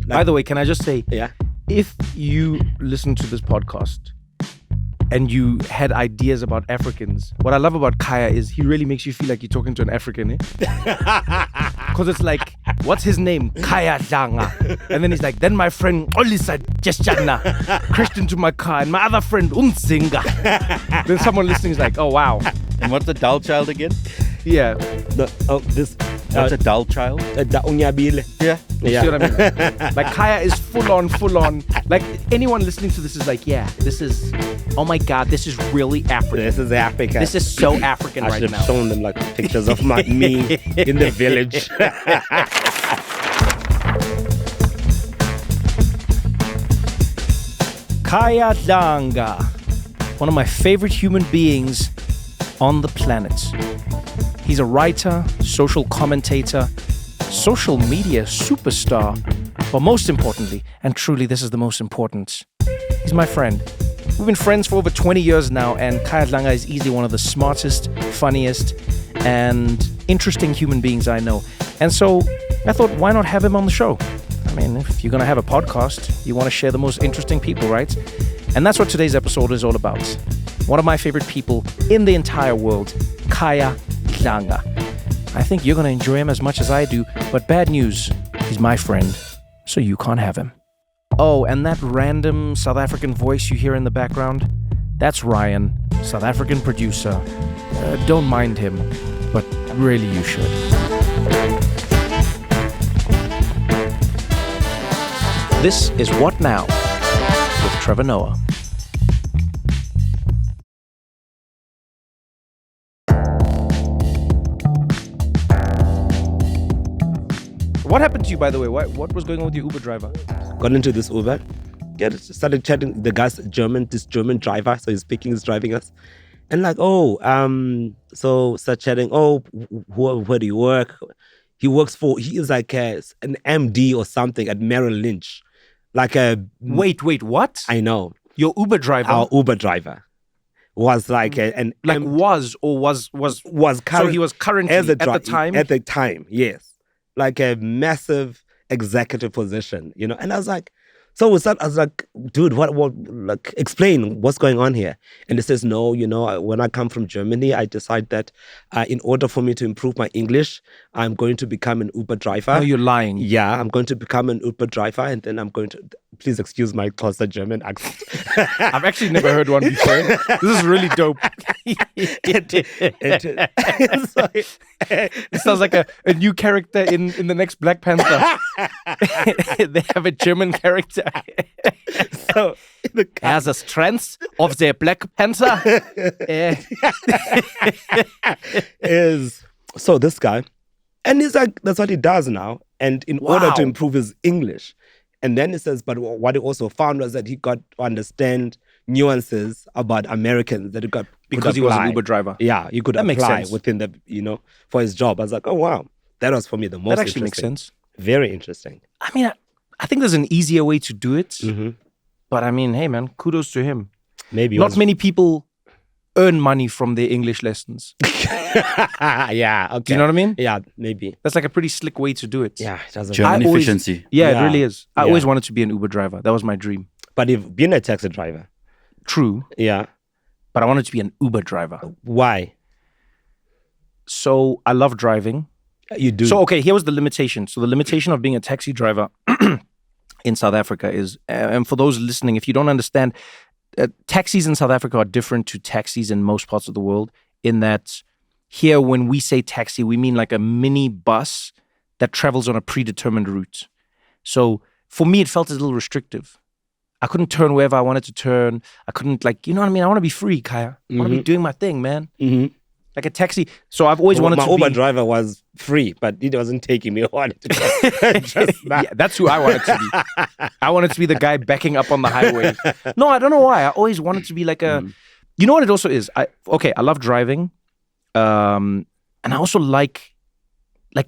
By the way, can I just say, Yeah. if you listen to this podcast and you had ideas about Africans, what I love about Khaya is he really makes you feel like you're talking to an African, because it's like, what's his name? Khaya Dlanga. And then he's like, then my friend Olisa Jeshana crashed into my car, and my other friend Unzinga. Then someone listening is like, oh wow. And what's the dull child again? Yeah. What's a dull child? Unyabile. Yeah. You see what I mean? Like Khaya is full on. Like anyone listening to this is like, yeah, this is, oh my God, this is really African. This is Africa. This is so African I right should now. have shown them like pictures of me in the village. Khaya Dlanga, one of my favorite human beings on the planet. He's a writer, social commentator, social media superstar, but most importantly, and truly this is the most important, he's my friend. We've been friends for over 20 years now, and Khaya Dlanga is easily one of the smartest, funniest, and interesting human beings I know. And so I thought, why not have him on the show? I mean, if you're going to have a podcast, you want to share the most interesting people, right? And that's what today's episode is all about. One of my favorite people in the entire world, Khaya Dlanga. I think you're going to enjoy him as much as I do, but bad news, he's my friend, so you can't have him. Oh, and that random South African voice you hear in the background, that's Ryan, South African producer. Don't mind him, but really you should. This is What Now with Trevor Noah. What happened to you, by the way? What was going on with your Uber driver? Got into this Uber. Started chatting. The guy's this German driver. So he's driving us. And like, so start chatting. Oh, where do you work? He is like an MD or something at Merrill Lynch. Like a... Wait, what? I know. Your Uber driver? Our Uber driver was like an... was current. So he was currently at the time? At the time, yes. Like a massive executive position, And I was like, I was like, dude, what, like, explain what's going on here. And he says, no, when I come from Germany, I decide that in order for me to improve my English, I'm going to become an Uber driver. No, you're lying. Yeah, I'm going to become an Uber driver, and then I'm going to, please excuse my closer German accent. I've actually never heard one before. This is really dope. It sounds like a new character in the next Black Panther. They have a German character. So as a strength of the Black Panther is so this guy, and he's like, that's what he does now. And in order to improve his English, and then he says, but what he also found was that he got to understand nuances about Americans that he got because he was an Uber driver. Yeah, he could apply within the for his job. I was like, oh wow, that was for me the most. That actually makes sense. Very interesting. I mean, I think there's an easier way to do it. Mm-hmm. But I mean, hey man, kudos to him. Maybe not many people earn money from their English lessons. Yeah, okay. Do you know what I mean? Yeah, maybe. That's like a pretty slick way to do it. Yeah, it doesn't. German efficiency. Yeah, it really is. I always wanted to be an Uber driver. That was my dream. But you've been a taxi driver. True. Yeah. But I wanted to be an Uber driver. Why? So I love driving. You do. So, okay, here was the limitation. So the limitation of being a taxi driver in South Africa is, and for those listening, if you don't understand, taxis in South Africa are different to taxis in most parts of the world in that here, when we say taxi, we mean like a mini bus that travels on a predetermined route. So for me, it felt a little restrictive. I couldn't turn wherever I wanted to turn. I couldn't, like, you know what I mean? I want to be free, Khaya. I want to be doing my thing, man. Mm-hmm. Like a taxi. So I've always wanted to be... My Uber driver was free, but he wasn't taking me. I wanted to go. Just that. Yeah, that's who I wanted to be. I wanted to be the guy backing up on the highway. No, I don't know why. I always wanted to be like a... You know what it also is? I love driving. And I also like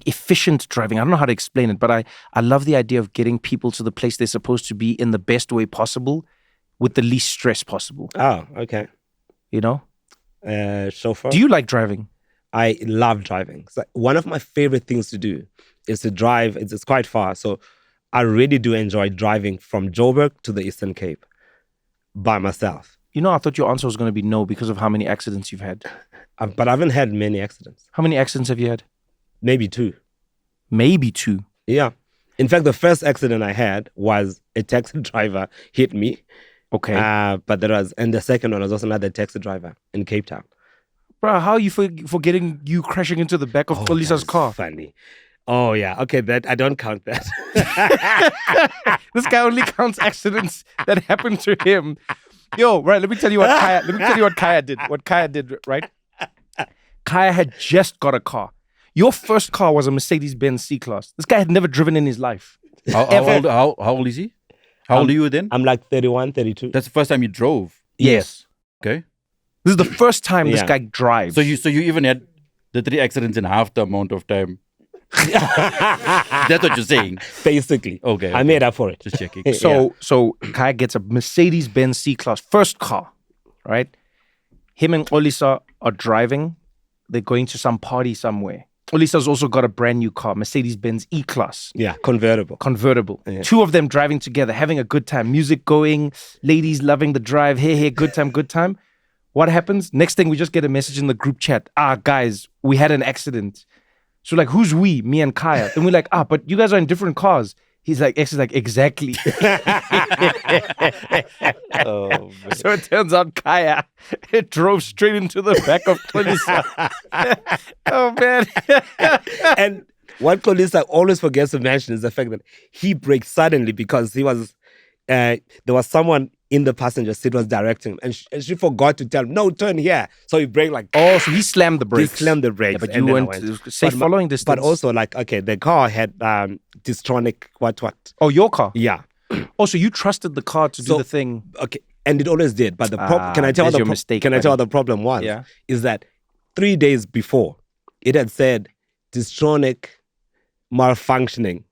efficient driving. I don't know how to explain it, but I love the idea of getting people to the place they're supposed to be in the best way possible with the least stress possible. Oh, okay. You know? Chauffeur. Do you like driving? I love driving. So one of my favorite things to do is to drive. It's quite far. So I really do enjoy driving from Joburg to the Eastern Cape by myself. You know, I thought your answer was going to be no because of how many accidents you've had. But I haven't had many accidents. How many accidents have you had? Maybe 2. Maybe 2. Yeah. In fact, the first accident I had was a taxi driver hit me. Okay. And the second one was also another taxi driver in Cape Town. Bro, how are you forgetting you crashing into the back of Polisa's car? Funny. Oh, yeah. Okay, that I don't count that. This guy only counts accidents that happened to him. Yo, right, let me tell you what Khaya did. What Khaya did, right? Khaya had just got a car. Your first car was a Mercedes-Benz C-Class. This guy had never driven in his life. How old is he? How old are you then? I'm like 31, 32. That's the first time you drove. Yes. Okay. This is the first time this guy drives. So you even had the 3 accidents in half the amount of time. That's what you're saying. Basically. Okay. I made up for it. Just checking. So Khaya gets a Mercedes-Benz C-Class, first car, right? Him and Olisa are driving. They're going to some party somewhere. Olisa's also got a brand new car, Mercedes-Benz E-Class. Yeah, convertible. Yeah. 2 of them driving together, having a good time. Music going, ladies loving the drive. Hey, good time. What happens? Next thing, we just get a message in the group chat. Guys, we had an accident. So like, who's we? Me and Khaya. Then we're like, but you guys are in different cars. He's like, exactly. Oh, man. So it turns out Khaya drove straight into the back of Kolisa. Oh, man. And what Kolisa always forgets to mention is the fact that he braked suddenly because he was there was someone in the passenger seat was directing him, and she forgot to tell him, no, turn here. So he braked like... Oh, so he slammed the brakes. He slammed the brakes. Yeah, but you weren't safe following distance. But also like, okay, the car had Distronic what? Oh, your car? Yeah. Oh, so you trusted the car to do the thing. Okay, and it always did. But the problem... Can I tell what the problem was? Yeah. Is that 3 days before, it had said Distronic malfunctioning.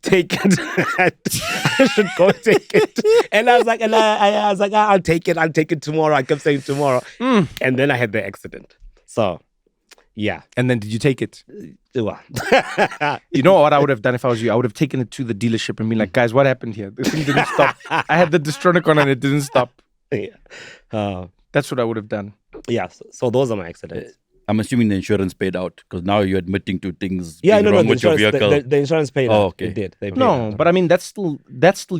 Take it. I should go take it. And I was like, I'll take it tomorrow. I kept saying tomorrow. And then I had the accident. So, yeah. And then did you take it? Well. You know what I would have done if I was you? I would have taken it to the dealership and been like, guys, what happened here? This thing didn't stop. I had the Distronic on and it didn't stop. Yeah. That's what I would have done. Yeah. So those are my accidents. I'm assuming the insurance paid out because now you're admitting to things wrong with your vehicle. The insurance paid out. Okay. It did. They paid No, out. but I mean, that's still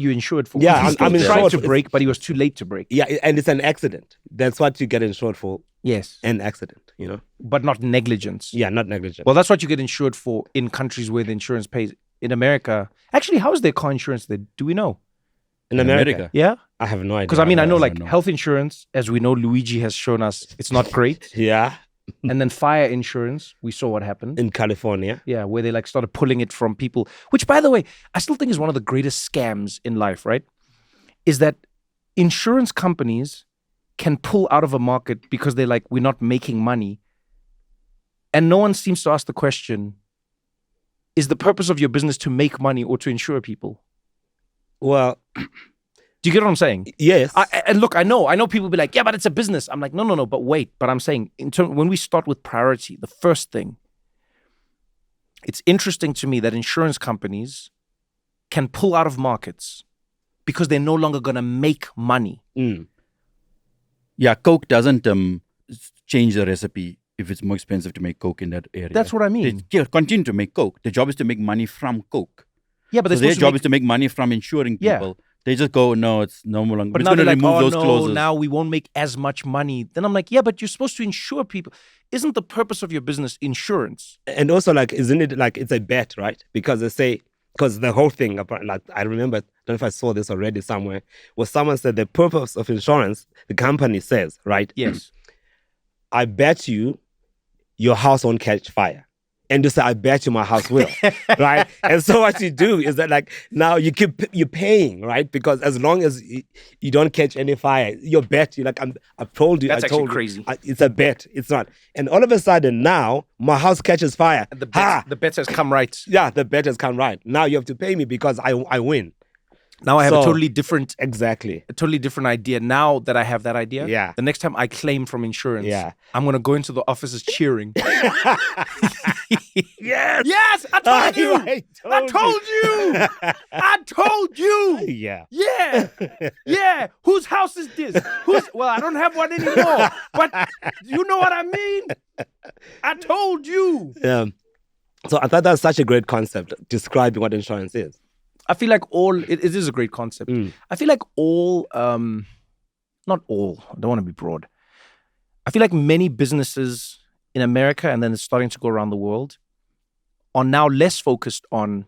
you insured for. Yeah, I'm insured trying to for- brake, but he was too late to brake. Yeah, and it's an accident. That's what you get insured for. Yes. An accident, you know? But not negligence. Yeah, not negligent. Well, that's what you get insured for in countries where the insurance pays. In America, actually, how is their car insurance there? Do we know? in America. Yeah? I have no idea. Because I mean, I know I like know. health insurance, as we know, Luigi has shown us it's not great. Yeah, And then fire insurance, we saw what happened. in California. Yeah, where they like started pulling it from people, which by the way, I still think is one of the greatest scams in life, right? Is that insurance companies can pull out of a market because they're like, we're not making money. And no one seems to ask the question, is the purpose of your business to make money or to insure people? Well, Do you get what I'm saying? yes. And look, I know people be like, yeah, but it's a business. I'm like, no, but wait. But I'm saying, when we start with priority, the first thing, it's interesting to me that insurance companies can pull out of markets because they're no longer going to make money. Mm. Yeah, Coke doesn't change the recipe if it's more expensive to make Coke in that area. That's what I mean. They continue to make Coke. The job is to make money from Coke. Yeah, but So their job is to make money from insuring Yeah. people. They just go, no, it's no longer. But We're now going to they're like, remove oh those no, clauses. now we won't make as much money. Then I'm like, yeah, but you're supposed to insure people. Isn't the purpose of your business insurance? And also, like, isn't it like it's a bet, right? Because they say, because the whole thing, like, I remember, I don't know if I saw this already somewhere, where someone said the purpose of insurance, the company says, right? Yes. I bet you your house won't catch fire. And you say, I bet you my house will, right? And so what you do is that, like, now you're paying, right? Because as long as you don't catch any fire, your bet, you're like, I've told you. That's I told actually crazy. it's a bet. It's not. And all of a sudden now, my house catches fire. The bet has come right. Yeah, the bet has come right. Now you have to pay me because I win. Now I have So- a totally different idea. Now that I have that idea, Yeah. the next time I claim from insurance, Yeah. I'm going to go into the offices cheering. Yes. Yes, I told you. I told you. Yeah. Yeah. Yeah. Whose house is this? Well, I don't have one anymore. But you know what I mean? I told you. Yeah. So I thought that was such a great concept describing what insurance is. I feel like it is a great concept. I feel like not all, I don't want to be broad. I feel like many businesses in America, and then it's starting to go around the world, are now less focused on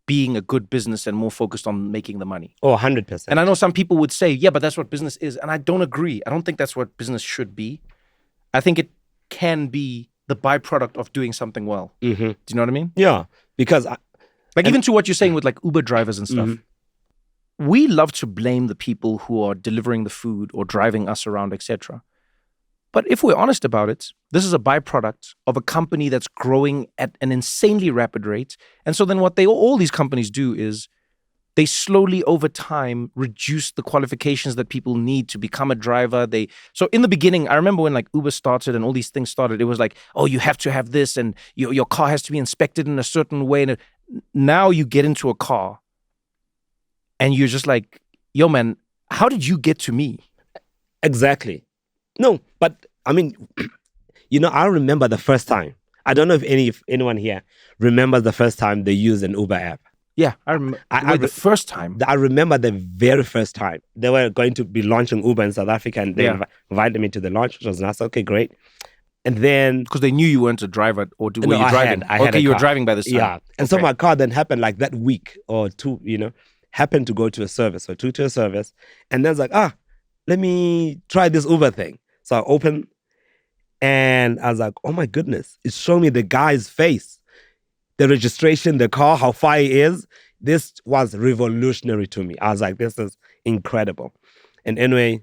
being a good business and more focused on making the money. Oh, 100%. And I know some people would say, yeah, but that's what business is. And I don't agree. I don't think that's what business should be. I think it can be the byproduct of doing something well. Mm-hmm. Do you know what I mean? Yeah, because even to what you're saying with like Uber drivers and stuff. We love to blame the people who are delivering the food or driving us around, etc. But if we're honest about it, this is a byproduct of a company that's growing at an insanely rapid rate. And so then what all these companies do is they slowly over time reduce the qualifications that people need to become a driver. So in the beginning, I remember when like Uber started and all these things started, it was like, oh, you have to have this and your car has to be inspected in a certain way. And now you get into a car and you're just like, yo, man, how did you get to me? Exactly. No, but I mean, I remember the first time. I don't know if anyone here remembers the first time they used an Uber app. Yeah, I remember. The first time. I remember the very first time. They were going to be launching Uber in South Africa and they invited me to the launch, which was nice. Okay, great. And then... Because they knew you weren't a driver, or were you driving? I had you were driving by the time. Yeah. And so my car then happened like that week or two, happened to go to a service or to a service. And then it's like, let me try this Uber thing. So I opened and I was like, oh my goodness, it's showing me the guy's face, the registration, the car, how far he is. This was revolutionary to me. I was like, this is incredible. And anyway,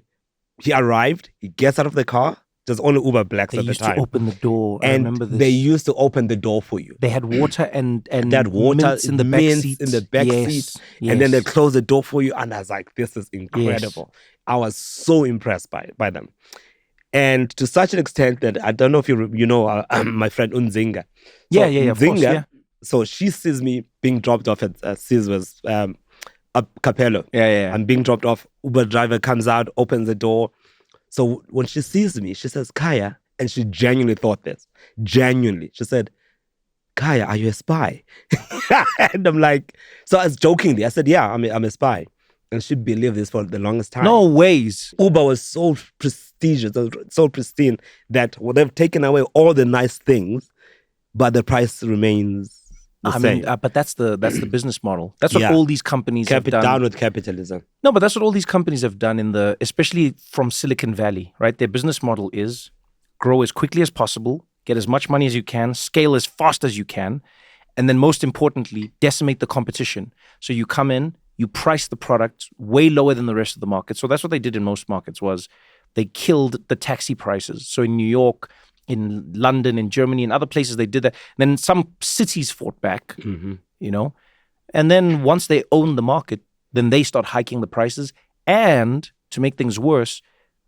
he arrived, he gets out of the car. There's only Uber Blacks at the time. They used to open the door. I remember this. They used to open the door for you. They had water and they had water mints in the back seat. Seat. And then they closed the door for you. And I was like, this is incredible. Yes. I was so impressed by them. And to such an extent that I don't know if you know my friend Unzinga. So of course, yeah. So she sees me being dropped off at Caesar's Capello. Yeah. I'm being dropped off. Uber driver comes out, opens the door. So when she sees me, she says, Khaya, and she genuinely thought this. Genuinely. She said, Khaya, are you a spy? And I'm like, so I was jokingly, I said, yeah, I'm a spy. And she believed this for the longest time. No ways. Uber was so prestigious, so pristine that they've taken away all the nice things, but the price remains the same. But that's the business model. That's what all these companies have done. Down with capitalism. No, but that's what all these companies have done especially from Silicon Valley, right? Their business model is grow as quickly as possible, get as much money as you can, scale as fast as you can, and then most importantly, decimate the competition. So you come in, you price the product way lower than the rest of the market. So that's what they did in most markets was they killed the taxi prices. So in New York, in London, in Germany, in other places, they did that. And then some cities fought back, And then once they own the market, then they start hiking the prices. And to make things worse,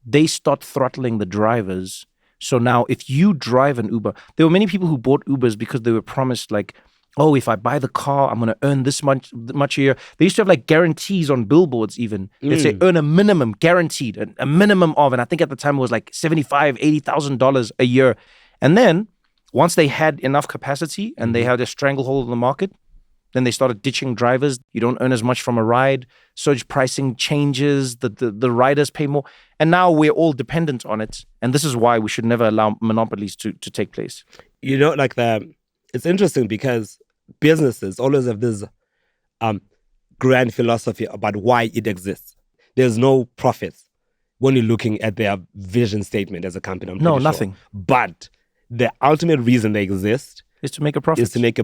they start throttling the drivers. So now if you drive an Uber, there were many people who bought Ubers because they were promised like, oh, if I buy the car, I'm going to earn this much a year. They used to have like guarantees on billboards even. They'd say earn a minimum, guaranteed, a minimum of, and I think at the time it was like $75,000, $80,000 a year. And then once they had enough capacity and they had a stranglehold on the market, then they started ditching drivers. You don't earn as much from a ride. Surge pricing changes. The riders pay more. And now we're all dependent on it. And this is why we should never allow monopolies to take place. It's interesting because businesses always have this grand philosophy about why it exists. There's no profits when you're looking at their vision statement as a company. No, nothing. Sure. But the ultimate reason they exist is to make a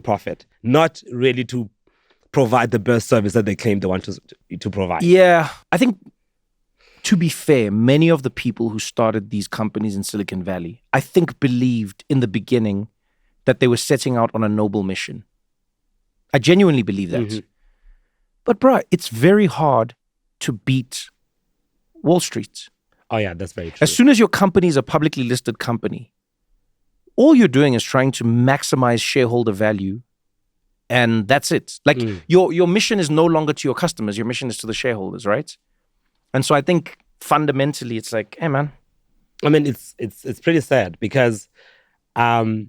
profit. Not really to provide the best service that they claim they want to provide. Yeah, I think, to be fair, many of the people who started these companies in Silicon Valley, I think believed in the beginning that they were setting out on a noble mission. I genuinely believe that. But bruh, it's very hard to beat Wall Street. Oh yeah, that's very true. As soon as your company is a publicly listed company, all you're doing is trying to maximize shareholder value. And that's it. Like your mission is no longer to your customers. Your mission is to the shareholders, right? And so I think fundamentally it's like, hey man. I mean, it's pretty sad because, you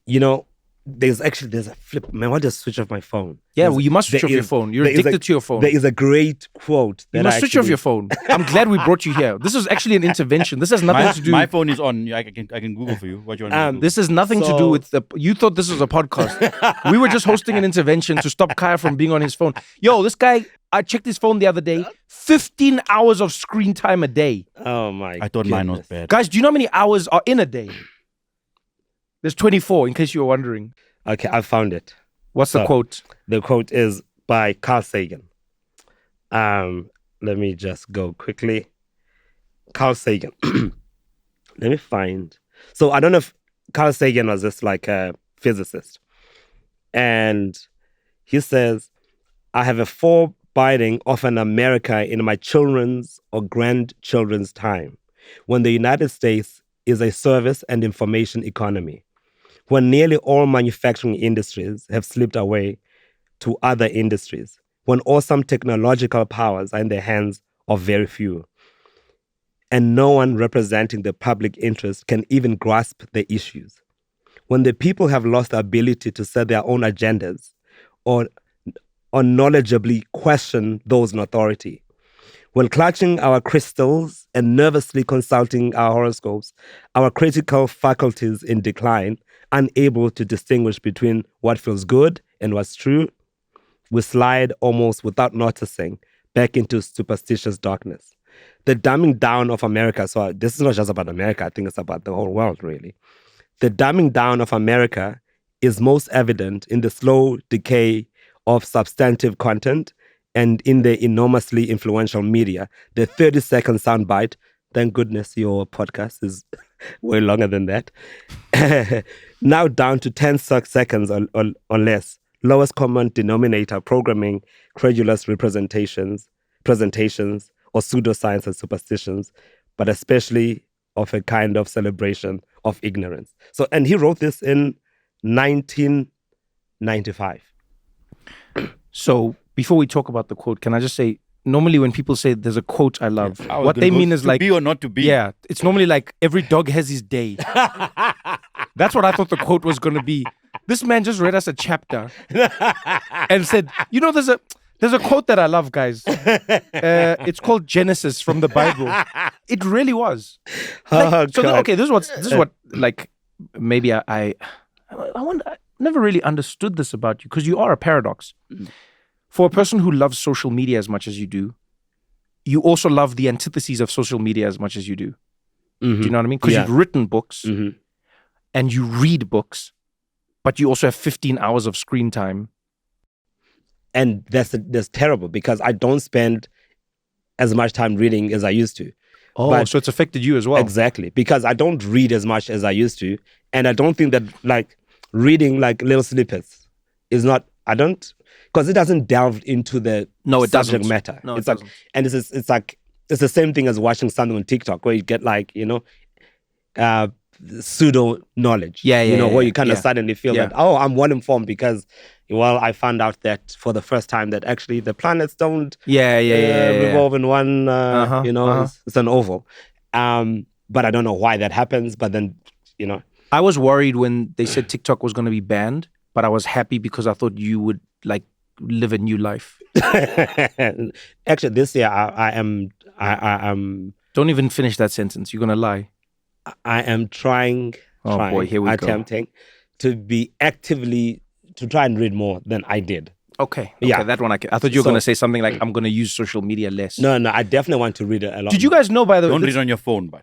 know, there's a flip. Man, I'll just switch off my phone. Yeah, well, you must switch off your phone. You're addicted to your phone. There is a great quote. You must switch off your phone. I'm glad we brought you here. This is actually an intervention. This has nothing to do. My phone is on. I can Google for you. What you want to do? This has nothing to do with the. You thought this was a podcast. We were just hosting an intervention to stop Khaya from being on his phone. Yo, this guy. I checked his phone the other day. 15 hours of screen time a day. Oh my! I thought mine was bad. Guys, do you know how many hours are in a day? There's 24, in case you were wondering. Okay, I found it. What's the quote? The quote is by Carl Sagan. Let me just go quickly. Carl Sagan. Let me find. So I don't know if Carl Sagan was just like a physicist. And he says, I have a foreboding of an America in my children's or grandchildren's time, when the United States is a service and information economy, when nearly all manufacturing industries have slipped away to other industries, when awesome technological powers are in the hands of very few, and no one representing the public interest can even grasp the issues, when the people have lost the ability to set their own agendas or knowledgeably question those in authority, when clutching our crystals and nervously consulting our horoscopes, our critical faculties in decline, unable to distinguish between what feels good and what's true, we slide almost without noticing back into superstitious darkness. The dumbing down of America, so this is not just about America, I think it's about the whole world, really. The dumbing down of America is most evident in the slow decay of substantive content and in the enormously influential media. The 30-second soundbite, thank goodness your podcast is way longer than that, now down to 10 seconds or less. Lowest common denominator programming, credulous presentations, or pseudoscience and superstitions, but especially of a kind of celebration of ignorance. So, and he wrote this in 1995. So, before we talk about the quote, can I just say, normally when people say there's a quote I love, what they mean is to like... be or not to be. Yeah, it's normally like every dog has his day. That's what I thought the quote was going to be. This man just read us a chapter and said, you know, there's a quote that I love, guys. It's called Genesis from the Bible. It really was. Like, this is what like maybe I wonder, I never really understood this about you, because you are a paradox. For a person who loves social media as much as you do, you also love the antitheses of social media as much as you do. Do you know what I mean? Because you've written books and you read books, but you also have 15 hours of screen time. And that's terrible, because I don't spend as much time reading as I used to. Oh, so it's affected you as well. Exactly, because I don't read as much as I used to. And I don't think that like reading like little snippets is not, because it doesn't delve into the subject matter. No, it's like, and it's like, it's the same thing as watching something on TikTok where you get like, you know, pseudo knowledge. Where you kind of suddenly feel that, oh, I'm well informed because, well, I found out that for the first time that actually the planets don't revolve in one, it's an oval. But I don't know why that happens. But then, you know. I was worried when they said TikTok was going to be banned, but I was happy because I thought you would like live a new life. Actually, this year I am. Don't even finish that sentence. You're going to lie. I am trying. Oh boy, here we attempting to be actively to try and read more than I did. Okay, that one I thought you were going to say something like, I'm going to use social media less. No, I definitely want to read it a lot. Did you guys know, by the way? Don't read on your phone, but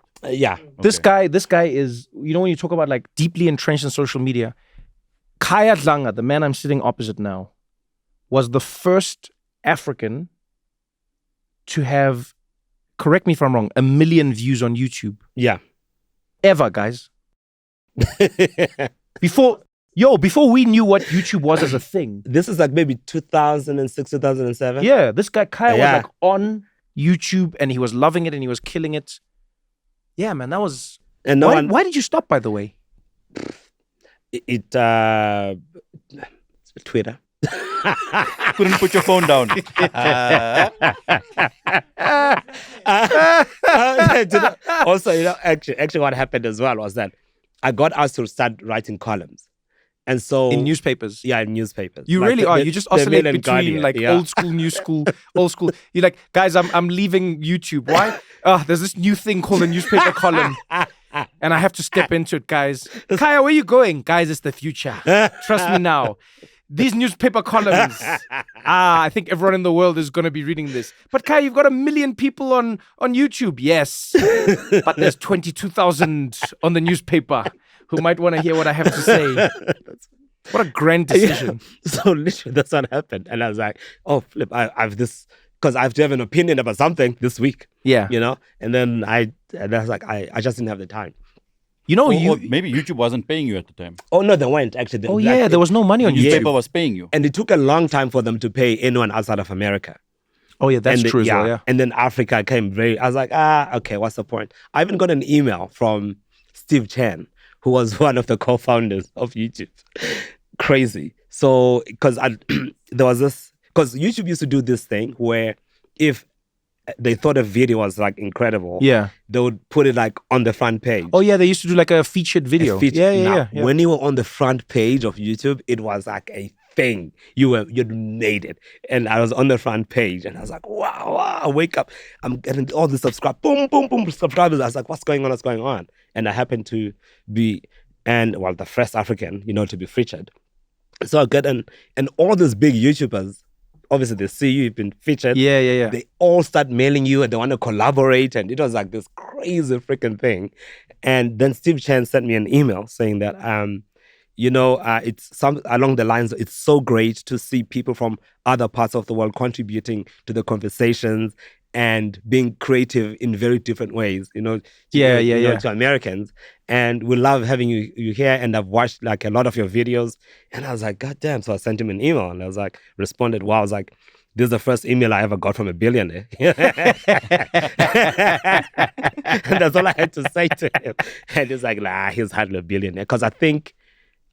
This guy is, you know, when you talk about like deeply entrenched in social media, Khaya Dlanga, the man I'm sitting opposite now, was the first African to have, correct me if I'm wrong, 1 million views on YouTube. Yeah. Ever, guys. Before Yo, before we knew what YouTube was as a thing. This is like maybe 2006, 2007. Yeah, this guy Khaya was Yeah. like on YouTube and he was loving it and he was killing it. Yeah, man, that was... And no one, why did you stop, by the way? Twitter. Couldn't put your phone down. Also, actually what happened as well was that I got asked to start writing columns. And so In newspapers. Yeah, in newspapers. You Like really are. You just oscillate Mail and between Guardian, like yeah. old school, new school, old school. You're like, guys, I'm leaving YouTube. Why? There's this new thing called a newspaper column. And I have to step into it, guys. Khaya, where you going? Guys, it's the future. Trust me now. These newspaper columns. I think everyone in the world is going to be reading this. But Khaya, you've got 1 million people on YouTube. Yes. But there's 22,000 on the newspaper who might want to hear what I have to say. What a grand decision. Yeah. So literally that's what happened. And I was like, oh, flip, I've this, because I have to have an opinion about something this week. Yeah. You know? And then I was like, I just didn't have the time. You know, Or maybe YouTube wasn't paying you at the time. Oh, no, they weren't actually. Oh, yeah, there was no money on YouTube. Newspaper was paying you. And it took a long time for them to pay anyone outside of America. Oh, yeah, that's And true as well, yeah. And then Africa came I was like, okay, what's the point? I even got an email from Steve Chen, who was one of the co-founders of YouTube. Crazy. So, because there was this, because YouTube used to do this thing where if they thought a video was like incredible, Yeah. they would put it like on the front page. Oh, yeah, they used to do like a featured video. Now, Yeah. When you were on the front page of YouTube, it was like a thing. You'd made it. And I was on the front page and I was like, wow, I wake up. I'm getting all the boom, subscribers. I was like, what's going on? And I happened to be, the first African, to be featured. So I get and all these big YouTubers, obviously they see you've been featured. Yeah. They all start mailing you and they want to collaborate. And it was like this crazy freaking thing. And then Steve Chen sent me an email saying that, it's some along the lines, it's so great to see people from other parts of the world contributing to the conversations and being creative in very different ways, to Americans. And we love having you here. And I've watched like a lot of your videos. And I was like, God damn. So I sent him an email and I was like, responded, wow. I was like, this is the first email I ever got from a billionaire. And that's all I had to say to him. And he's like, he's hardly a billionaire. Because I think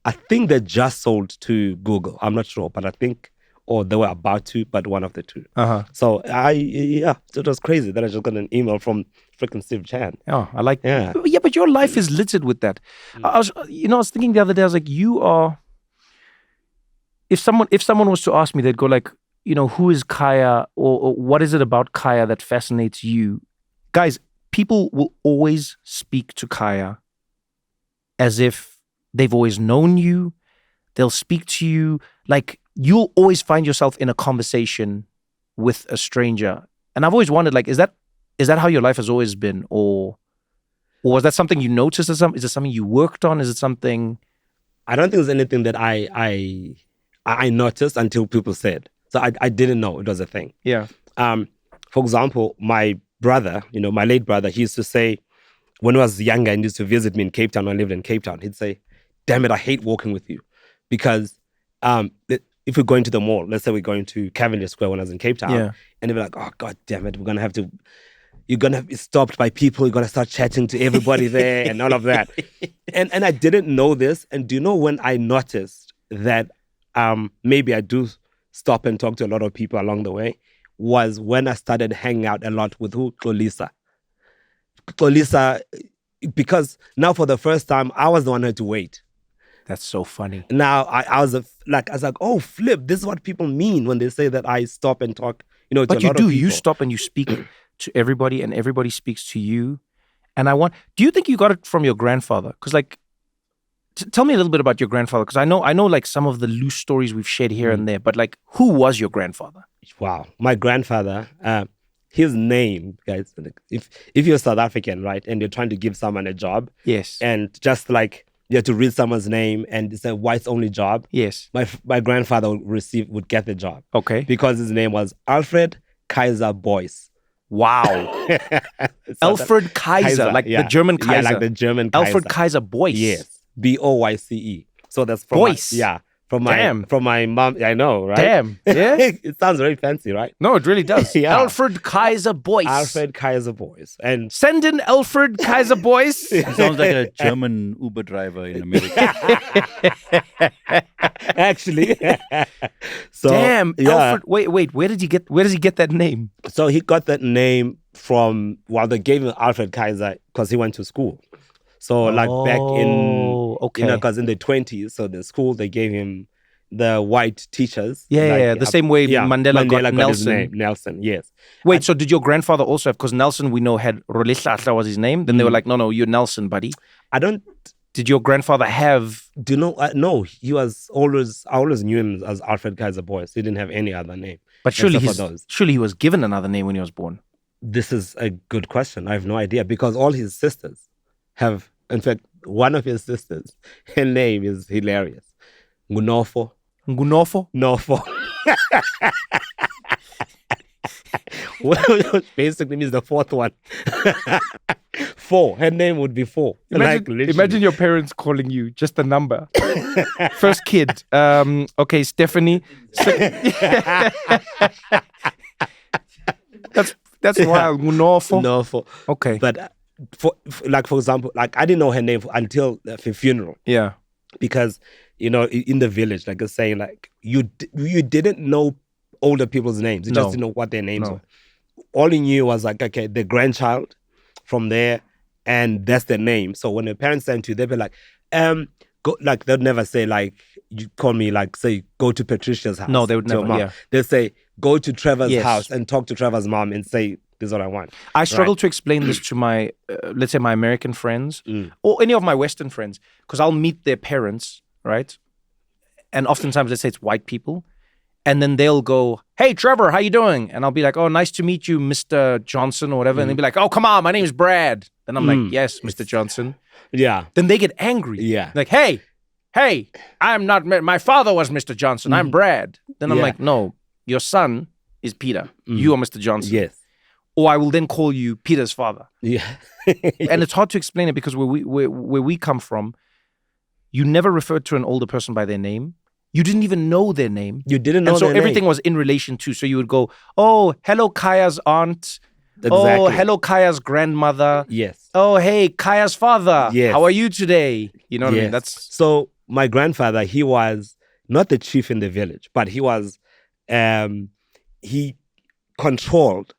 they just sold to Google. I'm not sure, but I think, or they were about to, but one of the two. So it was crazy that I just got an email from freaking Steve Chen. Oh, I like Yeah. Yeah, but your life is littered with that. I was thinking the other day, I was like, you are, if someone was to ask me, they'd go like, who is Khaya or what is it about Khaya that fascinates you? Guys, people will always speak to Khaya as if they've always known you. They'll speak to you like you'll always find yourself in a conversation with a stranger. And I've always wondered, like, is that how your life has always been? Or was that something you noticed? Is it something you worked on? Is it something? I don't think there's anything that I noticed until people said. So I didn't know it was a thing. Yeah. For example, my brother, my late brother, he used to say, when I was younger and used to visit me in Cape Town, when I lived in Cape Town, he'd say, damn it, I hate walking with you. Because if we're going to the mall, let's say we're going to Cavendish Square when I was in Cape Town, and they'd be like, oh, God damn it, you're going to be stopped by people, you're going to start chatting to everybody there and all of that. And I didn't know this. And do you know when I noticed that maybe I do stop and talk to a lot of people along the way was when I started hanging out a lot with Xolisa, because now for the first time, I was the one who had to wait. That's so funny. Now I was like, oh, flip, this is what people mean when they say that I stop and talk, to a lot of people. But you stop and you speak to everybody and everybody speaks to you. And do you think you got it from your grandfather? Because like, tell me a little bit about your grandfather. Because I know like some of the loose stories we've shared here and there, but like, who was your grandfather? Wow. My grandfather, his name, guys, if you're South African, right, and you're trying to give someone a job. Yes. And just like, you have to read someone's name and it's a whites only job. Yes. My grandfather would get the job. Okay. Because his name was Alfred Kaiser Boyce. Wow. Alfred Kaiser, like the German Kaiser. Yeah, like the German Kaiser. Alfred Kaiser Boyce. Yes. Boyce. So that's from Boyce. from Damn. my mom. I know, right? Damn. Yeah. It sounds very fancy, right? No, it really does. Yeah. Alfred Kaiser Boyce. Alfred Kaiser Boyce. And Send in Alfred Kaiser Boyce. He sounds like a German Uber driver in America. actually, so Damn, yeah. Alfred. Wait. Where does he get that name? So he got that name from, they gave him Alfred Kaiser because he went to school. So like back in, okay. because in the 20s, so the school, they gave him the white teachers. Yeah, the same way yeah, Mandela got his Nelson. name, Nelson, yes. Wait, so did your grandfather also have, because Nelson we know had Rolihlahla was his name, then they were like, no, you're Nelson, buddy. Did your grandfather have... Do you know? No, I always knew him as Alfred Kaiser Boyce. He didn't have any other name. But surely those. he was given another name when he was born. This is a good question. I have no idea, because all his sisters have, in fact, one of his sisters, her name is hilarious. Ngunofo. Nofo. Which basically means the fourth one. 4. Her name would be 4. Imagine your parents calling you just a number. First kid. Okay, Stephanie. That's wild. Ngunofo. Nofo. Okay. But for example, like I didn't know her name until the funeral. Yeah. Because, in the village, like I was saying, like you didn't know older people's names. You just didn't know what their names were. All you knew was like, okay, the grandchild from there, and that's their name. So when the parents sent you, they'd be like, go, like they'd never say like, you call me, like say, go to Patricia's house. No, they would never. Yeah. They'd say, go to Trevor's house and talk to Trevor's mom and say, this is what I want. I struggle to explain this to my, let's say, my American friends or any of my Western friends, because I'll meet their parents, right? And oftentimes, let's say it's white people, and then they'll go, "Hey, Trevor, how you doing?" And I'll be like, "Oh, nice to meet you, Mr. Johnson," or whatever. And they'll be like, "Oh, come on, my name is Brad." Then I'm like, "Yes, Mr. Johnson." Yeah. Then they get angry. Yeah. Like, hey, I'm not, my father was Mr. Johnson. I'm Brad. Then I'm like, no, your son is Peter. You are Mr. Johnson. Yes. Or I will then call you Peter's father. Yeah. And it's hard to explain it because where we come from, you never referred to an older person by their name. You didn't even know their name. You didn't know their name. And so everything was in relation to. So you would go, oh, hello, Kaya's aunt. Exactly. Oh, hello, Kaya's grandmother. Yes. Oh, hey, Kaya's father. Yes. How are you today? You know what I mean? That's so my grandfather, he was not the chief in the village, but he was, he controlled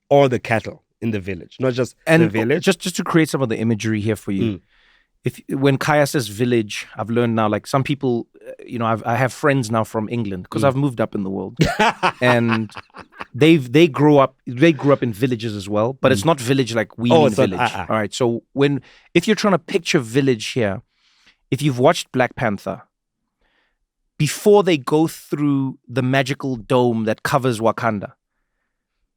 all the cattle in the village, not just the village. Just to create some of the imagery here for you. When Khaya says village, I've learned now, like some people, I have friends now from England because I've moved up in the world, and they grew up in villages as well, but it's not village like we mean village. All right, so if you're trying to picture village here, if you've watched Black Panther, before they go through the magical dome that covers Wakanda,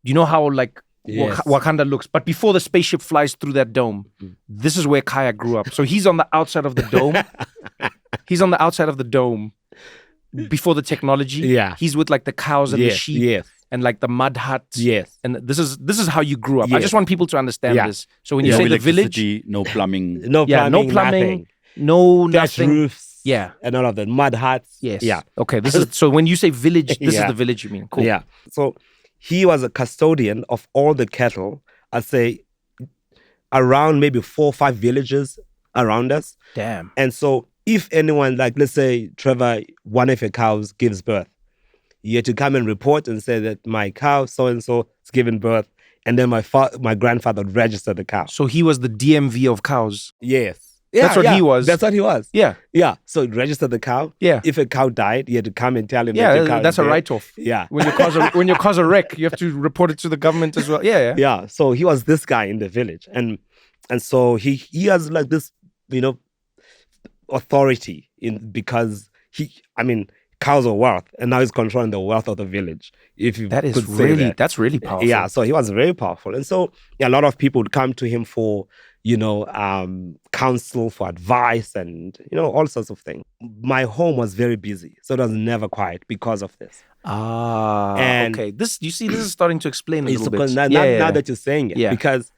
you know how like Wakanda looks, but before the spaceship flies through that dome, this is where Khaya grew up. So he's on the outside of the dome. He's on the outside of the dome before the technology. Yeah. He's with like the cows and the sheep. Yes. And like the mud huts. Yes. And this is how you grew up. Yes. I just want people to understand this. So when you No say the village, no plumbing. No plumbing, nothing. Thatch Nothing. roofs. Yeah. And all of that. Mud huts. Yes. Yeah. Okay. So when you say village, this is the village you mean. Cool. Yeah. So he was a custodian of all the cattle, I'd say around maybe 4 or 5 villages around us. Damn. And so if anyone, like let's say Trevor, one of your cows gives birth, you had to come and report and say that my cow so-and-so is giving birth. And then my grandfather would register the cow. So he was the DMV of cows. Yes. That's what he was. That's what he was. Yeah. Yeah. So register the cow. Yeah. If a cow died, you had to come and tell him Yeah, that your cow that's is a dead. write-off. Yeah. When you cause a wreck, you have to report it to the government as well. Yeah. Yeah. So he was this guy in the village. And so he has like this, authority because cows are wealth, and now he's controlling the wealth of the village. If you that is could say really that. That's really powerful. Yeah, so he was very powerful. And so a lot of people would come to him for, counsel, for advice, and, all sorts of things. My home was very busy, so it was never quiet because of this. And okay. This is starting to explain a little bit. Now that you're saying it. Yeah. Because,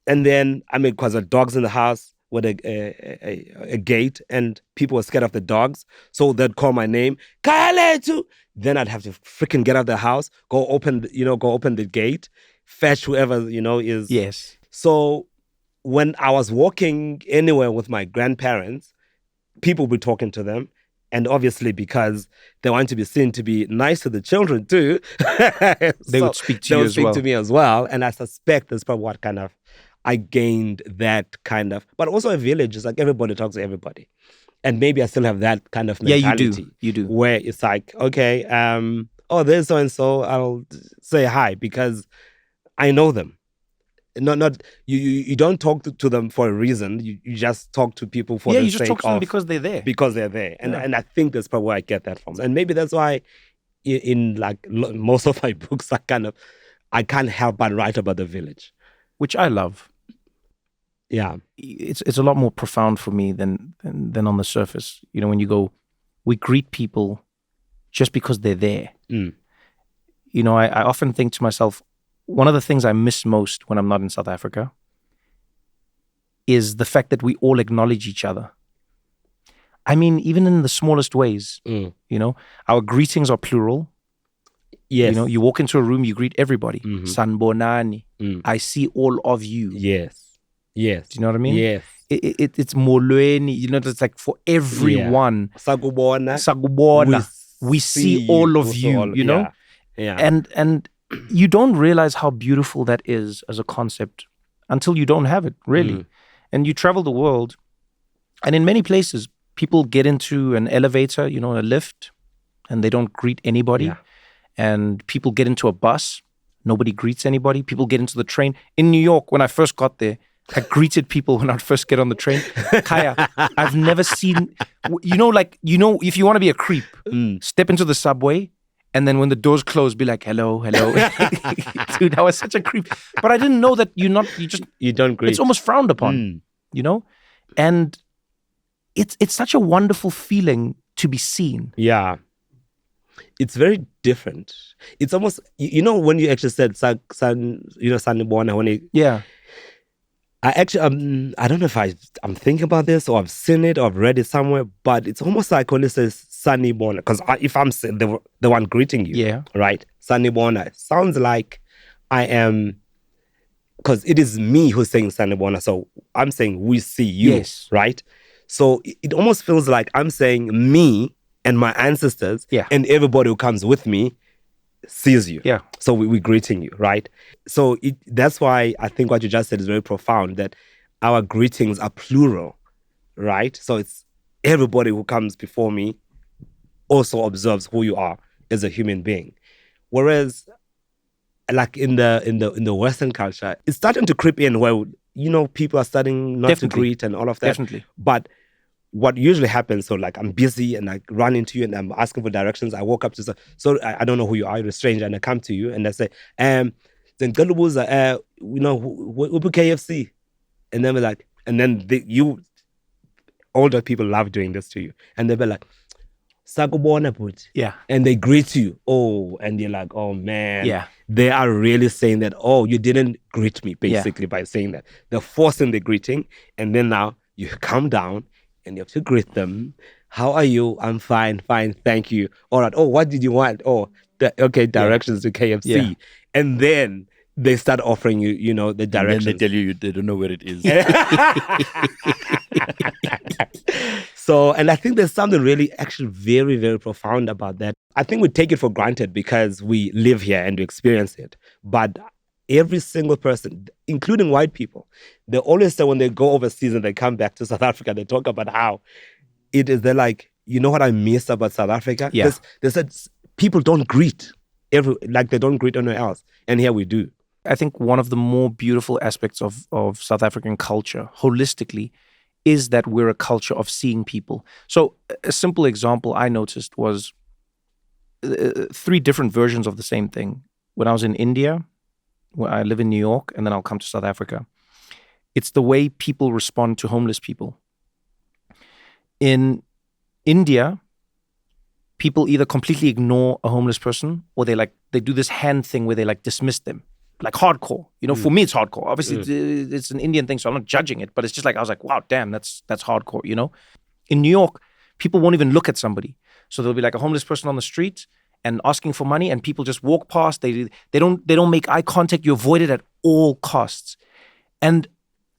and then, because the dogs in the house, with a gate, and people were scared of the dogs, so they'd call my name, Khaya. Then I'd have to freaking get out of the house, go open the gate, fetch whoever is. Yes. So when I was walking anywhere with my grandparents, people would be talking to them. And obviously, because they want to be seen to be nice to the children too, They would speak to you as well. They would speak to me as well. And I suspect that's probably what kind of I gained that kind of. But also a village is like everybody talks to everybody. And maybe I still have that kind of mentality. Yeah, you do. Where it's like, okay, there's so and so, I'll say hi because I know them. Not you don't talk to them for a reason. You just talk to people for the you just sake talk to them of, because they're there. Because they're there. And I think that's probably where I get that from. And maybe that's why in like most of my books I can't help but write about the village, which I love. Yeah, it's a lot more profound for me than on the surface. When you go, we greet people just because they're there. I often think to myself, one of the things I miss most when I'm not in South Africa is the fact that we all acknowledge each other. I mean, even in the smallest ways, our greetings are plural. Yes. You walk into a room, you greet everybody. Mm-hmm. Sanbonani. I see all of you. Yes. Do you know what I mean? Yes. It's molweni. It's like for everyone. Sakubona. We see all of you. Yeah. And you don't realize how beautiful that is as a concept until you don't have it, really. And you travel the world, and in many places, people get into an elevator, a lift, and they don't greet anybody. Yeah. And people get into a bus, nobody greets anybody. People get into the train. In New York, when I first got there, I greeted people when I'd first get on the train. Khaya, I've never seen, if you want to be a creep, step into the subway, and then when the doors close, be like, hello. Dude, I was such a creep. But I didn't know that you don't greet. It's almost frowned upon, And it's such a wonderful feeling to be seen. Yeah. It's very different. It's almost, when you actually said Sanibona, when it... Yeah. I actually, I don't know if I'm thinking about this or I've seen it or I've read it somewhere, but it's almost like when it says Sanibona, because if I'm the one greeting you, yeah, right? Sanibona, it sounds like I am, because it is me who's saying Sanibona, so I'm saying we see you, yes, right? So it almost feels like I'm saying me and my ancestors, and everybody who comes with me sees you. Yeah. So we're greeting you, right? So that's why I think what you just said is very profound, that our greetings are plural, right? So it's everybody who comes before me also observes who you are as a human being. Whereas like in the Western culture, it's starting to creep in where, people are starting not to greet and all of that. Definitely. But what usually happens, so like I'm busy and I run into you and I'm asking for directions. I walk up to so I don't know who you are, you're a stranger, and I come to you and I say, then Galubuza, Ubu KFC. And then we're like, and then older people love doing this to you. And they'll be like, Sakubona put. Yeah. And they greet you. Oh, and you're like, oh man. Yeah. They are really saying that, oh, you didn't greet me, basically, by saying that. They're forcing the greeting. And then now you come down and you have to greet them. How are you? I'm fine, thank you. All right. Oh, what did you want? Oh, directions to KFC. Yeah. And then they start offering you, the directions. And then they tell you they don't know where it is. So, and I think there's something really actually very, very profound about that. I think we take it for granted because we live here and we experience it. But every single person, including white people, they always say when they go overseas and they come back to South Africa, they talk about how they're like, you know what I miss about South Africa? Yeah. They said people don't greet, they don't greet anyone else. And here we do. I think one of the more beautiful aspects of South African culture, holistically, is that we're a culture of seeing people. So a simple example I noticed was 3 different versions of the same thing. When I was in India, where I live in New York, and then I'll come to South Africa, it's the way people respond to homeless people. In India, people either completely ignore a homeless person or they do this hand thing where they dismiss them. like hardcore. You know, for me it's hardcore. Obviously, it's an Indian thing, so I'm not judging it. But it's just like I was like, wow, damn, that's hardcore. You know, in New York, people won't even look at somebody. So there'll be like a homeless person on the street and asking for money, and people just walk past. They don't make eye contact. You avoid it at all costs. And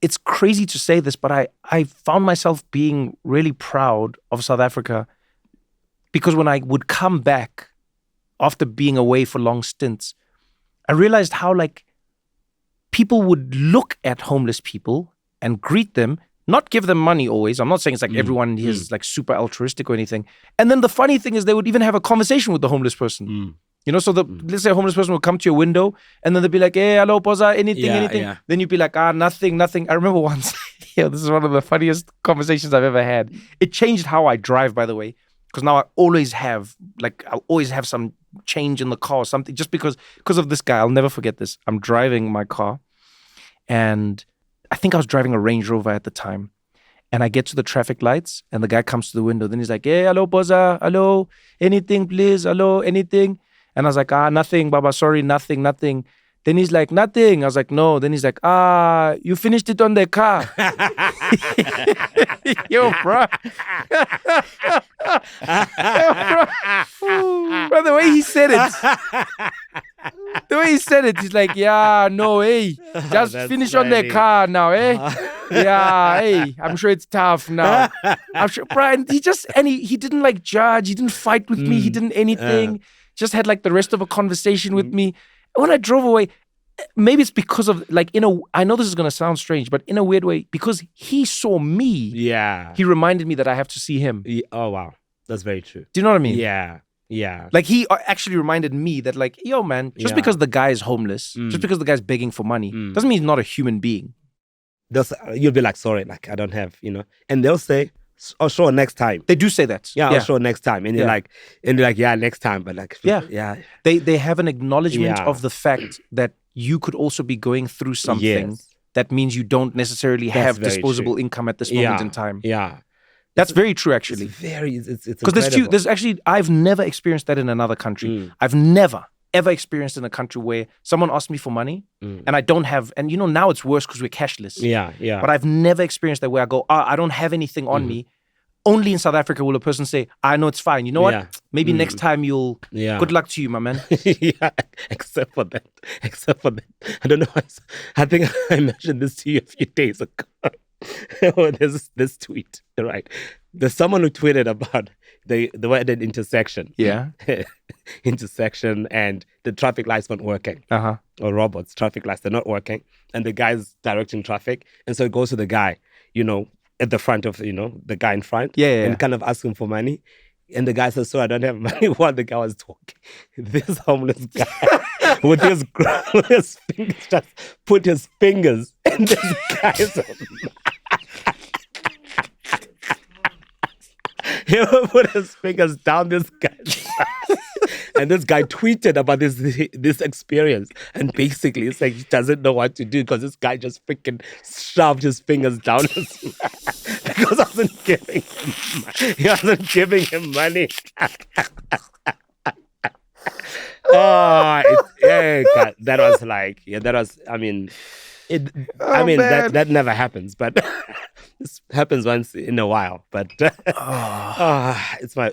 it's crazy to say this, but I found myself being really proud of South Africa, because when I would come back after being away for long stints, I realized how like people would look at homeless people and greet them, not give them money always. I'm not saying it's like everyone here is like super altruistic or anything. And then the funny thing is they would even have a conversation with the homeless person. You know, so let's say a homeless person will come to your window and then they'll be like, hey, hello, posa, anything. Yeah. Then you'd be like, nothing. I remember once, this is one of the funniest conversations I've ever had. It changed how I drive, by the way, because now I'll always have some change in the car or something, just because of this guy. I'll never forget this. I'm driving my car and I think I was driving a Range Rover at the time. And I get to the traffic lights and the guy comes to the window. Then he's like, hey, hello, posa, hello, anything, please, hello, anything. And I was like, nothing, Baba, sorry, nothing. Then he's like, nothing. I was like, no. Then he's like, you finished it on the car. Yo, bro. Bro, the way he said it, he's like, yeah, no, hey, just finish on the car now, eh? Yeah, hey, I'm sure it's tough now. I'm sure, bro, and he didn't like judge, he didn't fight with me, he didn't anything. Just had like the rest of a conversation with me. When I drove away, maybe it's because of like, I know this is going to sound strange, but in a weird way, because he saw me, he reminded me that I have to see him. Oh, wow. That's very true. Do you know what I mean? Yeah. Like he actually reminded me that like, yo, man, just because the guy is homeless, just because the guy's begging for money, doesn't mean he's not a human being. You'll be like, sorry, like I don't have, and they'll say, oh, sure, next time. They do say that. Yeah, oh, sure, next time. And you're like, yeah, next time. But like, yeah. They have an acknowledgement of the fact that you could also be going through something that means you don't necessarily have disposable income at this moment in time. Yeah. That's very true, actually. It's because there's actually, I've never experienced that in another country. I've never, ever experienced in a country where someone asked me for money and I don't have, and now it's worse because we're cashless. Yeah. But I've never experienced that where I go, I don't have anything on me. Only in South Africa will a person say, I know it's fine. You know what? Maybe next time you'll, good luck to you, my man. Except for that. I don't know. I think I mentioned this to you a few days ago. There's this tweet, right? There's someone who tweeted about the word intersection. Yeah. Intersection and the traffic lights weren't working. Or robots, traffic lights, they're not working. And the guy's directing traffic. And so it goes to the guy, at the front of, the guy in front. And kind of ask him for money. And the guy says, so I don't have money. While the guy was talking, this homeless guy with his fingers just put his fingers in this guy's he put his fingers down this guy's and this guy tweeted about this experience, and basically it's like he doesn't know what to do because this guy just freaking shoved his fingers down his mouth because he wasn't giving him money. God, that was like, that never happens, but this happens once in a while. But it's my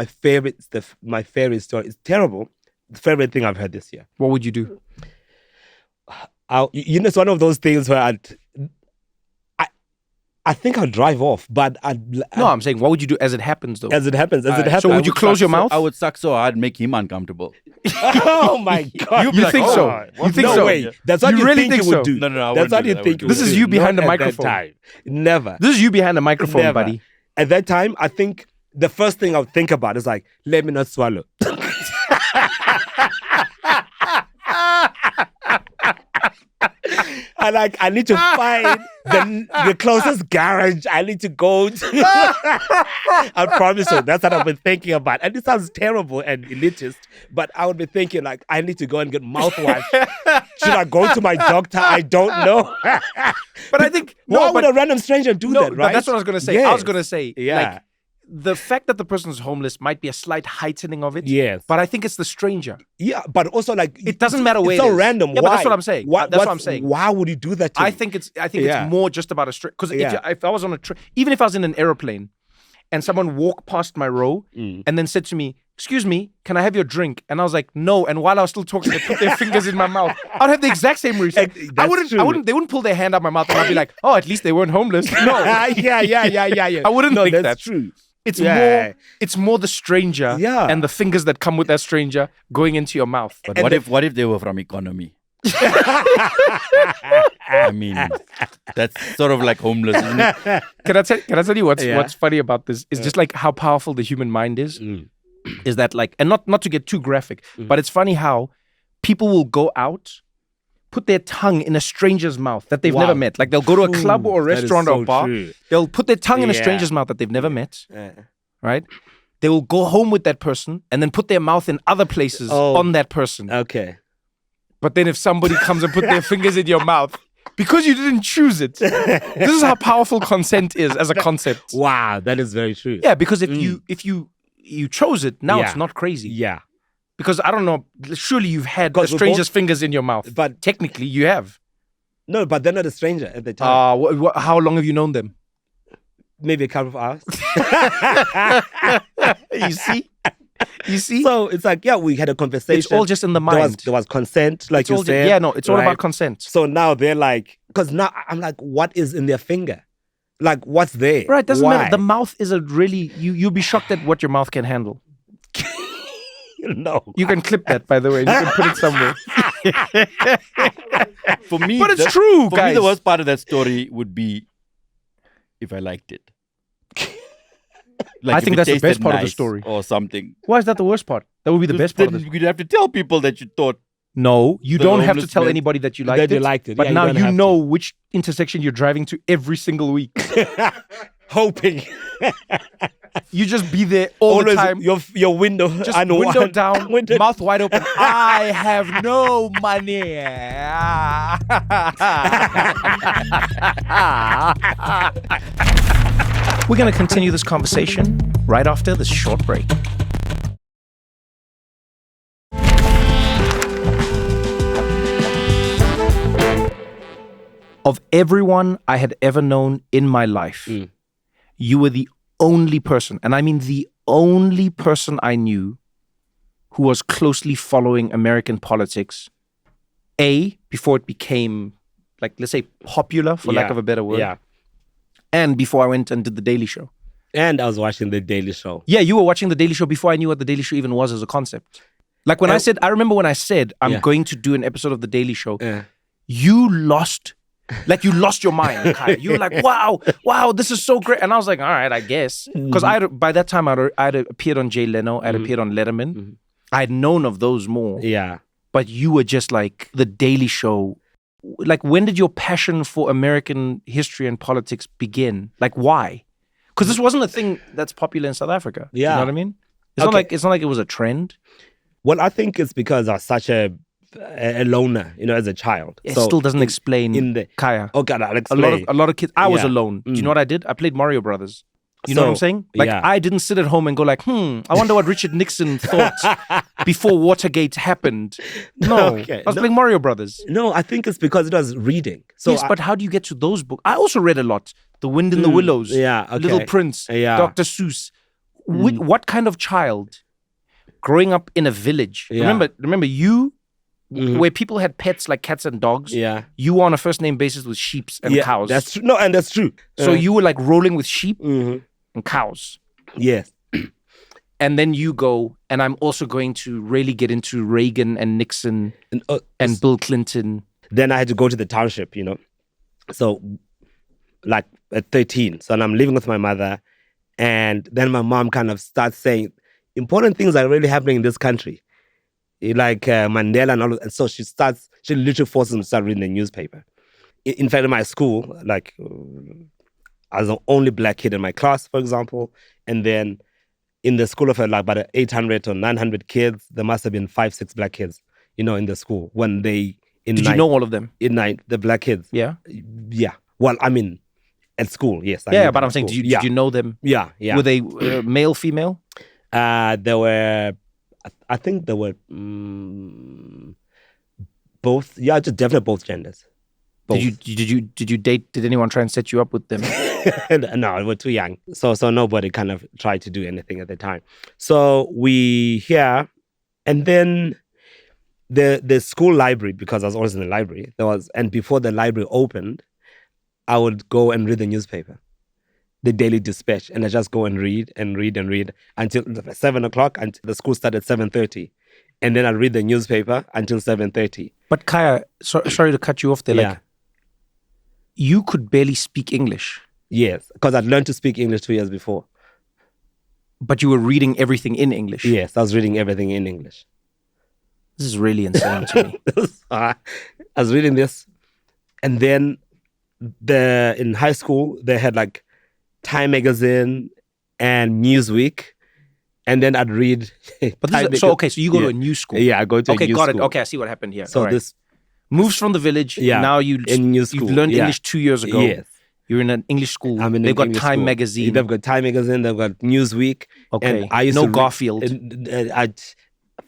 favorite. It's my favorite story. It's terrible. The favorite thing I've heard this year. What would you do? It's one of those things where I think I'll drive off, but No, I'm saying, what would you do as it happens, though? As it happens. So would you close your mouth? I would suck so hard, make him uncomfortable. Oh my God! You think so? You think so? No way. That's what you really think you would do. No. That's what you think you would do. This is you behind the microphone. At that time. Never. This is you behind the microphone, Never. buddy. At that time, I think the first thing I would think about is like, let me not swallow. I need to find the closest garage. I need to go to. I promise you, that's what I've been thinking about. And it sounds terrible and elitist, but I would be thinking like, I need to go and get mouthwash. Should I go to my doctor? I don't know. But I think why would a random stranger do that, right? But that's what I was going to say. Yes. I was going to say, yeah. the fact that the person's homeless might be a slight heightening of it. Yes. But I think it's the stranger. Yeah, but also like It doesn't matter where it's it so is. random. Yeah, why? but that's what I'm saying. That's what I'm saying. Why would you do that to I me? think it's Yeah. more just about a stranger. Because Yeah. if I was on a train, even if I was in an aeroplane and someone walked past my row and then said to me, "Excuse me, can I have your drink?" And I was like, "No." And while I was still talking, they put their fingers in my mouth. I'd have the exact same reaction. They wouldn't pull their hand out my mouth and I'd be like, "Oh, at least they weren't homeless." No. yeah. I wouldn't no, think that's that. true. It's more the stranger and the fingers that come with that stranger going into your mouth. But what if they were from economy? I mean, that's sort of like homeless, isn't it? Can I tell you what's funny about this? Is just like how powerful the human mind is. Is that like, and not to get too graphic, but it's funny how people will go out, put their tongue in a stranger's mouth that they've never met. Like they'll go to a club or a restaurant or a bar. They'll put their tongue in a stranger's mouth that they've never met. Right? They will go home with that person and then put their mouth in other places on that person. Okay. But then if somebody comes and put their fingers in your mouth, because you didn't choose it, this is how powerful consent is as a concept. Wow, that is very true. Yeah, because if you chose it, now it's not crazy. Yeah. Because I don't know, surely you've had a stranger's fingers in your mouth. But technically you have. No, but they're not a stranger at the time. How long have you known them? Maybe a couple of hours. You see? So it's like, we had a conversation. It's all just in the mind. There was consent, like you said. It's all about consent. So now they're like, because now I'm like, what is in their finger? Like, what's there? Right, doesn't matter. The mouth is a really, you'll be shocked at what your mouth can handle. No. You can clip that, by the way, and you can put it somewhere. For me, but it's true, for guys. me, the worst part of that story would be if I liked it. Like I think that's the best part of the story. Or something. Why is that the worst part? That would be the best part of Then you'd have to tell people that you thought. No, you don't have to homeless tell man- anybody that you liked it. But Yeah, now don't you have know which intersection you're driving to every single week. Hoping. You just be there all the time. Your window. Just I know window down, mouth wide open. I have no money. We're going to continue this conversation right after this short break. Of everyone I had ever known in my life, you were the only person, and I mean the only person I knew who was closely following American politics, before it became, like, let's say, popular, for lack of a better word. Yeah. And before I went and did The Daily Show. And I was watching The Daily Show. Yeah, you were watching The Daily Show before I knew what The Daily Show even was as a concept. Like when I remember when I said, I'm going to do an episode of The Daily Show, you lost your mind, Khaya. You were like, wow, this is so great. And I was like, all right, I guess. Because by that time, I'd appeared on Jay Leno, I'd appeared on Letterman. I'd known of those more. Yeah. But you were just like, The Daily Show. Like, when did your passion for American history and politics begin? Like, why? Because this wasn't a thing that's popular in South Africa. Yeah. You know what I mean? It's not like it was a trend. Well, I think it's because I was such a loner, as a child. It still doesn't explain Khaya. Oh God, I'll explain. A lot of kids. I was alone. Do you know what I did? I played Mario Brothers. You know what I'm saying? Like, I didn't sit at home and go like, I wonder what Richard Nixon thought before Watergate happened. No, I was playing Mario Brothers. No, I think it's because it was reading. So yes, but how do you get to those books? I also read a lot. The Wind in the Willows. Yeah, okay. Little Prince. Yeah. Dr. Seuss. What kind of child growing up in a village? Yeah. Remember you, where people had pets like cats and dogs. Yeah. You were on a first name basis with sheep and cows. That's true. No, and that's true. So you were like rolling with sheep and cows. Yes. And then you go, and I'm also going to really get into Reagan and Nixon and Bill Clinton. Then I had to go to the township, So, like at 13. So I'm living with my mother. And then my mom kind of starts saying, important things are really happening in this country. Like Mandela and all of that. And so she literally forces me to start reading the newspaper. In fact, in my school, like, I was the only black kid in my class, for example. And then in the school of like about 800 or 900 kids, there must have been 5-6 black kids, in the school when they... Did you know all of them? The black kids? Yeah. Yeah. Well, I mean, At school, yes. I knew Yeah, them but I'm at saying, school. did you know them? Yeah, yeah. Were they male, female? There were, I think there were both. Yeah, just definitely both genders. Both. Did you date? Did anyone try and set you up with them? No, we were too young. So nobody kind of tried to do anything at the time. So we here, and then the school library, because I was always in the library, and before the library opened, I would go and read the newspaper, the Daily Dispatch, and I just go and read until 7 o'clock, until the school started at 7:30. And then I'd read the newspaper until 7:30. But Khaya, sorry to cut you off there. Yeah. Like, you could barely speak English. Yes, because I'd learned to speak English 2 years before. But you were reading everything in English. Yes, I was reading everything in English. This is really insane to me. I was reading this, and then in high school they had like Time magazine and Newsweek, and then I'd read. But so you go to a new school. Yeah, I go to a new got school. it. Okay, I see what happened here. So all right. this moves from the village. Yeah, now in new school. You've learned Yeah. English 2 years ago. Yes. You're in an English school. I'm in They've an got English Time school. magazine. They've got Time magazine. They've got Newsweek. Okay. And I used no to Garfield.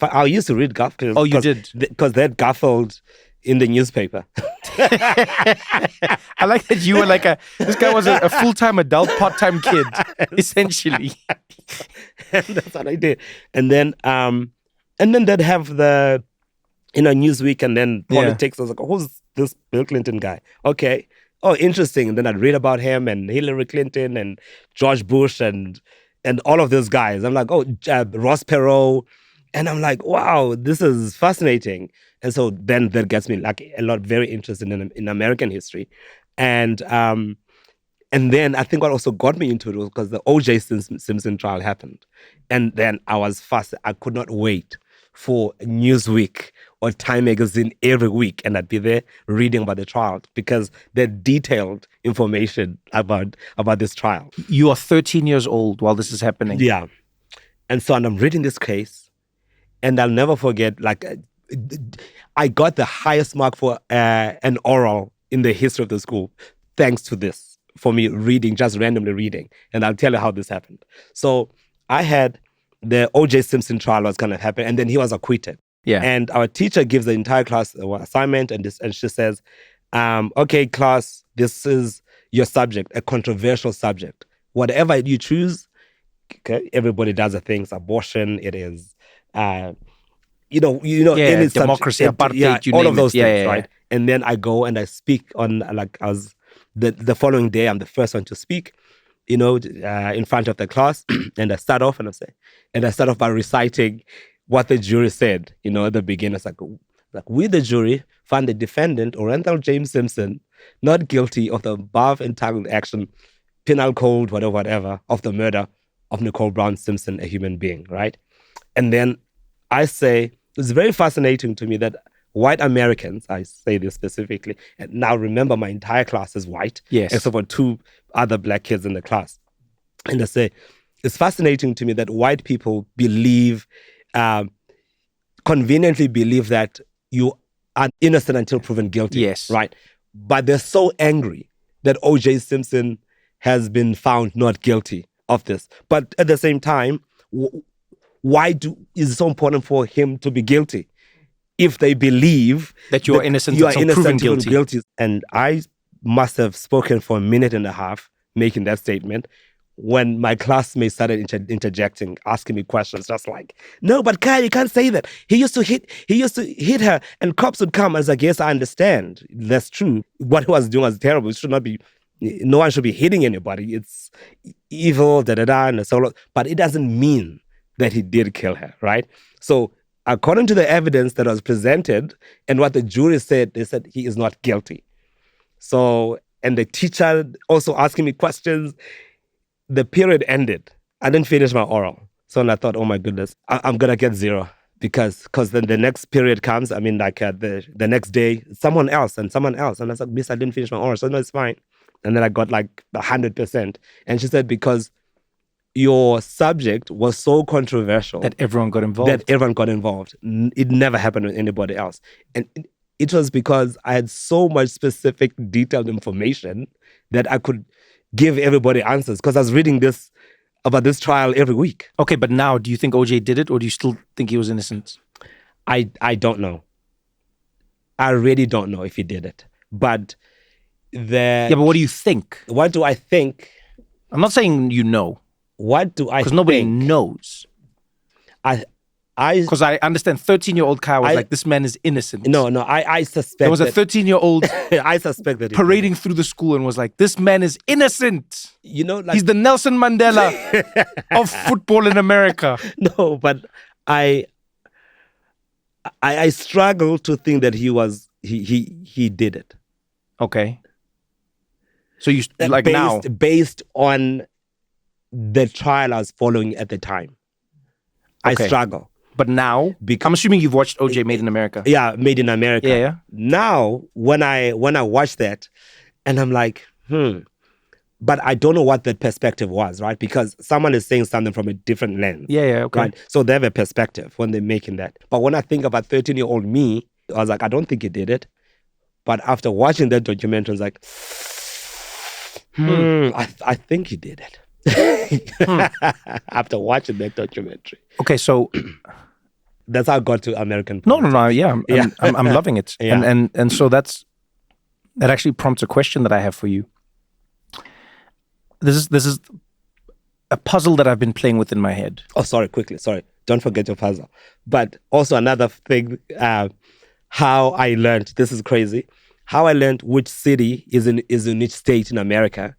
I used to read Garfield. Oh, you did? Because they had Garfield in the newspaper. I like that you were like this guy was a full-time adult, part-time kid, essentially. And that's what I did. And then they'd have the, Newsweek, and then politics. I was like, who's this Bill Clinton guy? Okay. Oh, interesting. And then I'd read about him and Hillary Clinton and George Bush and all of those guys. I'm like, Ross Perot. And I'm like, wow, this is fascinating. And so then that gets me like a lot, very interested in American history. And then I think what also got me into it was because the O.J. Simpson trial happened. And then I was fast. I could not wait for Newsweek or Time magazine every week. And I'd be there reading about the trial because they're detailed information about this trial. You are 13 years old while this is happening. Yeah. And so I'm reading this case, and I'll never forget, like, I got the highest mark for an oral in the history of the school, thanks to this, for me reading, just randomly reading. And I'll tell you how this happened. So I had the O.J. Simpson trial was going to happen, and then he was acquitted. Yeah. And our teacher gives the entire class an assignment, and she says, okay, class, this is your subject, a controversial subject. Whatever you choose, okay, everybody does the things. Abortion, it is, any democracy, subject, apartheid, all of those things, yeah. right? And then I go and I speak on, like, I was the following day, I'm the first one to speak, in front of the class, and I start off by reciting what the jury said, at the beginning. It's like we, the jury, find the defendant, Orenthal James Simpson, not guilty of the above entitled action, penal code, whatever, of the murder of Nicole Brown Simpson, a human being, right? And then I say, it's very fascinating to me that white Americans, I say this specifically, and now remember my entire class is white, yes, except for 2 other black kids in the class. And I say, it's fascinating to me that white people conveniently believe that you are innocent until proven guilty. Yes. Right? But they're so angry that O.J. Simpson has been found not guilty of this. But at the same time, why is it so important for him to be guilty? If they believe that you are innocent until proven guilty. And I must have spoken for a minute and a half making that statement when my classmates started interjecting, asking me questions, just like, no, but Khaya, you can't say that. He used to hit her, and cops would come. I was like, yes, I understand. That's true. What he was doing was terrible. It should not be. No one should be hitting anybody. It's evil, and so on. But it doesn't mean that he did kill her, right? So, according to the evidence that was presented and what the jury said, they said he is not guilty. So, and the teacher also asking me questions. The period ended. I didn't finish my oral. So I thought, oh my goodness, I'm going to get 0 because then the next period comes. I mean, like the next day, someone else. And I was like, miss, I didn't finish my oral. So no, it's fine. And then I got like 100%. And she said, because your subject was so controversial. That everyone got involved. It never happened with anybody else. And it was because I had so much specific, detailed information that I could give everybody answers because I was reading this about this trial every week. Okay, but now, do you think OJ did it, or do you still think he was innocent? I don't know. I really don't know if he did it. But but what do you think? What do I think? I'm not saying you know. What do I think? Because nobody knows. Because I understand 13-year-old Khaya was like, this man is innocent. No, I suspect there was a 13-year-old I suspect that parading through the school and was like, this man is innocent. You know, like, he's the Nelson Mandela of football in America. No, but I struggle to think that he did it. Okay. So you like based on the trial I was following at the time. Okay. I struggle. But now, I'm assuming you've watched OJ Made in America. Yeah, Made in America. Yeah. Now, when I watch that, and I'm like, but I don't know what the perspective was, right? Because someone is saying something from a different lens. Yeah, okay. Right? So they have a perspective when they're making that. But when I think about 13-year-old me, I was like, I don't think he did it. But after watching that documentary, I was like, I think he did it. After watching that documentary. Okay, so that's how I got to American politics. No, yeah. I'm loving it. Yeah. And so that actually prompts a question that I have for you. This is a puzzle that I've been playing with in my head. Oh, sorry, don't forget your puzzle. But also another thing, how I learned, this is crazy, how I learned which city is in each state in America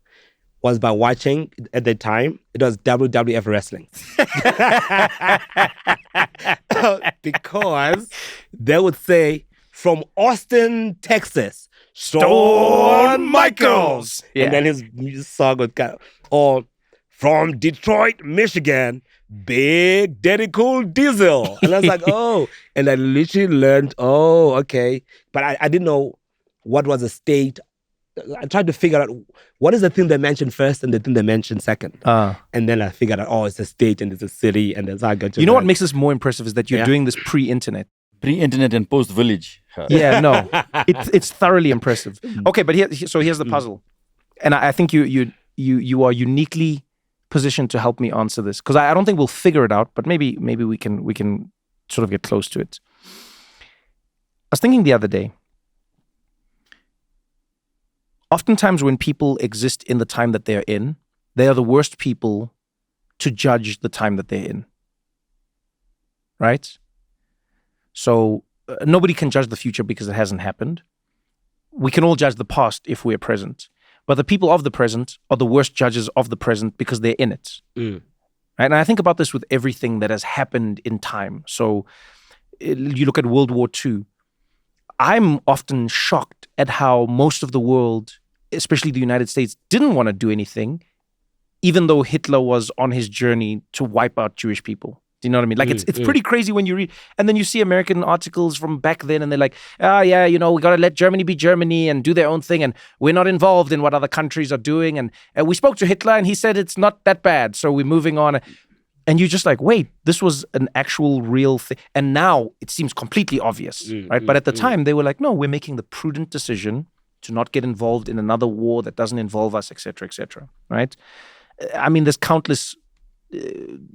was by watching, at the time, it was WWF wrestling. Because they would say, from Austin, Texas, Shawn Michaels. Yeah. And then his song would go, or from Detroit, Michigan, Big Daddy Cool Diesel. And I was like, oh. And I literally learned, okay. But I didn't know what was a state. I tried to figure out what is the thing they mentioned first and the thing they mentioned second. And then I figured out, it's a state and it's a city. And that's how I got to You know what makes this more impressive is that you're doing this pre-internet. Pre-internet and post-village. Yeah, no. It's thoroughly impressive. Okay, but here's the puzzle. And I think you are uniquely positioned to help me answer this. Because I don't think we'll figure it out, but maybe we can sort of get close to it. I was thinking the other day, oftentimes when people exist in the time that they're in, they are the worst people to judge the time that they're in. Right? So nobody can judge the future because it hasn't happened. We can all judge the past if we're present. But the people of the present are the worst judges of the present because they're in it. Right? And I think about this with everything that has happened in time. So you look at World War II. I'm often shocked at how most of the world, especially the United States, didn't want to do anything, even though Hitler was on his journey to wipe out Jewish people. Do you know what I mean? Like, it's pretty crazy when you read, and then you see American articles from back then, and they're like, yeah, we got to let Germany be Germany and do their own thing, and we're not involved in what other countries are doing, and we spoke to Hitler, and he said it's not that bad, so we're moving on. And you're just like, wait, this was an actual real thing. And now it seems completely obvious, right? But at the time, they were like, no, we're making the prudent decision to not get involved in another war that doesn't involve us, et cetera, right? I mean, there's countless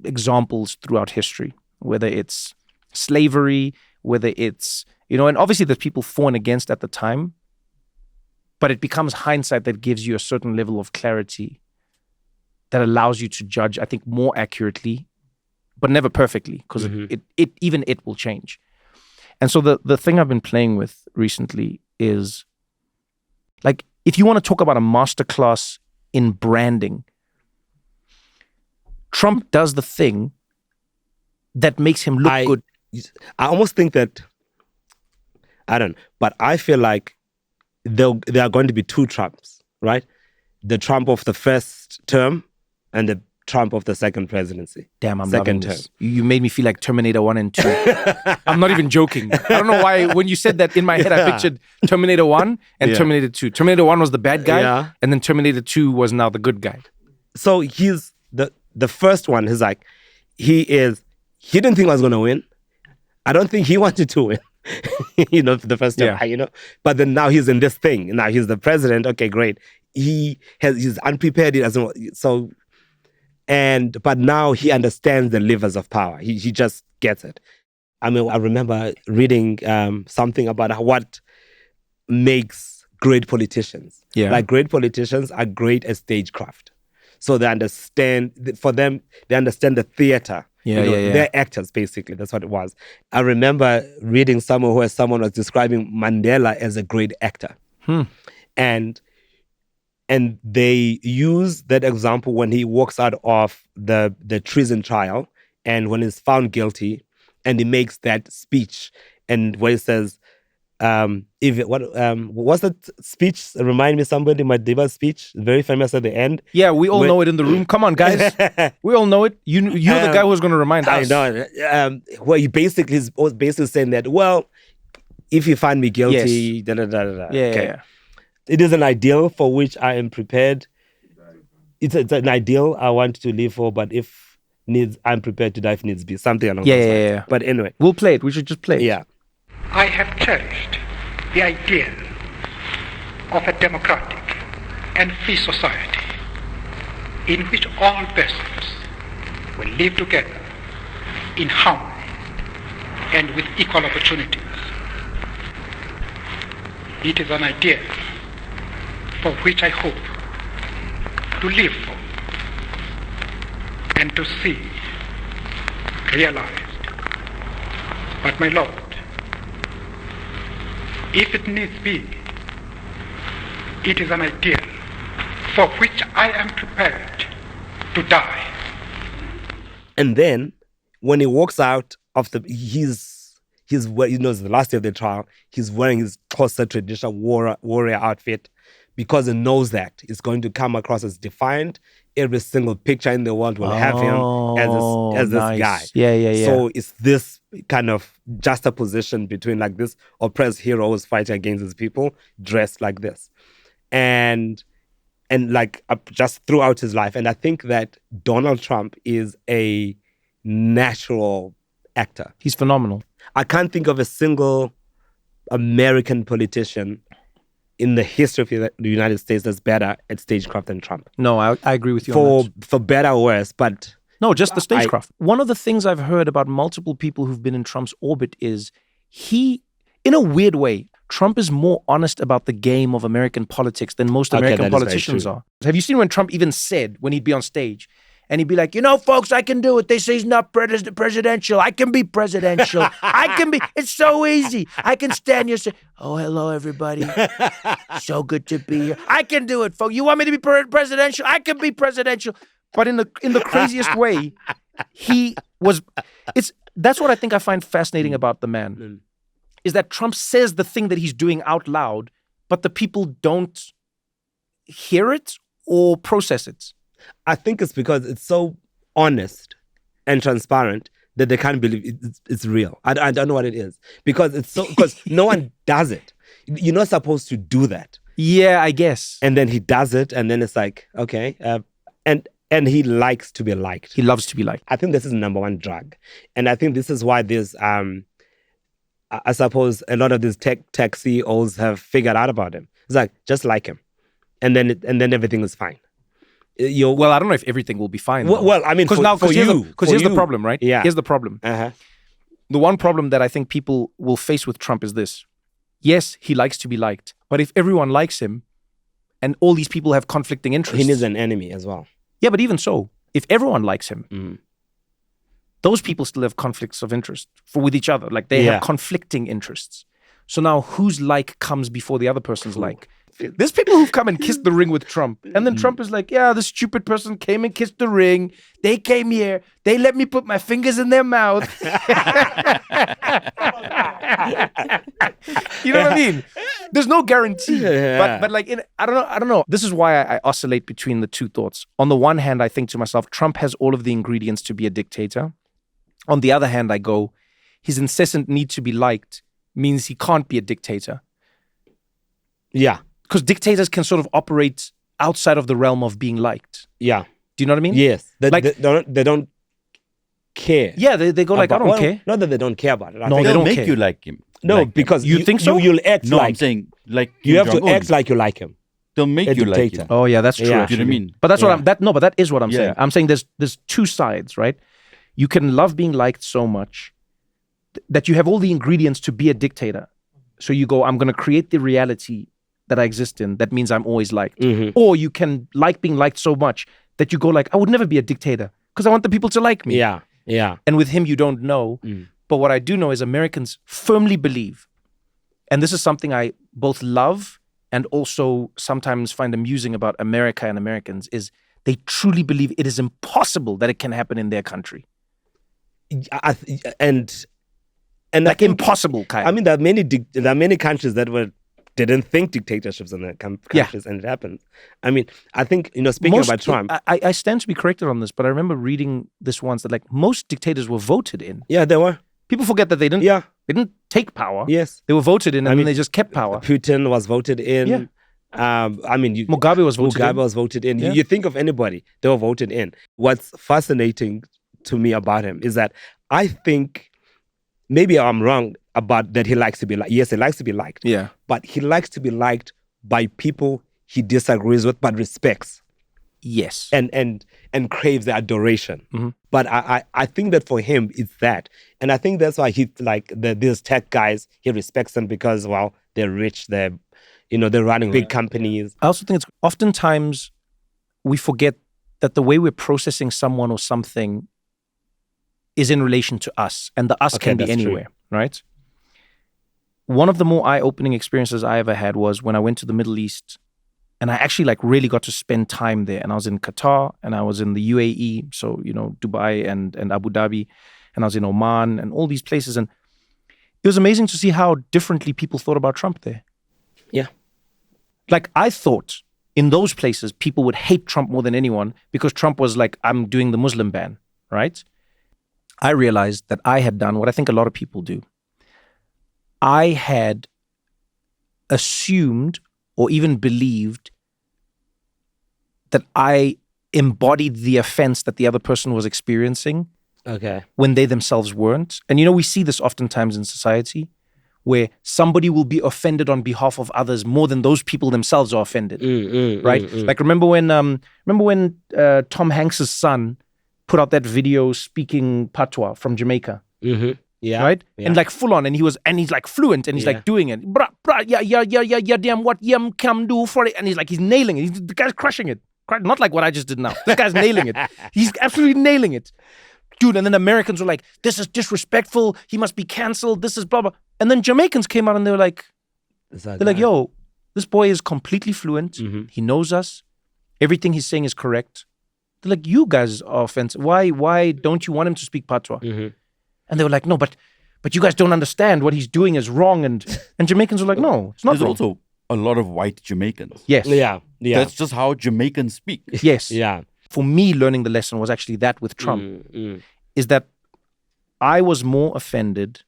examples throughout history, whether it's slavery, whether it's, and obviously there's people for and against at the time, but it becomes hindsight that gives you a certain level of clarity that allows you to judge, I think, more accurately, but never perfectly, because it will change. And so the thing I've been playing with recently is, like, if you want to talk about a masterclass in branding, Trump does the thing that makes him look good. I almost think that, I don't know, but I feel like there are going to be two Trumps, right? The Trump of the first term and the Trump of the second presidency. Damn, I'm loving this. You made me feel like Terminator 1 and 2. I'm not even joking. I don't know why, when you said that, in my head, I pictured Terminator 1 and Terminator 2. Terminator 1 was the bad guy, and then Terminator 2 was now the good guy. So he's the first one is like, he didn't think I was going to win. I don't think he wanted to win, the first time, But then now he's in this thing. Now he's the president. Okay, great. he's unprepared. He doesn't so. But now he understands the levers of power. He just gets it. I mean, I remember reading something about what makes great politicians. Yeah. Like great politicians are great at stagecraft. So they understand, for them, they understand the theater. Yeah. They're actors, basically. That's what it was. I remember reading somewhere where someone was describing Mandela as a great actor. And they use that example when he walks out of the treason trial and when he's found guilty and he makes that speech and where he says, what's that speech? Remind me, somebody, my diva speech, very famous at the end. Yeah, we all know it in the room. Come on, guys. We all know it. You're the guy who's going to remind us. I know. Where he basically is basically saying that, well, if you find me guilty, Yes. da da da da da. Yeah, Okay. yeah. It is an ideal for which I am prepared. It's an ideal I want to live for, but if needs, I'm prepared to die if needs be. Something along those lines. Yeah. But anyway. We'll play it. We should just play it. Yeah. I have cherished the ideal of a democratic and free society in which all persons will live together in harmony and with equal opportunities. It is an ideal for which I hope to live for and to see realized. But my Lord, if it needs be, it is an ideal for which I am prepared to die. And then when he walks out of he's the last day of the trial, he's wearing his Xhosa traditional warrior outfit because he knows that it's going to come across as defiant. Every single picture in the world will have him as this guy. Yeah. So it's this kind of juxtaposition between like this oppressed hero who's fighting against his people dressed like this. And like just throughout his life. And I think that Donald Trump is a natural actor. He's phenomenal. I can't think of a single American politician in the history of the United States that's better at stagecraft than Trump. No, I agree with you on that. For better or worse, but... No, just the stagecraft. One of the things I've heard about multiple people who've been in Trump's orbit is he, in a weird way, Trump is more honest about the game of American politics than most American politicians are. Have you seen when Trump even said, when he'd be on stage, and he'd be like, folks, I can do it. They say he's not presidential. I can be presidential. It's so easy. I can stand here and say, oh, hello, everybody. So good to be here. I can do it, folks. You want me to be presidential? I can be presidential. But in the craziest way, that's what I think I find fascinating about the man, is that Trump says the thing that he's doing out loud, but the people don't hear it or process it. I think it's because it's so honest and transparent that they can't believe it's real. I don't know what it is. Because no one does it. You're not supposed to do that. Yeah, I guess. And then he does it, and then it's like, okay. And he likes to be liked. He loves to be liked. I think this is number one drug. And I think this is why there's, I suppose a lot of these tech CEOs have figured out about him. It's like, just like him. And then everything is fine. Well, I don't know if everything will be fine. Well, I mean, because here's the problem, right? Yeah. Here's the problem. Uh-huh. The one problem that I think people will face with Trump is this. Yes, he likes to be liked. But if everyone likes him and all these people have conflicting interests... He needs an enemy as well. Yeah, but even so, if everyone likes him, those people still have conflicts of interest with each other. Like they have conflicting interests. So now whose like comes before the other person's like? There's people who've come and kissed the ring with Trump. And then Trump is like, yeah, this stupid person came and kissed the ring. They came here. They let me put my fingers in their mouth. You know what I mean? There's no guarantee. But like, I don't know. This is why I oscillate between the two thoughts. On the one hand, I think to myself, Trump has all of the ingredients to be a dictator. On the other hand, I go, his incessant need to be liked means he can't be a dictator. Yeah. Because dictators can sort of operate outside of the realm of being liked. Yeah. Do you know what I mean? Yes. They don't care. Yeah, they go like, I don't care. Not that they don't care about it. No, they don't make care. you like him. No, like because you think so? You'll act no, like... I'm saying like You Kim have to Jong-un. act like you like him. They'll make a you like dictator. him. Oh yeah, that's true. Yeah. Do you know what I mean? But that's Yeah. but that is what I'm saying. Yeah. I'm saying there's two sides, right? You can love being liked so much that you have all the ingredients to be a dictator. So you go, I'm going to create the reality that I exist in. That means I'm always liked. Mhm. Or you can like being liked so much that you go like, I would never be a dictator because I want the people to like me. Yeah, yeah. And with him, you don't know. But what I do know is Americans firmly believe, and this is something I both love and also sometimes find amusing about America and Americans, is they truly believe it is impossible that it can happen in their country. And I Like think, impossible, Khaya. I mean, there are many countries that didn't think dictatorships in their countries, and it happened. I mean, I think, speaking about Trump. I stand to be corrected on this, but I remember reading this once that like most dictators were voted in. Yeah, there were. People forget that they didn't. Yeah. They didn't take power. Yes. They were voted in, and I then mean, they just kept power. Putin was voted in. Yeah. Mugabe was voted in. was voted in. Yeah. You think of anybody, they were voted in. What's fascinating to me about him is that I think, maybe I'm wrong about that he likes to be liked. Yes, he likes to be liked. Yeah. But he likes to be liked by people he disagrees with but respects Yes. and craves their adoration. Mhm. But I think that for him, it's that. And I think that's why he like these tech guys, he respects them because, well, they're rich, they're running big companies. I also think it's oftentimes we forget that the way we're processing someone or something is in relation to us, and the us Okay, can be that's true. anywhere, right? One of the more eye-opening experiences I ever had was when I went to the Middle East, and I actually like really got to spend time there. And I was in Qatar, and I was in the UAE, so Dubai and Abu Dhabi, and I was in Oman and all these places, and it was amazing to see how differently people thought about Trump there. Yeah. Like I thought in those places people would hate Trump more than anyone because Trump was like, I'm doing the Muslim ban, right? I realized that I had done what I think a lot of people do. I had assumed or even believed that I embodied the offense that the other person was experiencing Okay. when they themselves weren't. And we see this oftentimes in society where somebody will be offended on behalf of others more than those people themselves are offended, right? Like remember when Tom Hanks's son put out that video speaking patois from Jamaica, Mm-hmm. Yeah. right? Yeah. And like full on, and he's like fluent, and he's Yeah. like doing it. Brah, brah, yeah, damn, what yam can do for it, and he's nailing it. The guy's crushing it. Not like what I just did now. This guy's nailing it. He's absolutely nailing it. Dude, and then Americans were like, this is disrespectful. He must be canceled. This is blah, blah. And then Jamaicans came out and they were like, yo, this boy is completely fluent. Mm-hmm. He knows us. Everything he's saying is correct. They're like, you guys are offensive. Why don't you want him to speak patois? Mm-hmm. And they were like, no, but you guys don't understand what he's doing is wrong. And Jamaicans were like, no, it's not There's wrong. also a lot of white Jamaicans. Yes. Yeah. Yeah. That's just how Jamaicans speak. Yes. yeah. For me, learning the lesson was actually that with Trump, Mm. is that I was more offended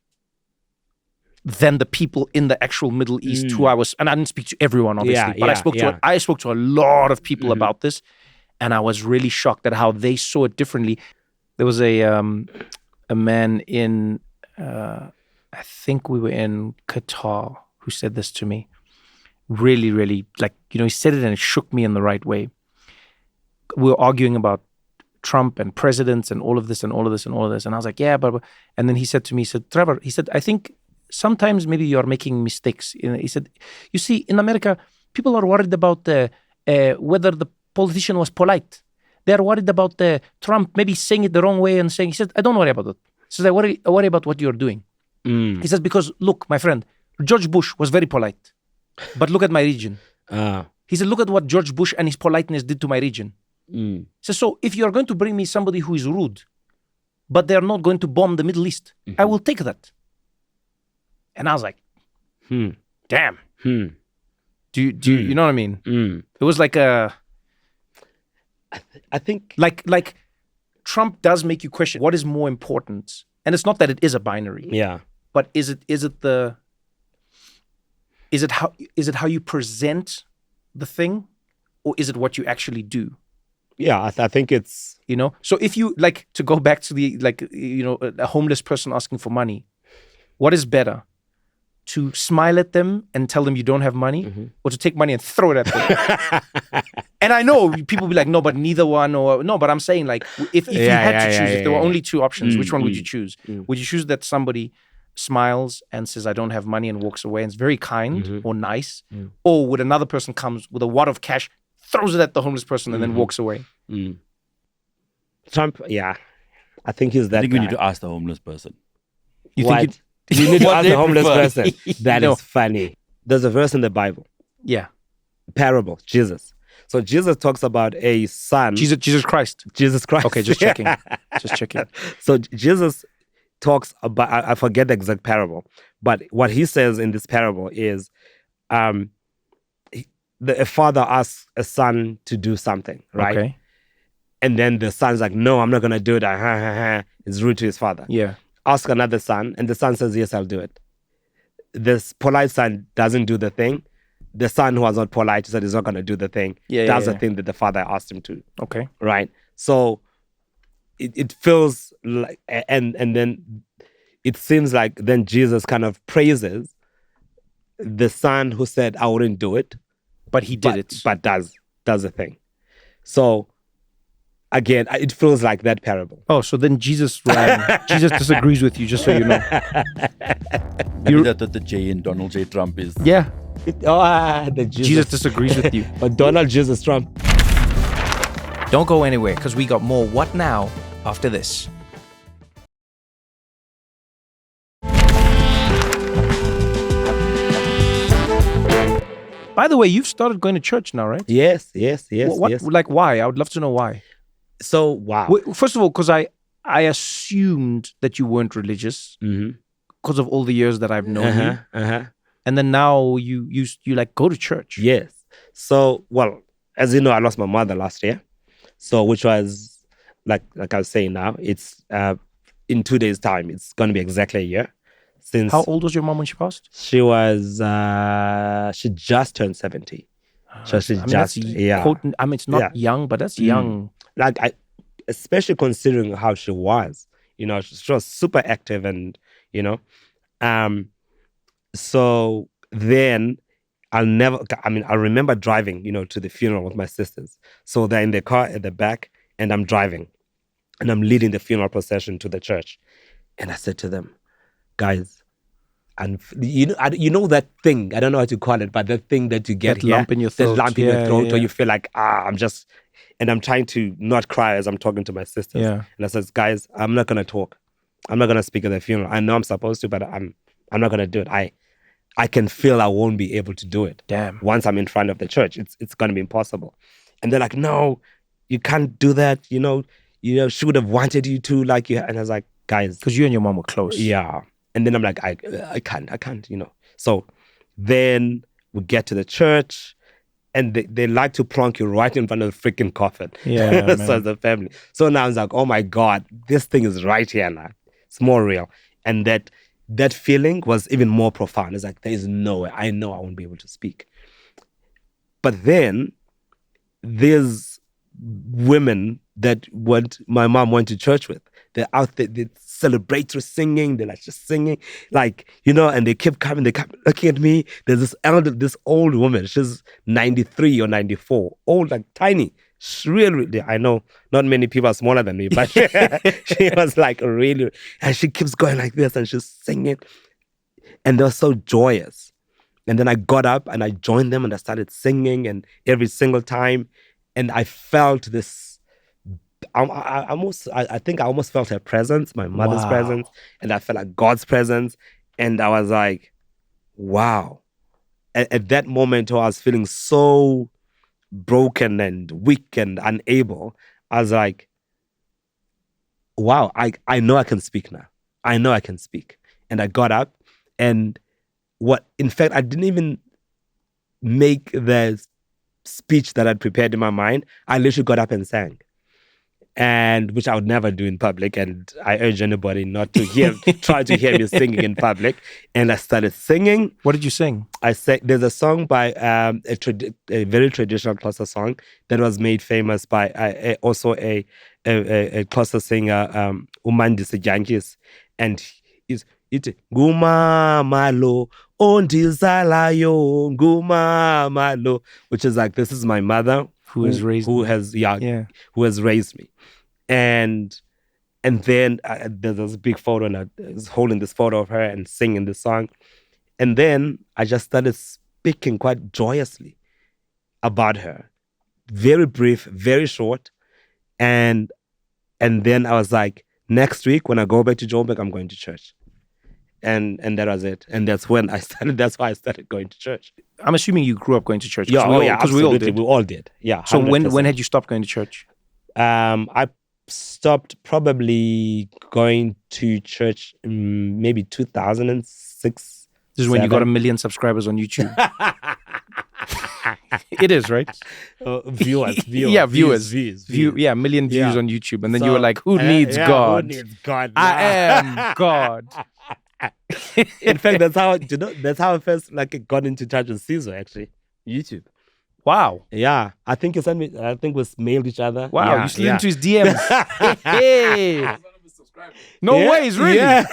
than the people in the actual Middle East who I was, and I didn't speak to everyone, obviously, but I spoke to a lot of people about this, and I was really shocked at how they saw it differently. There was a man in, I think we were in Qatar, who said this to me. Really, really, like, he said it and it shook me in the right way. We were arguing about Trump and presidents and all of this and all of this and all of this. And I was like, yeah, but, and then he said to me, Trevor, I think sometimes maybe you're making mistakes. He said, you see, in America, people are worried about whether the politician was polite. They're worried about Trump maybe saying it the wrong way and saying, he said, I don't worry about that. He says, I worry about what you're doing. He says, because look, my friend, George Bush was very polite, but look at my region. He said, look at what George Bush and his politeness did to my region. He says, so if you're going to bring me somebody who is rude, but they're not going to bomb the Middle East, I will take that. And I was like, damn. Do you know what I mean? It was like I think like Trump does make you question what is more important. And it's not that it is a binary. Yeah. But is it how you present the thing, or is it what you actually do? Yeah, I think it's... So if you, like, to go back to the, like, a homeless person asking for money, what is better? to smile at them and tell them you don't have money, or to take money and throw it at them. And I know people be like, no, but neither one, or no, but I'm saying like, if you had to choose, if there were only two options, which one would you choose? Would you choose that somebody smiles and says, I don't have money, and walks away and is very kind or nice? Or would another person comes with a wad of cash, throws it at the homeless person, and then walks away? Trump, yeah. I think he's that I think guy. we need to ask the homeless person. You What? think You need to What ask they the homeless prefer. person. That No. is funny. There's a verse in the Bible, yeah. parable, Jesus. So Jesus talks about a son. Jesus Christ. Jesus Christ. Okay, just checking. Just checking. So Jesus talks about, I forget the exact parable, but what he says in this parable is a father asks a son to do something, right? Okay. And then the son's like, no, I'm not going to do it. It's rude to his father. Yeah. Ask another son, and the son says, yes, I'll do it. This polite son doesn't do the thing. The son who was not polite said he's not going to do the thing. Does the thing that the father asked him to. Okay. Right? So it feels like, and then it seems like then Jesus kind of praises the son who said, I wouldn't do it. But he did it. But does the thing. So again, it feels like that parable. Oh, so then Jesus Jesus disagrees with you, just so you know. Maybe that's what the J in Donald J. Trump is. Yeah. The Jesus disagrees with you. But Donald Jesus Trump. Don't go anywhere, because we got more What Now after this. By the way, you've started going to church now, right? Yes. What, Yes. Like, why? I would love to know why. So, wow. First of all, because I assumed that you weren't religious because of all the years that I've known you. And then now you like go to church. Yes. So, well, as you know, I lost my mother last year. So, which was, like I was saying now, it's in 2 days' time, it's going to be exactly a year. Since How old was your mom when she passed? she was, she just turned 70. So she that's it's not young, but that's young. Like, especially considering how she was, she was super active and, so then I remember driving, to the funeral with my sisters. So they're in the car at the back and I'm driving and I'm leading the funeral procession to the church. And I said to them, guys, and you know that thing, I don't know how to call it, but that thing that you get That lump in your throat. that lump in your throat, yeah. or you feel like, and I'm trying to not cry as I'm talking to my sisters. Yeah. And I says, guys, I'm not going to talk. I'm not going to speak at the funeral. I know I'm supposed to, but I'm not going to do it. I can feel I won't be able to do it. Damn. Once I'm in front of the church, it's going to be impossible. And they're like, no, you can't do that. She would have wanted you to, like, you. And I was like, guys. Because you and your mom were close. Yeah. And then I'm like, I can't, So then we get to the church and they like to plonk you right in front of the freaking coffin. Yeah, So as a family. So now I was like, oh my God, this thing is right here now. It's more real. And that feeling was even more profound. It's like, there is no way. I know I won't be able to speak. But then there's women that my mom went to church with. They're out there, they celebrate through singing. They're like just singing, and they keep coming. They kept looking at me. There's this old woman. She's 93 or 94, old, like tiny. She really, I know not many people are smaller than me, but she was like really, and she keeps going like this and she's singing. And they're so joyous. And then I got up and I joined them and I started singing, and every single time. And I felt this, I think I almost felt her presence, my mother's presence, and I felt like God's presence. And I was like, wow. At that moment, I was feeling so broken and weak and unable. I was like, wow, I know I can speak now. I know I can speak. And I got up and in fact, I didn't even make the speech that I'd prepared in my mind. I literally got up and sang. And which I would never do in public, and I urge anybody not to try to hear me singing in public. And I started singing. What did you sing? I sang. There's a song by a very traditional Xhosa song that was made famous by also a Xhosa singer, Umandisi Jantjies, and Iti ngumama lo ondizalayo ngumama lo, which is like, this is my mother Who has raised who me. has Yeah. who has raised me. And then there's this big photo, and I was holding this photo of her and singing this song. And then I just started speaking quite joyously about her. Very brief, very short. And then I was like, next week when I go back to Joburg, I'm going to church. And that was it. And that's why I started going to church. I'm assuming you grew up going to church. Yeah, Because we all absolutely. did. We all did. Yeah. So 100%. when had you stopped going to church? I stopped probably going to church maybe 2006. This is when you got 1 million subscribers on YouTube. It is, right? Viewers. Yeah, viewers. Views. 1 million views Yeah. on YouTube. And then So, you were like, who needs God? Who needs God? I am God. In fact, that's how I first got into touch with Caesar, actually. YouTube. Wow. Yeah. I think you sent me, we mailed each other. Wow. Yeah, You slid into his DMs. Hey. No Yeah, ways, really? Yeah.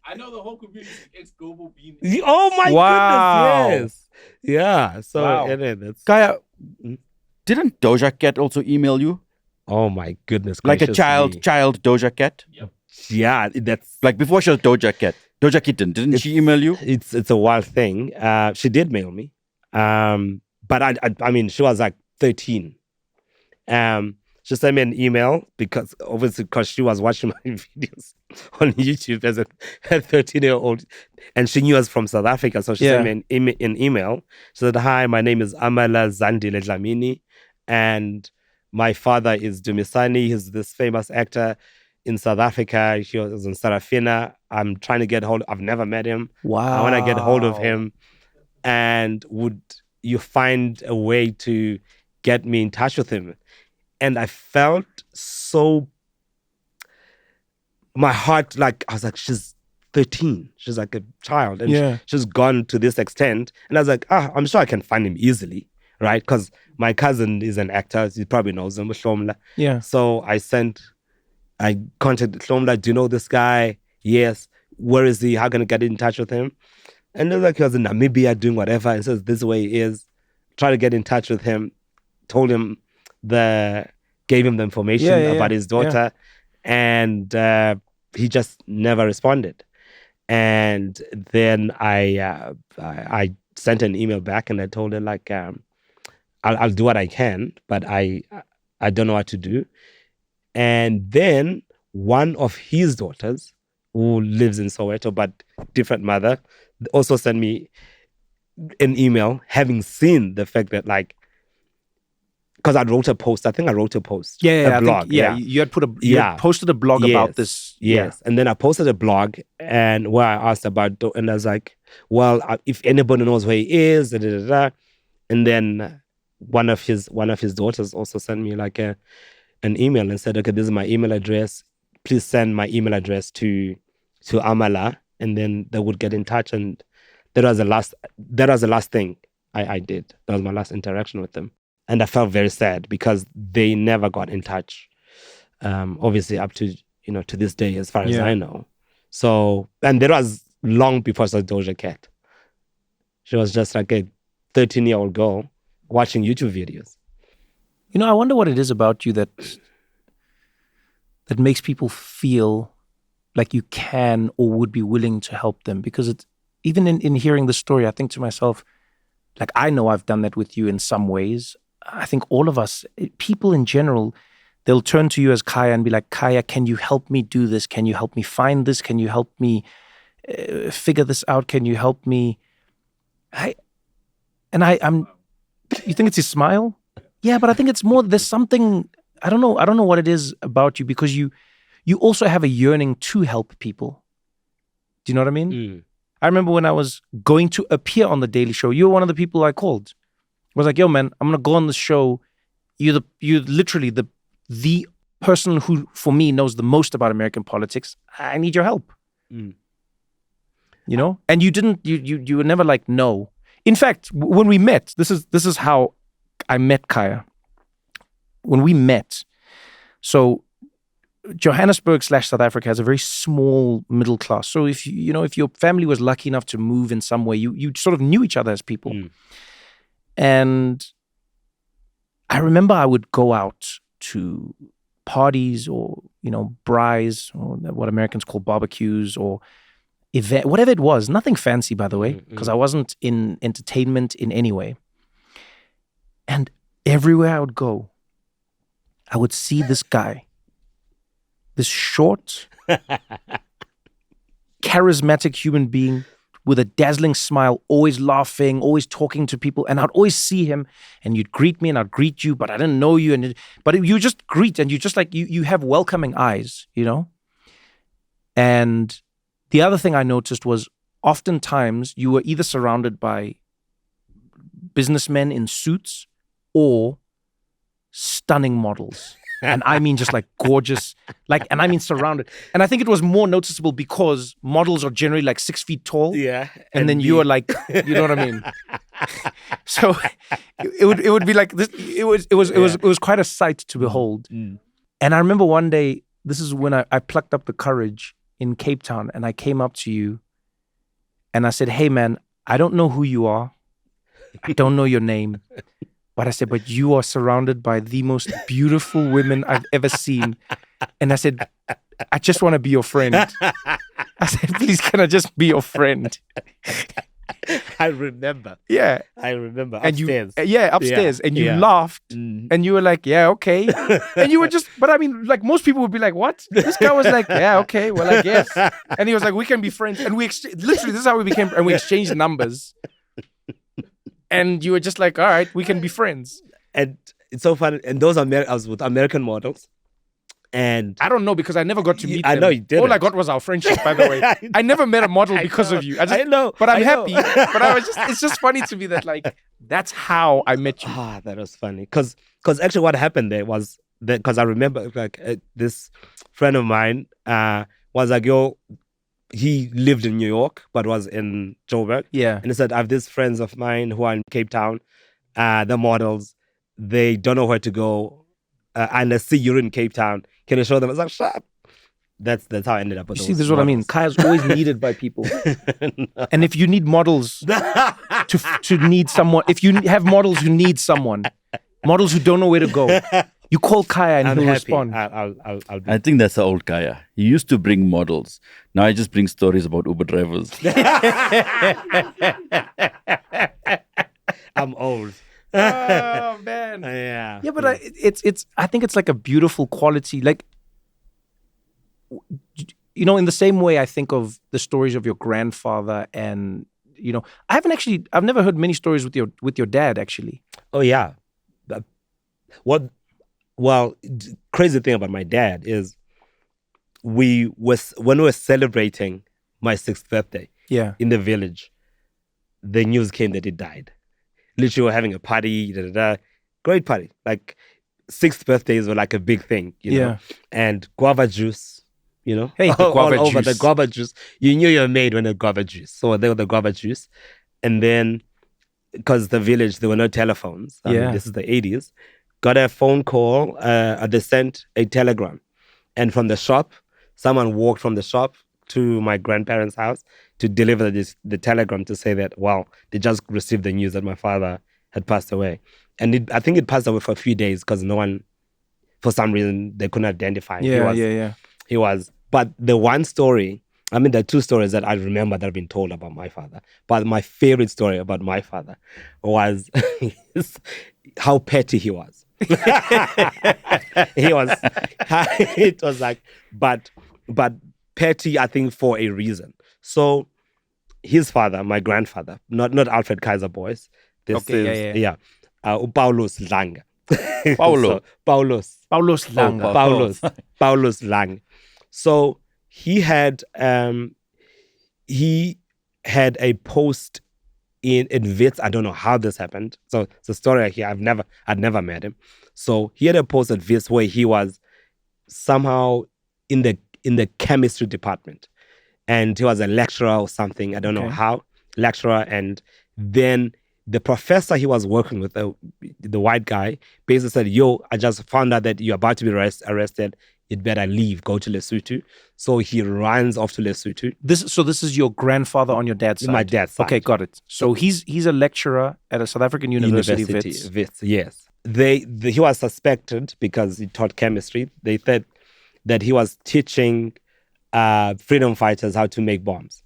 I know the whole community is ex-global being. Oh my Wow. goodness, yes. Yeah. So Wow. that's Kaya, Mm. didn't Doja Cat also email you? oh my goodness. Like a gracious child me. Doja Cat? Yeah, that's Like before she was Doja Cat. Doja Kitten, didn't she email you? it's a wild thing. She did mail me. But I mean, she was like 13. She sent me an email because she was watching my videos on YouTube as a 13-year-old, and she knew us from South Africa. So she sent me an email. She said, "Hi, my name is Amala Zandile Dlamini, and my father is Dumisani. He's this famous actor in South Africa. He was in Sarafina. I'm trying to get hold. I've never met him. Wow. I want to get hold of him. And would you find a way to get me in touch with him?" And I felt so, my heart, I was like, she's 13. She's like a child. And she's gone to this extent. And I was like, I'm sure I can find him easily, right? Because my cousin is an actor. He probably knows him, Shlomla. Yeah. So I contacted Shlomla. Do you know this guy? Yes. Where is he? How can I get in touch with him? And it was like he was in Namibia doing whatever, and says this way he is. Try to get in touch with him. Told him gave him the information about his daughter, and he just never responded. And then I sent an email back, and I told her I'll do what I can, but I don't know what to do. And then one of his daughters, who lives in Soweto but different mother, also sent me an email having seen the fact that because I wrote a post. I think I wrote a post. A blog. You had you had posted a blog about this. Yes. And then I posted a blog and where I asked about, and I was like, well, if anybody knows where he is, da, da, da, da. And then one of his daughters also sent me an email and said, okay, this is my email address. Please send my email address to Amala, and then they would get in touch. And that was the last thing I did. That was my last interaction with them. And I felt very sad because they never got in touch. Obviously up to to this day, as far as I know. So, and that was long before she was Doja Cat. She was just like a 13-year-old girl watching YouTube videos. I wonder what it is about you that makes people feel like you can or would be willing to help them. Because it's even in hearing the story, I think to myself, I know I've done that with you in some ways. I think all of us, people in general, they'll turn to you as Khaya and be like, Khaya, can you help me do this? Can you help me find this? Can you help me figure this out? Can you help me? I'm. You think it's his smile? Yeah, but I think it's more. There's something. I don't know what it is about you, because you also have a yearning to help people. Do you know what I mean? Mm. I remember when I was going to appear on the Daily Show, you were one of the people I called. I was like, yo, man, I'm going to go on the show. You're literally the person who, for me, knows the most about American politics. I need your help. Mm. And you didn't, you were never like, no. In fact, when we met, this is how I met Khaya. When we met, so Johannesburg / South Africa has a very small middle class. So if if your family was lucky enough to move in some way, you sort of knew each other as people. And I remember I would go out to parties or braais, or what Americans call barbecues, or event, whatever it was. Nothing fancy, by the way, because I wasn't in entertainment in any way. And everywhere I would go, I would see this guy, this short, charismatic human being with a dazzling smile, always laughing, always talking to people. And I'd always see him, and you'd greet me and I'd greet you, but I didn't know you. But you just greet, and you just like, you have welcoming eyes, And the other thing I noticed was oftentimes you were either surrounded by businessmen in suits or stunning models. And I mean just like gorgeous, and I mean surrounded. And I think it was more noticeable because models are generally like 6 feet tall. Yeah. And then you are like, you know what I mean? So it would be like this. It was quite a sight to behold. And I remember one day, this is when I plucked up the courage in Cape Town, and I came up to you and I said, "Hey man, I don't know who you are. I don't know your name. But I said, but you are surrounded by the most beautiful women I've ever seen." And I said, "I just want to be your friend." I said, "Please, can I just be your friend?" I remember. Yeah. I remember. And upstairs. Upstairs. Yeah. And you laughed. And you were like, "Yeah, okay." And you were just, but I mean, like most people would be like, "What?" This guy was like, "Yeah, okay, well, I guess." And he was like, "We can be friends." And literally, this is how we became, and we exchanged numbers. And you were just like, "All right, we can be friends." And it's so funny. And those I was with American models. And I don't know, because I never got to meet them. I know you didn't. All I got was our friendship, by the way. I never met a model because of you. I know. But I'm happy. But it's just funny to me that like, that's how I met you. Ah, that was funny. Because actually what happened there was that, because I remember like this friend of mine was like, he lived in New York, but was in Joburg. Yeah. And he said, "I have these friends of mine who are in Cape Town. The models, they don't know where to go. And I see you're in Cape Town. Can you show them?" I was like, "Shut up." That's how I ended up with You those see, this is what I mean. Kaya's always needed by people. No. And if you need models to need someone, if you have models who need someone, models who don't know where to go, you call Khaya and he'll respond. I'll I think that's the old Khaya. He used to bring models. Now I just bring stories about Uber drivers. I'm old. Oh man. Yeah. Yeah, but I think it's like a beautiful quality. Like, in the same way I think of the stories of your grandfather, and I've never heard many stories with your dad actually. Oh yeah. Crazy thing about my dad is when we were celebrating my 6th birthday in the village, the news came that he died. Literally, we're having a party, great party. Like 6th birthdays were like a big thing, And guava juice, Hey, the guava all juice. over the guava juice. You knew you were made when the guava juice. So there was the guava juice, and then because the village there were no telephones. I mean, this is the 80s. Got a phone call. They sent a telegram, and from the shop, someone walked from the shop to my grandparents' house to deliver the telegram to say that, well, they just received the news that my father had passed away. And I think it passed away for a few days because no one, for some reason, they couldn't identify him. He was. But the one story, I mean, there are 2 stories that I remember that have been told about my father. But my favorite story about my father was how petty he was. It was like, but petty, I think, for a reason. So his father, my grandfather, not Alfred Kaiser Boys. This is Paulus Dlanga. Paulus Dlanga. Paulus Dlanga. So he had a post in Wits. I don't know how this happened. So it's a story here. I'd never met him. So he had a post at Wits where he was somehow in the chemistry department, and he was a lecturer or something. I don't know how, lecturer. And then the professor he was working with, the white guy, basically said, "Yo, I just found out that you're about to be arrested. you'd better leave, go to Lesotho. So he runs off to Lesotho. This is your grandfather on your dad's side? My dad's side. Okay, got it. So he's a lecturer at a South African university, Wits. Yes. He was suspected because he taught chemistry. They said that he was teaching freedom fighters how to make bombs.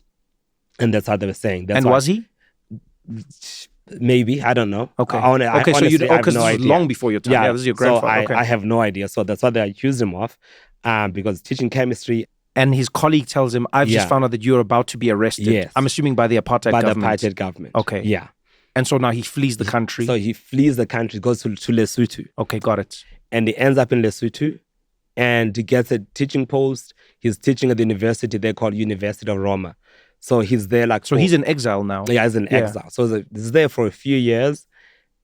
And that's how they were saying. That's was he? Maybe, I don't know. Okay. So you because this was long before your time. Yeah, this is your grandfather. So I have no idea. So that's what they accused him of, because teaching chemistry. And his colleague tells him, "I've just found out that you're about to be arrested." Yes. I'm assuming by the apartheid government. By the apartheid government. Okay. Yeah. And so now he flees the country. So he flees the country, goes to Lesotho. Okay, got it. And he ends up in Lesotho, and he gets a teaching post. He's teaching at the university they call University of Roma. So he's there So he's in exile now. Yeah, he's in exile. So he's there for a few years.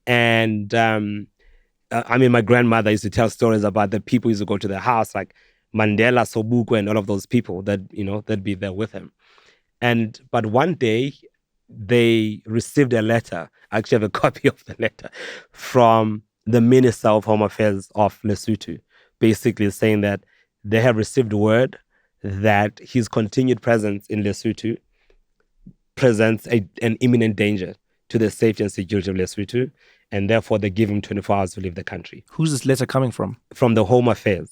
And my grandmother used to tell stories about the people who used to go to their house, like Mandela, Sobukwe, and all of those people that'd be there with him. But one day they received a letter. I actually have a copy of the letter from the Minister of Home Affairs of Lesotho, basically saying that they have received word that his continued presence in Lesotho presents an imminent danger to the safety and security of Lesotho, and therefore they give him 24 hours to leave the country. Who's this letter coming from? From the Home Affairs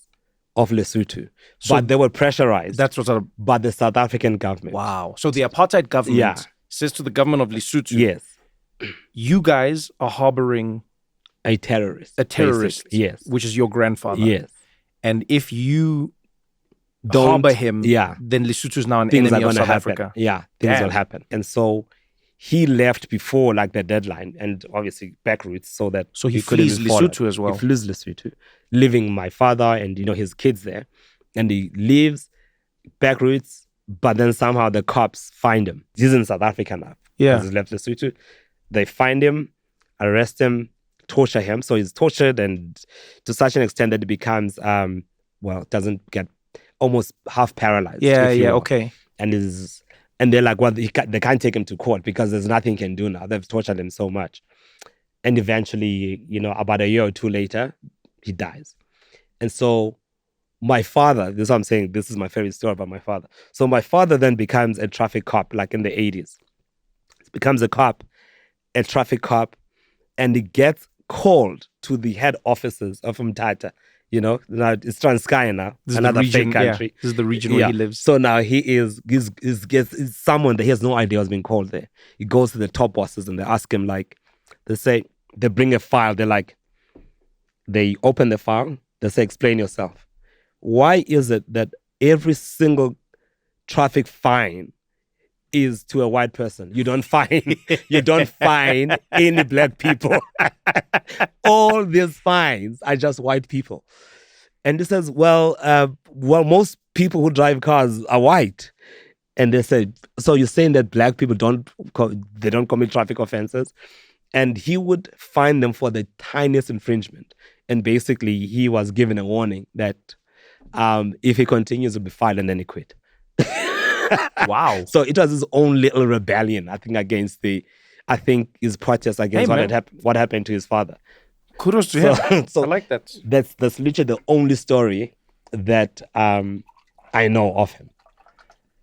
of Lesotho. So but they were pressurized by the South African government. Wow. So the apartheid government says to the government of Lesotho, yes, you guys are harboring a terrorist. Yes. Which is your grandfather. Yes. And if you don't harbor him, then Lesotho is now an enemy of South Africa. Yeah, things will happen. And so he left before the deadline, and obviously back routes, so he flees Lesotho as well. He flees Lesotho, leaving my father and his kids there, and he leaves back routes. But then somehow the cops find him. He's in South Africa now. Yeah, he's left Lesotho. They find him, arrest him, torture him. So he's tortured, and to such an extent that he becomes doesn't get almost half paralyzed. Okay. And they're like, well, they can't take him to court because there's nothing he can do now. They've tortured him so much. And eventually, about a year or two later, he dies. And so my father, this is what I'm saying, this is my favorite story about my father. So my father then becomes a traffic cop, like in the 80s. He becomes a traffic cop, and he gets called to the head offices of Mthatha. Now it's Transkei now, another fake country. This is the region where he lives. So now he's someone that he has no idea has been called there. He goes to the top bosses and they ask him, they bring a file. They open the file. They say, explain yourself. Why is it that every single traffic fine is to a white person? You don't find any black people. All these fines are just white people. And he says, well, most people who drive cars are white. And they said, so you're saying that black people don't commit traffic offenses? And he would fine them for the tiniest infringement. And basically, he was given a warning that if he continues, he'll be fined, and then he quit. Wow. So it was his own little rebellion, I think, against his protest against what happened to his father. Kudos to him. I like that. That's literally the only story that I know of him.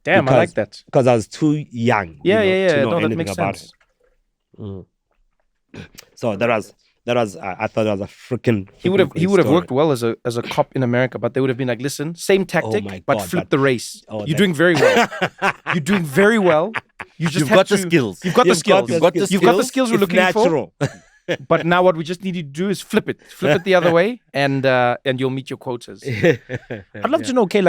Damn, I like that. Because I was too young to know anything makes about sense. him. So I thought it was a freaking. He would have worked well as a cop in America, but they would have been like, listen, same tactic, but flip the race. You're doing very well. You're doing very well. You've got the skills. You've got the skills we're looking for. But now what we just need you to do is flip it the other way, and you'll meet your quotas. I'd love to know, okay,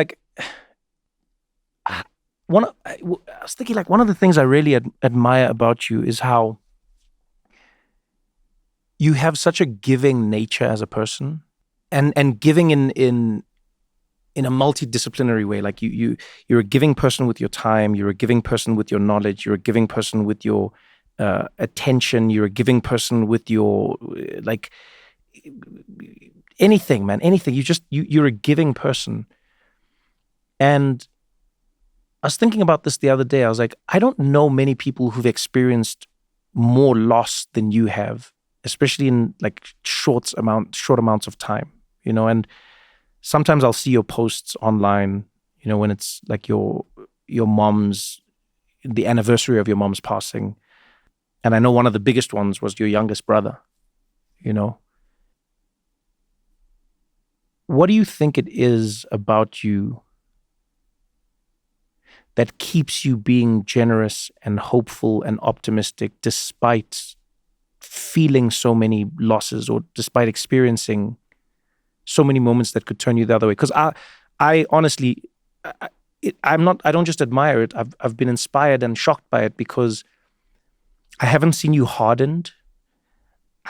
I was thinking, one of the things I really admire about you is how you have such a giving nature as a person, and giving in a multidisciplinary way. Like you're a giving person with your time, you're a giving person with your knowledge, you're a giving person with your attention, you're a giving person with your anything, man, anything. You're a giving person. And I was thinking about this the other day. I was like, I don't know many people who've experienced more loss than you have, especially in short amounts of time, and sometimes I'll see your posts online, when it's like your mom's, the anniversary of your mom's passing. And I know one of the biggest ones was your youngest brother, What do you think it is about you that keeps you being generous and hopeful and optimistic despite feeling so many losses or despite experiencing so many moments that could turn you the other way? Because I honestly, I don't just admire it. I've been inspired and shocked by it because I haven't seen you hardened.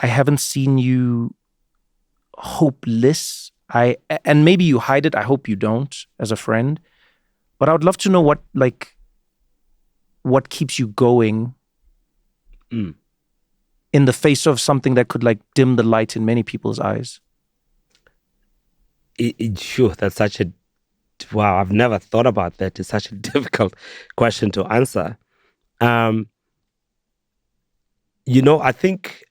I haven't seen you hopeless. And maybe you hide it. I hope you don't as a friend. But I would love to know what keeps you going in the face of something that could dim the light in many people's eyes. Sure, that's such a wow. I've never thought about that. It's such a difficult question to answer. I think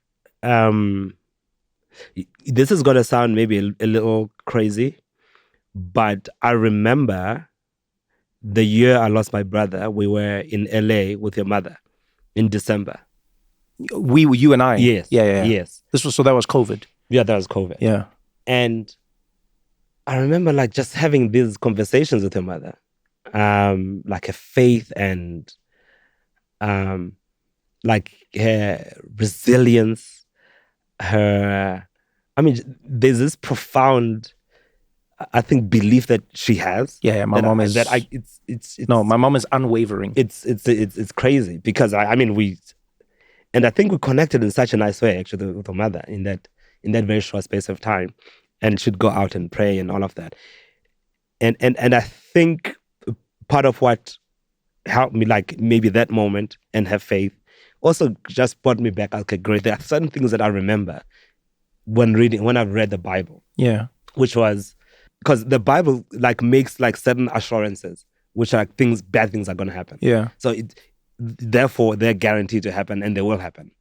this is going to sound maybe a little crazy, but I remember the year I lost my brother. We were in LA with your mother in December. You and I? Yes. Yeah. Yes. That was COVID. Yeah, that was COVID. Yeah. And I remember just having these conversations with your mother, like her faith and like her resilience, there's this profound, I think, belief that she has. Yeah, my mom is. No, my mom is unwavering. It's crazy because and I think we connected in such a nice way actually with her mother in that very short space of time, and she'd go out and pray and all of that, and I think part of what helped me, maybe that moment and her faith, also just brought me back. Okay, great. There are certain things that I remember when I've read the Bible. Yeah. Which was because the Bible makes certain assurances, which are bad things are going to happen. Yeah. So therefore they're guaranteed to happen and they will happen.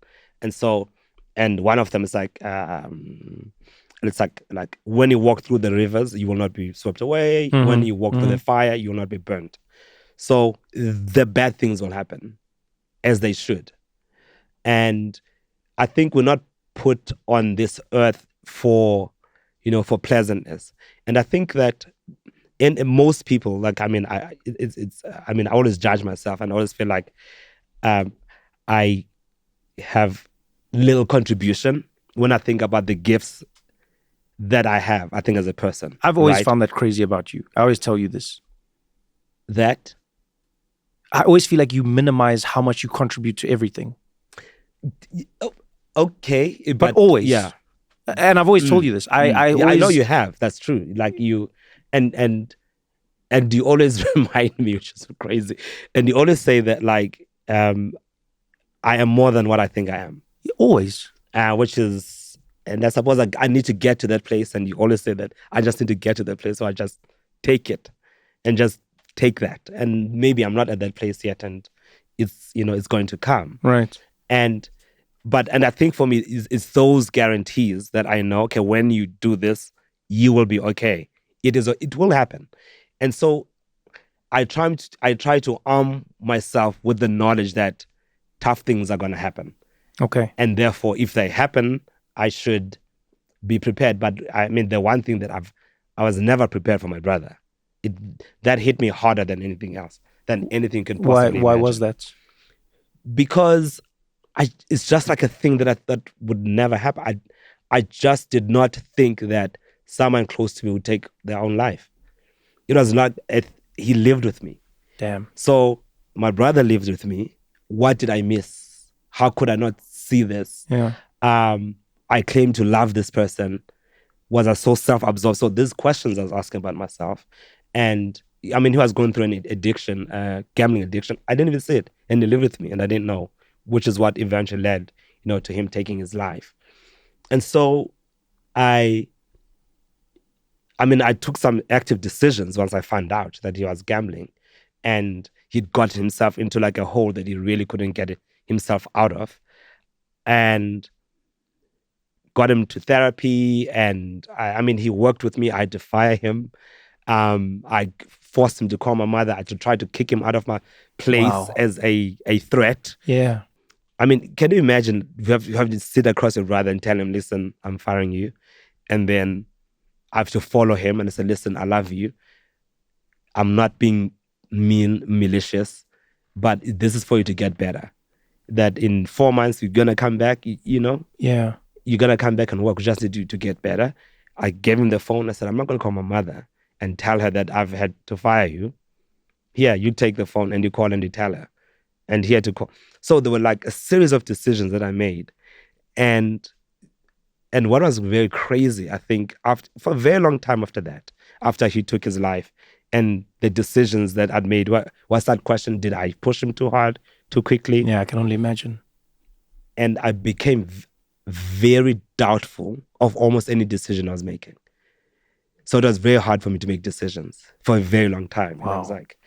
And so, and one of them is it's like when you walk through the rivers, you will not be swept away. Mm-hmm. When you walk through the fire, you will not be burnt. So the bad things will happen as they should. And I think we're not put on this earth for pleasantness. And I think that in most people, I always judge myself and I always feel like I have little contribution when I think about the gifts that I have, I think, as a person. I've always found that crazy about you. I always tell you this. That? I always feel like you minimize how much you contribute to everything. Okay. But always. Yeah. And I've always told you this. I know you have. That's true. You and you always remind me, which is so crazy. And you always say that I am more than what I think I am. Always. Which is, and I suppose I need to get to that place. And you always say that I just need to get to that place. So I just take it and just take that. And maybe I'm not at that place yet. And it's going to come. Right. And I think for me, it's those guarantees that I know, okay, when you do this, you will be okay. It will happen. And so I try to arm myself with the knowledge that tough things are going to happen. Okay. And therefore, if they happen, I should be prepared. But the one thing that I was never prepared for my brother. That hit me harder than anything else, than anything can possibly Why imagine. was that? Because it's just like a thing that I thought would never happen. I just did not think that someone close to me would take their own life. It was not, he lived with me. Damn. So my brother lived with me. What did I miss? How could I not see this? Yeah. I claimed to love this person. Was I so self-absorbed? So these questions I was asking about myself. And he was going through an addiction, gambling addiction. I didn't even see it. And he lived with me and I didn't know, which is what eventually led, to him taking his life. And so I took some active decisions once I found out that he was gambling and he'd got himself into a hole that he really couldn't get himself out of. And got him to therapy, and I mean, he worked with me. I had to fire him. I forced him to call my mother. I had to try to kick him out of my place Wow. as a threat. Yeah. I mean, can you imagine you have to sit across your brother and tell him, listen, I'm firing you. And then I have to follow him and say, listen, I love you. I'm not being mean, malicious, but this is for you to get better. That in 4 months, you're going to come back, you know? Yeah. You're going to come back and work. We just need you to get better. I gave him the phone. I said, I'm not going to call my mother and tell her that I've had to fire you. Here, you take the phone and you call and you tell her. And he had to call. So there were like a series of decisions that I made. And what was very crazy, I think, for a very long time after that, after he took his life, and the decisions that I'd made, was that question, did I push him too hard, too quickly? Yeah, I can only imagine. And I became very doubtful of almost any decision I was making. So it was very hard for me to make decisions for a very long time. Wow. And I was like,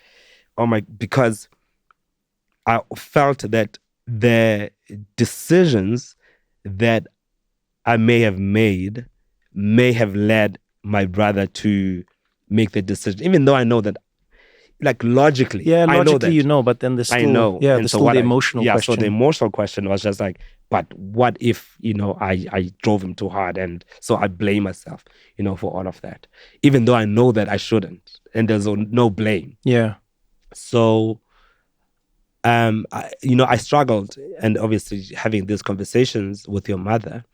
oh my, because I felt that the decisions that I may have made may have led my brother to make the decision, even though I know that, like, logically, Yeah, I know logically that, you know, but then there's still, I know. yeah, And there's so still what the emotional yeah, question. so the emotional question was just like, but what if, you know, I drove him too hard, and so I blame myself, you know, for all of that, even though I know that I shouldn't, and there's no blame. Yeah. So, I struggled, and obviously having these conversations with your mother,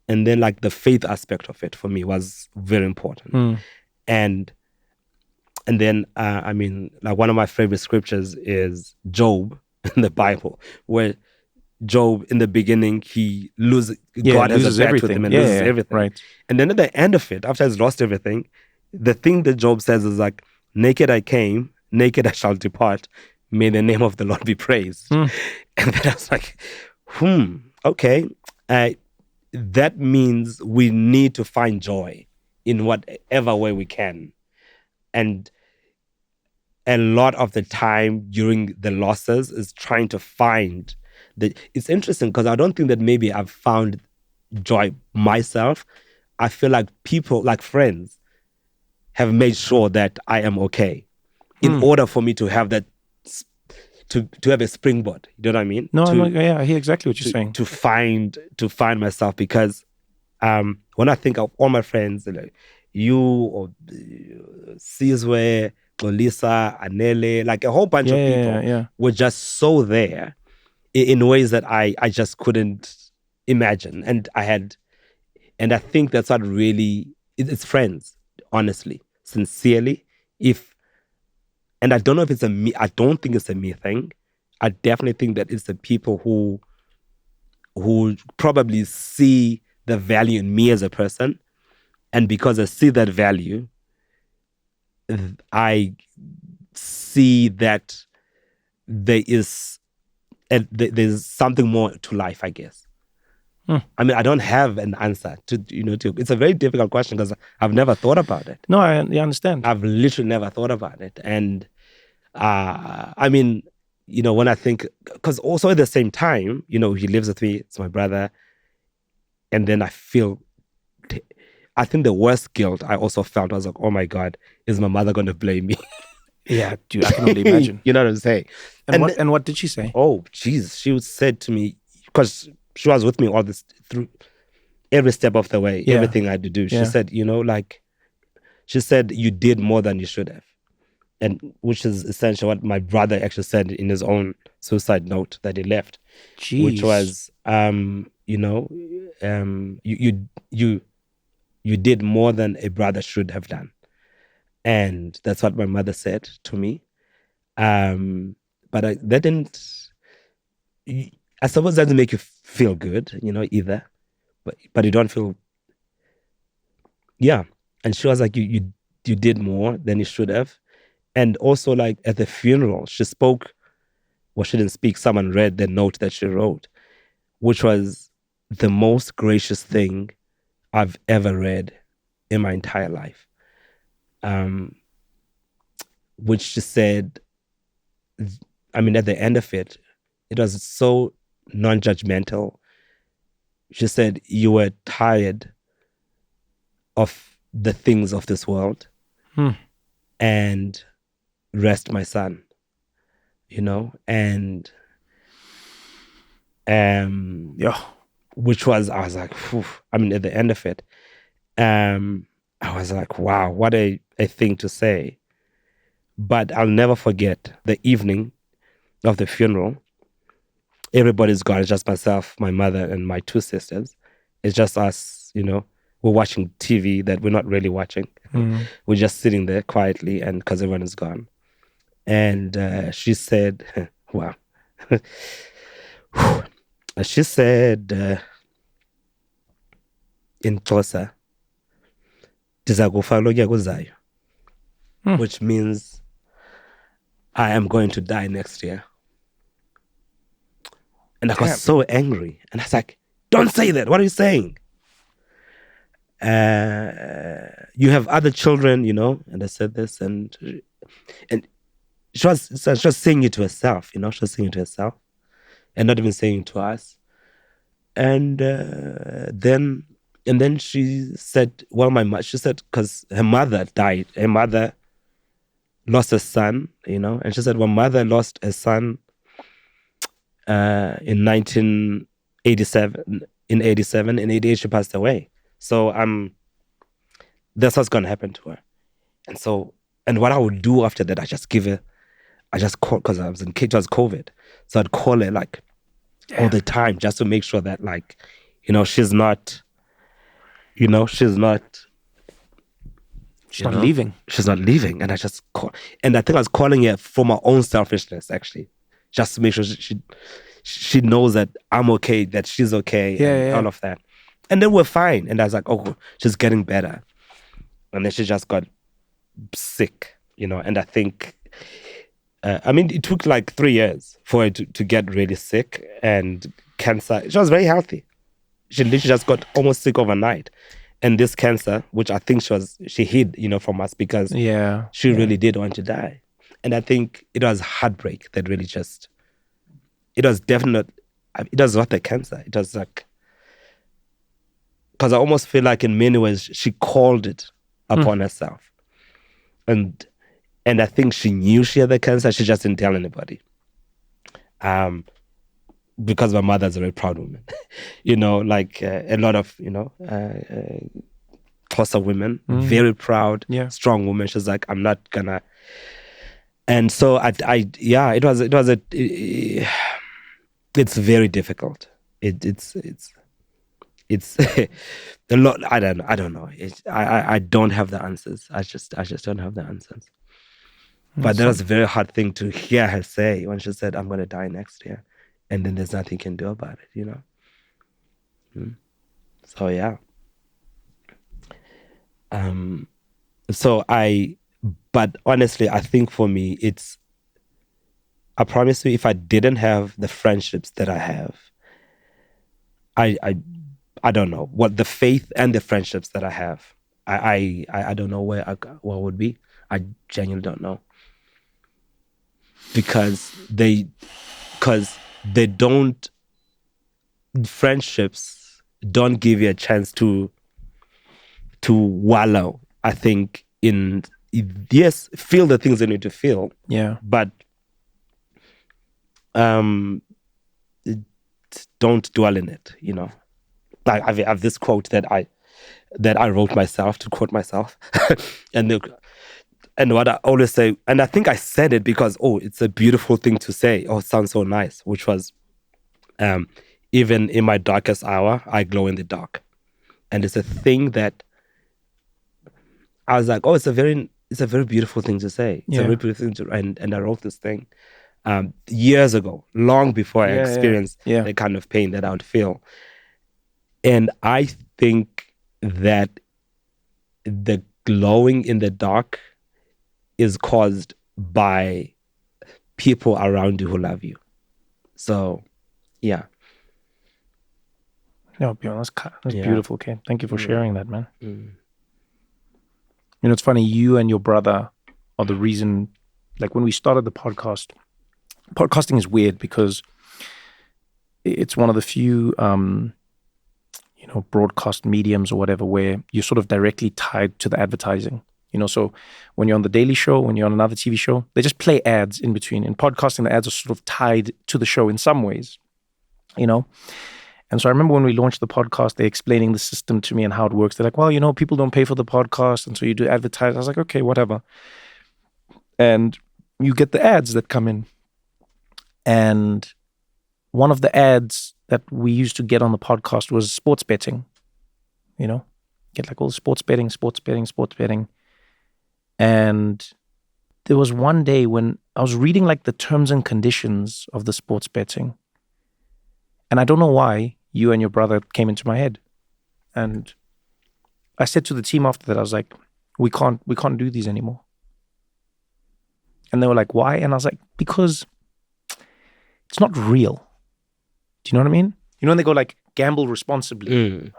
and then like the faith aspect of it for me was very important. And then, I mean, like one of my favorite scriptures is Job in the Bible, where Job, in the beginning, God has loses a bet with everything. him and Yeah, loses yeah, everything. right. And then at the end of it, after he's lost everything, the thing that Job says is like, naked I came, naked I shall depart. May the name of the Lord be praised. And then I was like, okay. That means we need to find joy in whatever way we can. And a lot of the time during the losses is trying to find it's interesting because I don't think that maybe I've found joy myself. I feel like people, like friends, have made sure that I am okay in order for me to have that, to have a springboard. You know what I mean? No, I hear exactly what you're saying. To find myself, because when I think of all my friends, like you or Sizwe, Lisa, Anele, like a whole bunch of people were just so there in ways that I just couldn't imagine. And I think that's what really, it's friends, honestly, sincerely. And I don't know if it's I don't think it's a me thing. I definitely think that it's the people who probably see the value in me as a person. And because I see that value, I see that there's something more to life, I guess. I mean, I don't have an answer to it's a very difficult question because I've never thought about it. No, I understand. I've literally never thought about it. And I mean, when I think, because also at the same time, he lives with me, it's my brother. And then I think the worst guilt I also felt was like, oh my God, is my mother going to blame me? Yeah, dude, I can only imagine. You know what I'm saying? And what did she say? Oh, geez. She said to me, because she was with me all this through every step of the way, everything I had to do. She said, she said, you did more than you should have. And which is essentially what my brother actually said in his own suicide note that he left. Jeez. Which was, you did more than a brother should have done. And that's what my mother said to me. But that didn't, I suppose that doesn't make you feel good, either. But you don't feel, yeah. And she was like, you did more than you should have. And also, like, at the funeral, she spoke, well, she didn't speak, someone read the note that she wrote, which was the most gracious thing I've ever read in my entire life. Which she said, I mean, at the end of it, it was so non-judgmental. she said, you were tired of the things of this world and rest, my son, you know, and which was, I was like, phew. I mean, at the end of it, I was like, wow, what a thing to say. But I'll never forget the evening of the funeral. Everybody's gone. It's just myself, my mother, and my two sisters. It's just us, you know. We're watching TV that we're not really watching. We're just sitting there quietly, and because everyone is gone. And she said, wow. She said, in Xhosa, "Ndizakufa kulo nyaka uzayo," which means I am going to die next year. And I got so angry. And I was like, don't say that. What are you saying? You have other children, you know? And I said this, and she was saying it to herself, you know? She was saying it to herself and not even saying it to us. And then she said, well, she said, because her mother died. Her mother lost a son, you know? And she said, my mother lost a son in 1987. In 87, in 88, she passed away. So that's what's gonna happen to her. And so, and what I would do after that, I just call, because I was in it was COVID. So I'd call her like all the time just to make sure that, like, you know, she's not leaving. She's not leaving. And I just call, and I think I was calling her for my own selfishness, actually, just to make sure she knows that I'm okay, that she's okay, and all of that. And then we're fine. And I was like, oh, she's getting better. And then she just got sick, you know. And I think, I mean, it took like 3 years for her to get really sick, and cancer. She was very healthy. She literally just got almost sick overnight. And this cancer, which I think she hid, you know, from us, because she really did want to die. And I think it was heartbreak that really just, it was definite. It was not the cancer. It was like, because I almost feel like in many ways she called it upon herself. And I think she knew she had the cancer. She just didn't tell anybody. Because my mother's a very proud woman. You know, like a lot of, you know, Xhosa women, very proud, strong woman. She's like, I'm not gonna. And so it's very difficult. It's a lot. I don't know. I don't have the answers. I just don't have the answers. But that was a very hard thing to hear her say when she said, I'm going to die next year. And then there's nothing you can do about it, you know? So, yeah. But honestly, I think for me, I promise you, if I didn't have the friendships that I have, I don't know what the faith and the friendships that I have, I don't know where I would be. I genuinely don't know. Because friendships don't give you a chance to wallow, I think, yes, feel the things you need to feel. Yeah. But don't dwell in it, you know. Like I have this quote that I wrote myself, to quote myself. And what I always say, and I think I said it because, it's a beautiful thing to say. It sounds so nice, which was, even in my darkest hour, I glow in the dark. And it's a thing that I was like, it's a very beautiful thing to say. It's a very beautiful thing to, and I wrote this thing years ago, long before I experienced the kind of pain that I would feel. And I think that the glowing in the dark is caused by people around you who love you. So, yeah. No, that's beautiful, Kate. Thank you for sharing that, man. You know, it's funny, you and your brother are the reason, like when we started the podcast, podcasting is weird because it's one of the few broadcast mediums or whatever, where you're sort of directly tied to the advertising. So when you're on the Daily Show, when you're on another TV show, they just play ads in between. In podcasting, the ads are sort of tied to the show in some ways, And so I remember when we launched the podcast, they're explaining the system to me and how it works. They're like, well, people don't pay for the podcast, and so you do advertise. I was like, okay, whatever. And you get the ads that come in. And one of the ads that we used to get on the podcast was sports betting. Get like all sports betting. And there was one day when I was reading like the terms and conditions of the sports betting. And I don't know why you and your brother came into my head. And I said to the team after that, I was like, we can't do these anymore. And they were like, why? And I was like, because it's not real. Do you know what I mean? When they go like, gamble responsibly.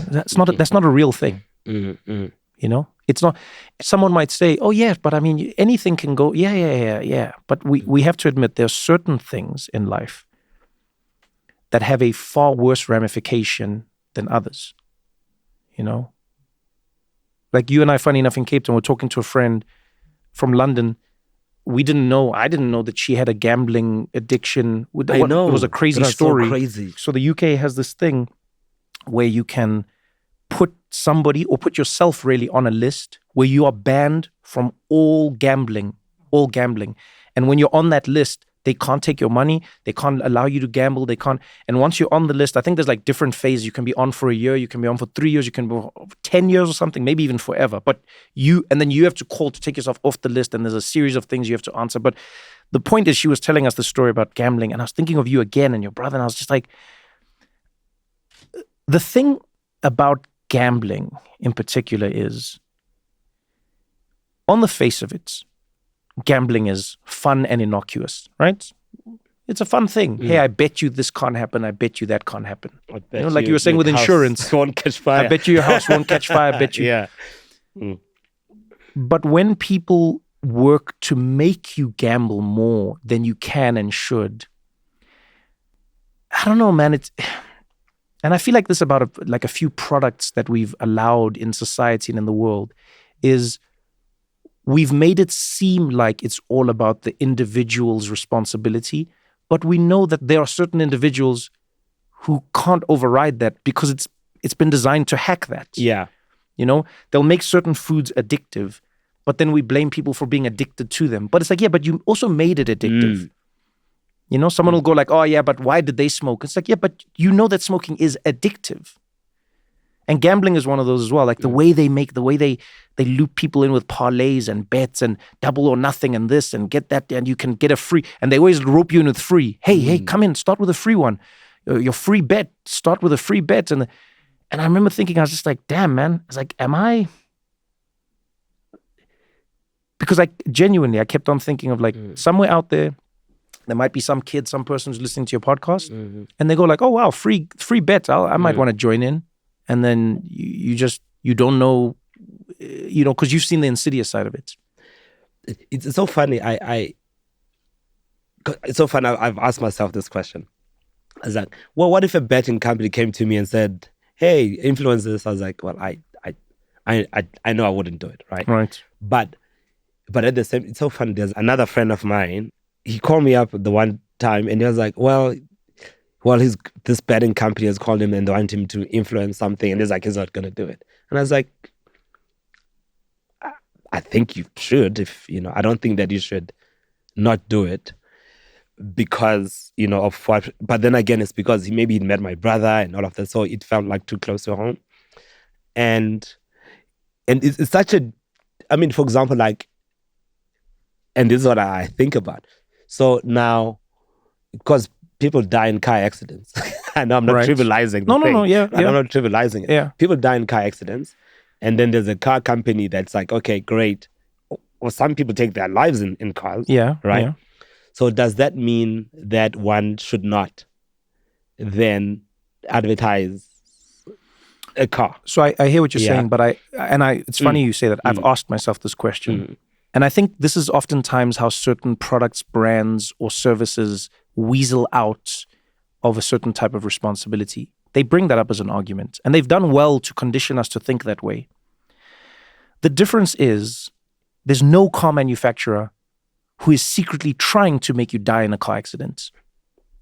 That's not a real thing. It's not. Someone might say, oh yeah, but I mean, anything can go. Yeah. But we have to admit there are certain things in life that have a far worse ramification than others. Like you and I, funny enough, in Cape Town, we're talking to a friend from London. I didn't know that she had a gambling addiction. I know. It was a crazy story. So crazy. So the UK has this thing where you can put somebody or put yourself really on a list where you are banned from all gambling. And when you're on that list, they can't take your money. They can't allow you to gamble. They can't. And once you're on the list, I think there's like different phases. You can be on for a year. You can be on for 3 years. You can be on for 10 years or something, maybe even forever. But then you have to call to take yourself off the list. And there's a series of things you have to answer. But the point is, she was telling us the story about gambling. And I was thinking of you again and your brother. And I was just like, the thing about gambling in particular is, on the face of it, gambling is fun and innocuous, right? It's a fun thing. Hey, I bet you this can't happen. I bet you that can't happen. Like you were saying with insurance. Won't catch fire. I bet you your house won't catch fire. I bet you. Yeah. But when people work to make you gamble more than you can and should, I don't know, man. And I feel like this about a few products that we've allowed in society and in the world is we've made it seem like it's all about the individual's responsibility, but we know that there are certain individuals who can't override that because it's been designed to hack that. Yeah. They'll make certain foods addictive, but then we blame people for being addicted to them. But it's like, yeah, but you also made it addictive. Someone will go like, oh yeah, but why did they smoke? It's like, yeah, but that smoking is addictive. And gambling is one of those as well. Like the way they loop people in with parlays and bets and double or nothing and this and get that, and you can get a free, and they always rope you in with free. Hey, come in, start with a free one. Your free bet, start with a free bet. And I remember thinking, I was just like, damn, man. I was like, am I? Because I kept on thinking of like somewhere out there might be some kid, some person who's listening to your podcast, and they go like, oh wow, free bet. I might want to join in. And then you don't know, because you've seen the insidious side of it. It's so funny. It's so funny. I've asked myself this question. I was like, well, what if a betting company came to me and said, hey, influence this? I was like, well, I know I wouldn't do it, right? Right. But at the same, it's so funny. There's another friend of mine. He called me up the one time and he was like, well, this betting company has called him and they want him to influence something, and he's like, he's not going to do it. And I was like, I think you should. I don't think that you should not do it because of what. But then again, it's because he'd met my brother and all of that, so it felt like too close to home. And it's such a. I mean, for example, like, and this is what I think about. So now, because people die in car accidents. I know I'm not trivializing the thing. No, yeah. I'm not trivializing it. Yeah. People die in car accidents. And then there's a car company that's like, okay, great. Or some people take their lives in cars. Yeah. Right? Yeah. So does that mean that one should not then advertise a car? So I hear what you're saying, but it's funny you say that. I've asked myself this question. And I think this is oftentimes how certain products, brands, or services weasel out of a certain type of responsibility. They bring that up as an argument. And they've done well to condition us to think that way. The difference is there's no car manufacturer who is secretly trying to make you die in a car accident.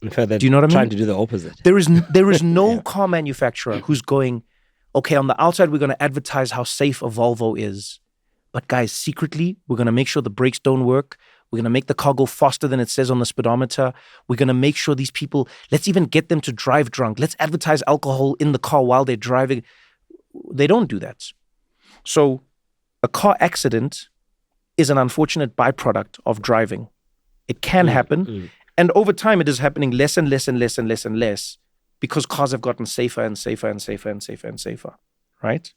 In fact, they're Do you know what I mean? trying to do the opposite. There is no car manufacturer who's going, okay, on the outside, we're going to advertise how safe a Volvo is. But guys, secretly, we're going to make sure the brakes don't work. We're going to make the car go faster than it says on the speedometer. We're going to make sure these people, let's even get them to drive drunk. Let's advertise alcohol in the car while they're driving. They don't do that. So a car accident is an unfortunate byproduct of driving. It can happen. And over time, it is happening less and less and less and less and less because cars have gotten safer and safer and safer and safer and safer, right?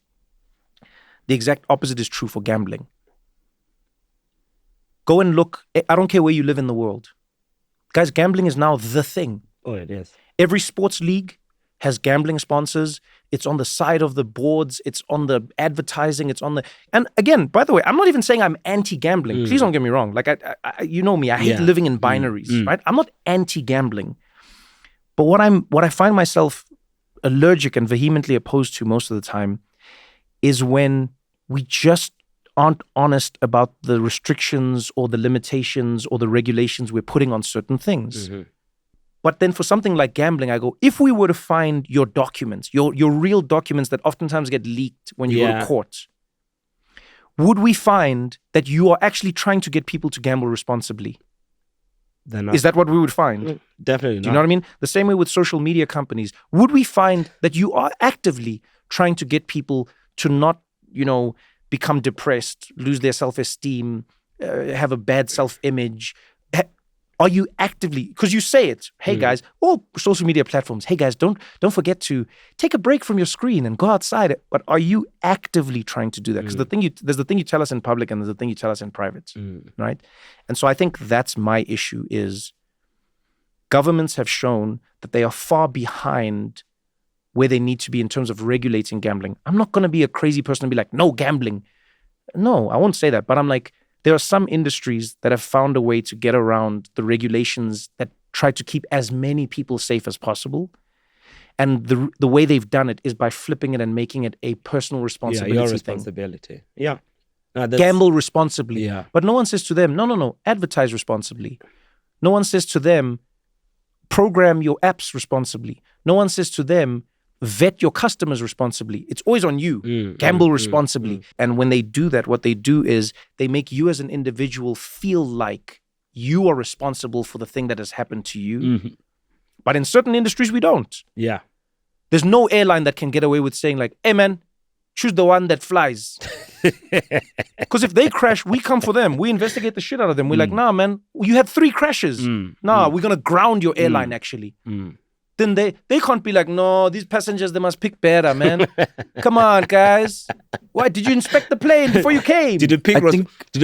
The exact opposite is true for gambling. Go and look. I don't care where you live in the world. Guys, gambling is now the thing. Oh, it is. Every sports league has gambling sponsors. It's on the side of the boards. It's on the advertising. It's on the... And again, by the way, I'm not even saying I'm anti-gambling. Please don't get me wrong. Like, I you know me. I hate living in binaries, right? I'm not anti-gambling. But what I find myself allergic and vehemently opposed to most of the time is when we just aren't honest about the restrictions or the limitations or the regulations we're putting on certain things. But then for something like gambling, I go, if we were to find your documents, your real documents that oftentimes get leaked when you go to court, would we find that you are actually trying to get people to gamble responsibly? Is that what we would find? Definitely not. Do you know what I mean? The same way with social media companies. Would we find that you are actively trying to get people to not, become depressed, lose their self-esteem, have a bad self-image? Are you actively, because you say it, hey guys, all social media platforms, hey guys, don't forget to take a break from your screen and go outside. But are you actively trying to do that? Because there's the thing you tell us in public and there's the thing you tell us in private, right? And so I think that's my issue is governments have shown that they are far behind where they need to be in terms of regulating gambling. I'm not going to be a crazy person and be like, no gambling. No, I won't say that. But I'm like, there are some industries that have found a way to get around the regulations that try to keep as many people safe as possible. And the way they've done it is by flipping it and making it a personal responsibility your thing. responsibility. Yeah. Gamble responsibly. Yeah. But no one says to them, no, advertise responsibly. No one says to them, program your apps responsibly. No one says to them, vet your customers responsibly. It's always on you. Gamble responsibly. And when they do that, what they do is they make you as an individual feel like you are responsible for the thing that has happened to you. But in certain industries, we don't. Yeah. There's no airline that can get away with saying like, hey man, choose the one that flies. Because if they crash, we come for them. We investigate the shit out of them. We're like, nah, man, you had 3 crashes. We're going to ground your airline actually. Then they can't be like, no, these passengers, they must pick better, man. Come on, guys. Why did you inspect the plane before you came? Did you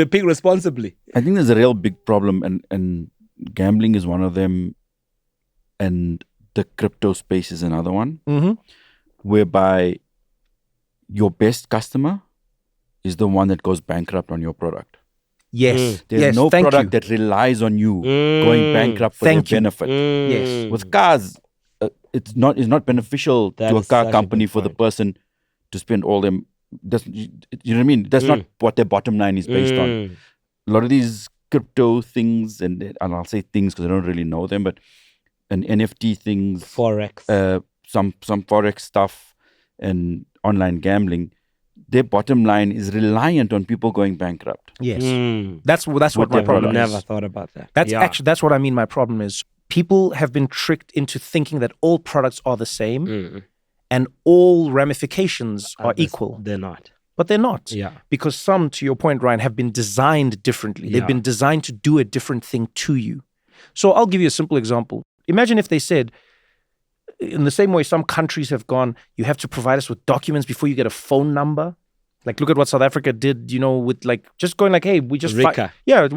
pick responsibly? I think there's a real big problem, and gambling is one of them, and the crypto space is another one, whereby your best customer is the one that goes bankrupt on your product. Yes. There's no product that relies on you going bankrupt for their benefit. Yes. With cars, it's not beneficial to a car company for the person to spend all them. You know what I mean? That's not what their bottom line is based on. A lot of these crypto things, and I'll say things because I don't really know them, but an NFT things, Forex, some Forex stuff, and online gambling. Their bottom line is reliant on people going bankrupt. Yes. That's what my problem is. Never thought about that. That's what I mean. My problem is people have been tricked into thinking that all products are the same and all ramifications are equal. They're not. But they're not. Yeah. Because some, to your point, Ryan, have been designed differently. They've been designed to do a different thing to you. So I'll give you a simple example. Imagine if they said, in the same way some countries have gone, you have to provide us with documents before you get a phone number. Like, look at what South Africa did, with like, just going like, hey, we just... we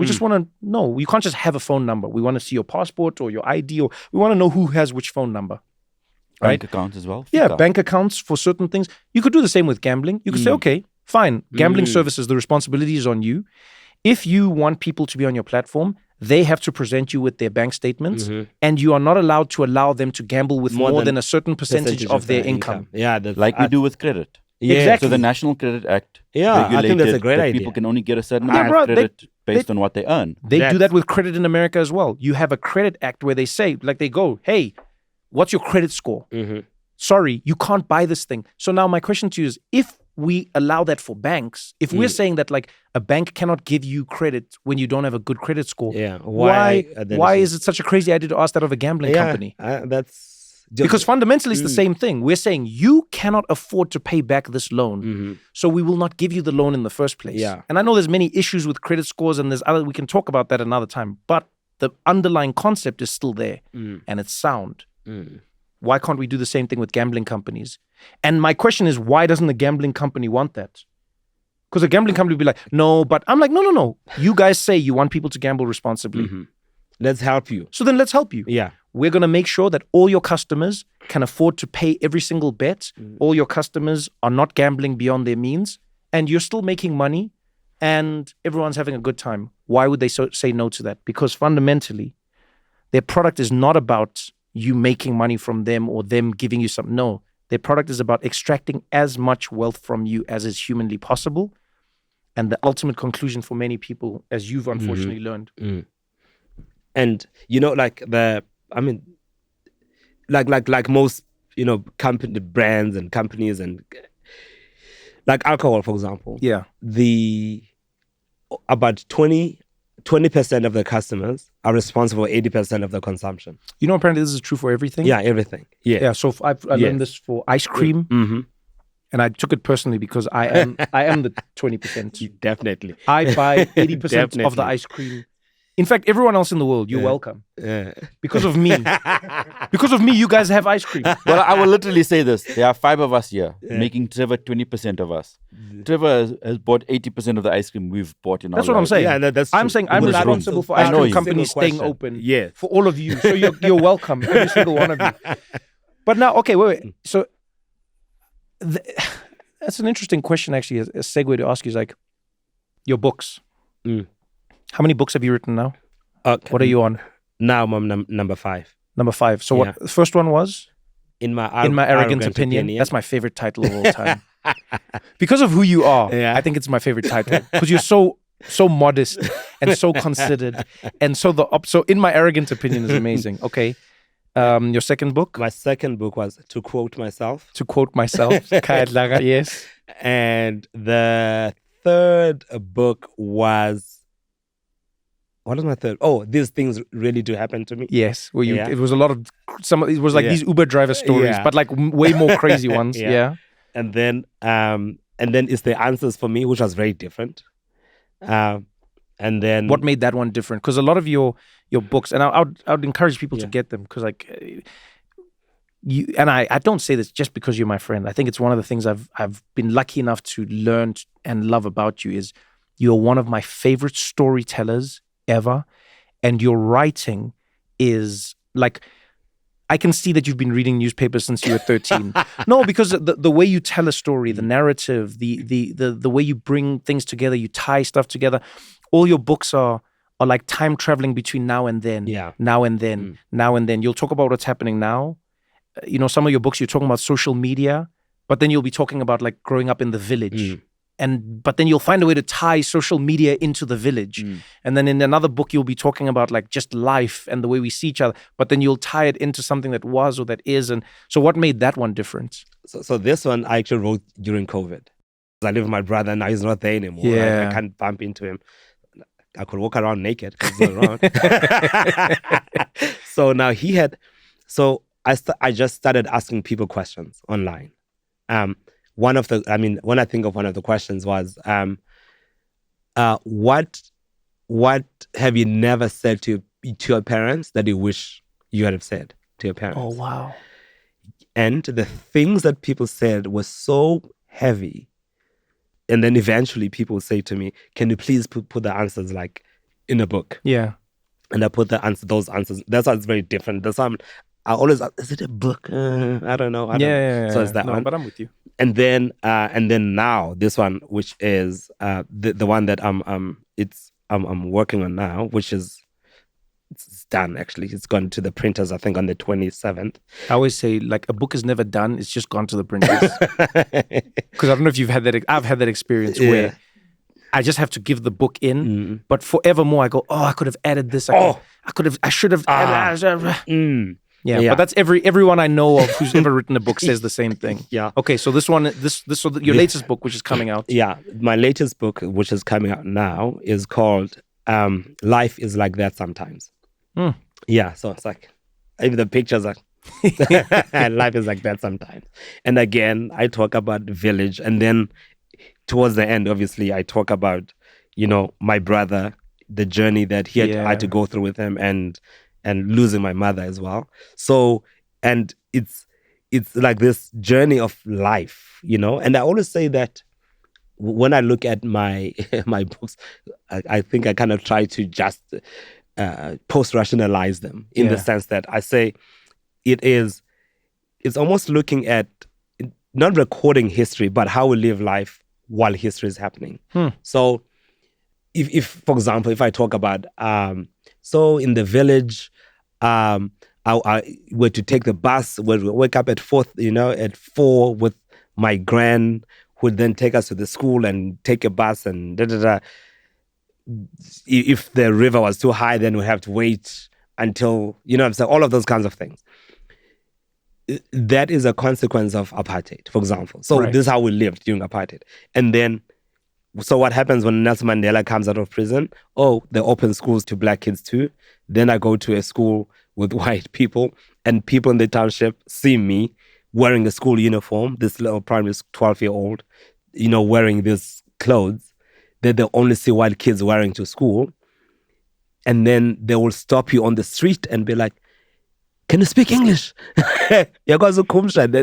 just want to know. You can't just have a phone number. We want to see your passport or your ID, or we want to know who has which phone number. Right? Bank accounts as well. Yeah, bank accounts for certain things. You could do the same with gambling. You could say, okay, fine, gambling services, the responsibility is on you. If you want people to be on your platform, they have to present you with their bank statements, and you are not allowed to allow them to gamble with more than a certain percentage of their income. Yeah, like we do with credit. Exactly. So the National Credit Act I think that's a great that idea. people can only get a certain amount of credit based on what they earn. They do that with credit in America as well. You have a credit act where they say, like they go, hey, what's your credit score? Sorry, you can't buy this thing. So now my question to you is, if we allow that for banks, if we're saying that like a bank cannot give you credit when you don't have a good credit score, why is it such a crazy idea to ask that of a gambling company? Because fundamentally it's the same thing. We're saying you cannot afford to pay back this loan, so we will not give you the loan in the first place. And I know there's many issues with credit scores, and we can talk about that another time, but the underlying concept is still there, and it's sound. Why can't we do the same thing with gambling companies? And my question is, why doesn't the gambling company want that? Because a gambling company would be like, no, but I'm like, no. You guys say you want people to gamble responsibly. Let's help you. So then let's help you. Yeah. We're going to make sure that all your customers can afford to pay every single bet. All your customers are not gambling beyond their means, and you're still making money, and everyone's having a good time. Why would they say no to that? Because fundamentally, their product is not about you making money from them or them giving you something. No, their product is about extracting as much wealth from you as is humanly possible. And the ultimate conclusion for many people, as you've unfortunately learned. And, you know, like most, you know, company brands and companies, and like alcohol, for example. Yeah. About 20% of the customers are responsible for 80% of the consumption. You know, apparently this is true for everything. Yeah, everything. Yeah. So I learned this for ice cream, and I took it personally because I am the 20%. Definitely. I buy 80% of the ice cream. In fact, everyone else in the world, you're welcome. Because of me. Because of me, you guys have ice cream. Well, I will literally say this. There are 5 of us here, making Trevor 20% of us. Trevor has bought 80% of the ice cream we've bought in our lives. That's what I'm saying. Yeah, that's I'm true. saying I'm responsible for ice cream companies staying open for all of you. So you're welcome, every single one of you. But now, okay, wait. So that's an interesting question, actually. A segue to ask you is like, your books. How many books have you written now? What are you on? Now I'm number 5. Number 5. So what? The first one was? In my arrogant opinion. That's my favorite title of all time. Because of who you are, I think it's my favorite title. Because you're so modest and so considered, and so in my arrogant opinion is amazing. Okay. Your second book? My second book was To Quote Myself. Khaya Dlanga, yes. And the third book was, what was my third? Oh, These Things Really Do Happen to Me. Yes. It was a lot of, it was like these Uber driver stories, but like way more crazy ones. Yeah. And then it's The Answers for Me, which was very different. And then what made that one different? Because a lot of your books, and I would encourage people to get them, because like you and I don't say this just because you're my friend. I think it's one of the things I've been lucky enough to learn and love about you is you're one of my favorite storytellers ever, and your writing is like, I can see that you've been reading newspapers since you were 13. No, because the way you tell a story, the narrative, the way you bring things together, you tie stuff together. All your books are like time traveling between now and then. Now and then. Now and then. You'll talk about what's happening now. You know, some of your books, you're talking about social media, but then you'll be talking about like growing up in the village. But then you'll find a way to tie social media into the village. And then in another book, you'll be talking about like just life and the way we see each other. But then you'll tie it into something that was or that is. And so what made that one different? So this one I actually wrote during COVID. I live with my brother, now he's not there anymore. Yeah. I can't bump into him. I could walk around naked because he's not around. So now I just started asking people questions online. When I think of one of the questions was, what have you never said to your parents that you wish you had have said to your parents? Oh, wow. And the things that people said were so heavy. And then eventually people say to me, can you please put the answers like in a book? Yeah. And I put those answers. That's why it's very different. That's why I always ask, is it a book? I don't know. Yeah. So it's that no, one. But I'm with you. And then now this one, which is the one that I'm working on now, which is it's done actually. It's gone to the printers, I think, on the 27th. I always say, like, a book is never done. It's just gone to the printers. Because I don't know if you've had that. I've had that experience where I just have to give the book in, but forevermore I go, oh, I could have added this. I should have added. Yeah, but that's everyone I know of who's ever written a book says the same thing. Yeah. Okay, so your latest book, which is coming out. Yeah, my latest book, which is coming out now, is called Life is Like That Sometimes. Yeah, so it's like, even the pictures are, life is like that sometimes. And again, I talk about village, and then towards the end, obviously, I talk about, my brother, the journey that he had to go through with him, and losing my mother as well. So, and it's like this journey of life, and I always say that when I look at my my books, I think I kind of try to just post-rationalize them in the sense that I say it's almost looking at not recording history, but how we live life while history is happening. So if for example, if I talk about so in the village, I were to take the bus, would wake up at 4 with my gran, who would then take us to the school and take a bus and da-da-da. If the river was too high, then we have to wait until, so all of those kinds of things. That is a consequence of apartheid, for example. So this is how we lived during apartheid. And then, so what happens when Nelson Mandela comes out of prison? Oh, they open schools to black kids too. Then I go to a school with white people, and people in the township see me wearing a school uniform, this little primary 12-year-old, wearing these clothes that they only see white kids wearing to school. And then they will stop you on the street and be like, can you speak English? They're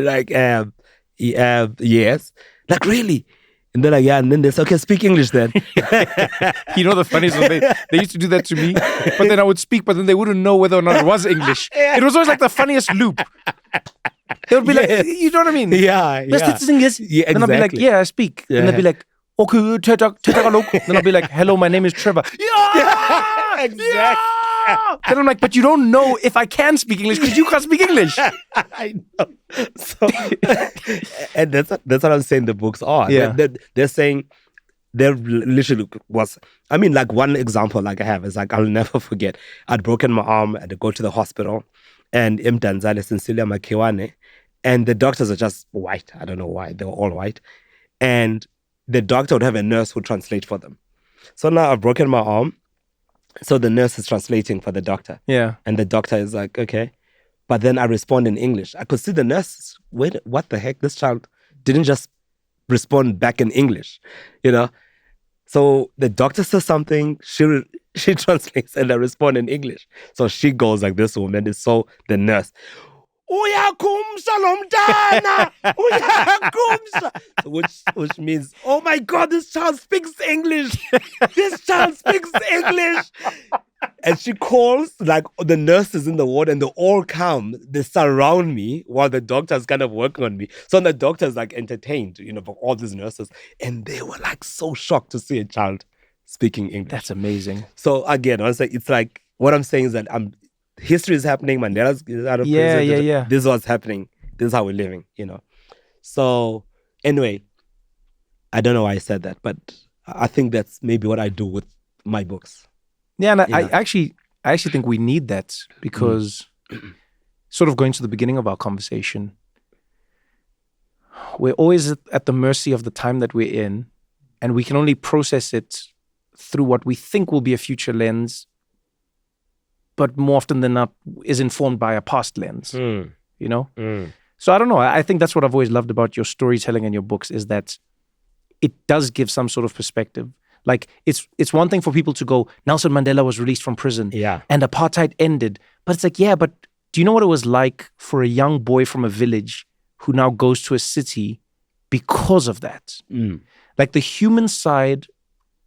like, yes. Like, really? And they're like, yeah. And then they say, okay, speak English then. The funniest one, they used to do that to me, but then I would speak, but then they wouldn't know whether or not it was English. It was always like the funniest loop. They would be like, you know what I mean? Yeah. English. Yeah, exactly. Then I'll be like, yeah, I speak. Yeah. And they'll be like, okay, then I'll be like, hello, my name is Trevor. Yeah, exactly. Then I'm like, but you don't know if I can speak English because you can't speak English. I know. So, and that's what I'm saying the books are. Yeah. They're saying, there literally was, like one example like I have is like, I'll never forget. I'd broken my arm, I had to go to the hospital, and Mdanzale Cecilia Makiwane, and the doctors are just white. I don't know why. They were all white. And the doctor would have a nurse who translate for them. So now I've broken my arm. So the nurse is translating for the doctor. Yeah. And the doctor is like, okay. But then I respond in English. I could see the nurse, wait, what the heck? This child didn't just respond back in English, So the doctor says something, she translates and I respond in English. So she goes like, this woman is so the nurse. Uyakumsa lo mntana, uyakumsa, which means, oh my God, this child speaks English. This child speaks English. And she calls like the nurses in the ward, and they all come. They surround me while the doctor's kind of working on me. So the doctor's like entertained, for all these nurses, and they were like so shocked to see a child speaking English. That's amazing. So again, honestly, it's like what I'm saying is that history is happening. Mandela's out of prison. Yeah. This is what's happening. This is how we're living, So anyway, I don't know why I said that, but I think that's maybe what I do with my books. Yeah, and I actually think we need that because sort of going to the beginning of our conversation, we're always at the mercy of the time that we're in, and we can only process it through what we think will be a future lens, but more often than not is informed by a past lens, So I don't know. I think that's what I've always loved about your storytelling and your books is that it does give some sort of perspective. Like it's one thing for people to go, Nelson Mandela was released from prison and apartheid ended. But it's like, but do you know what it was like for a young boy from a village who now goes to a city because of that? Like the human side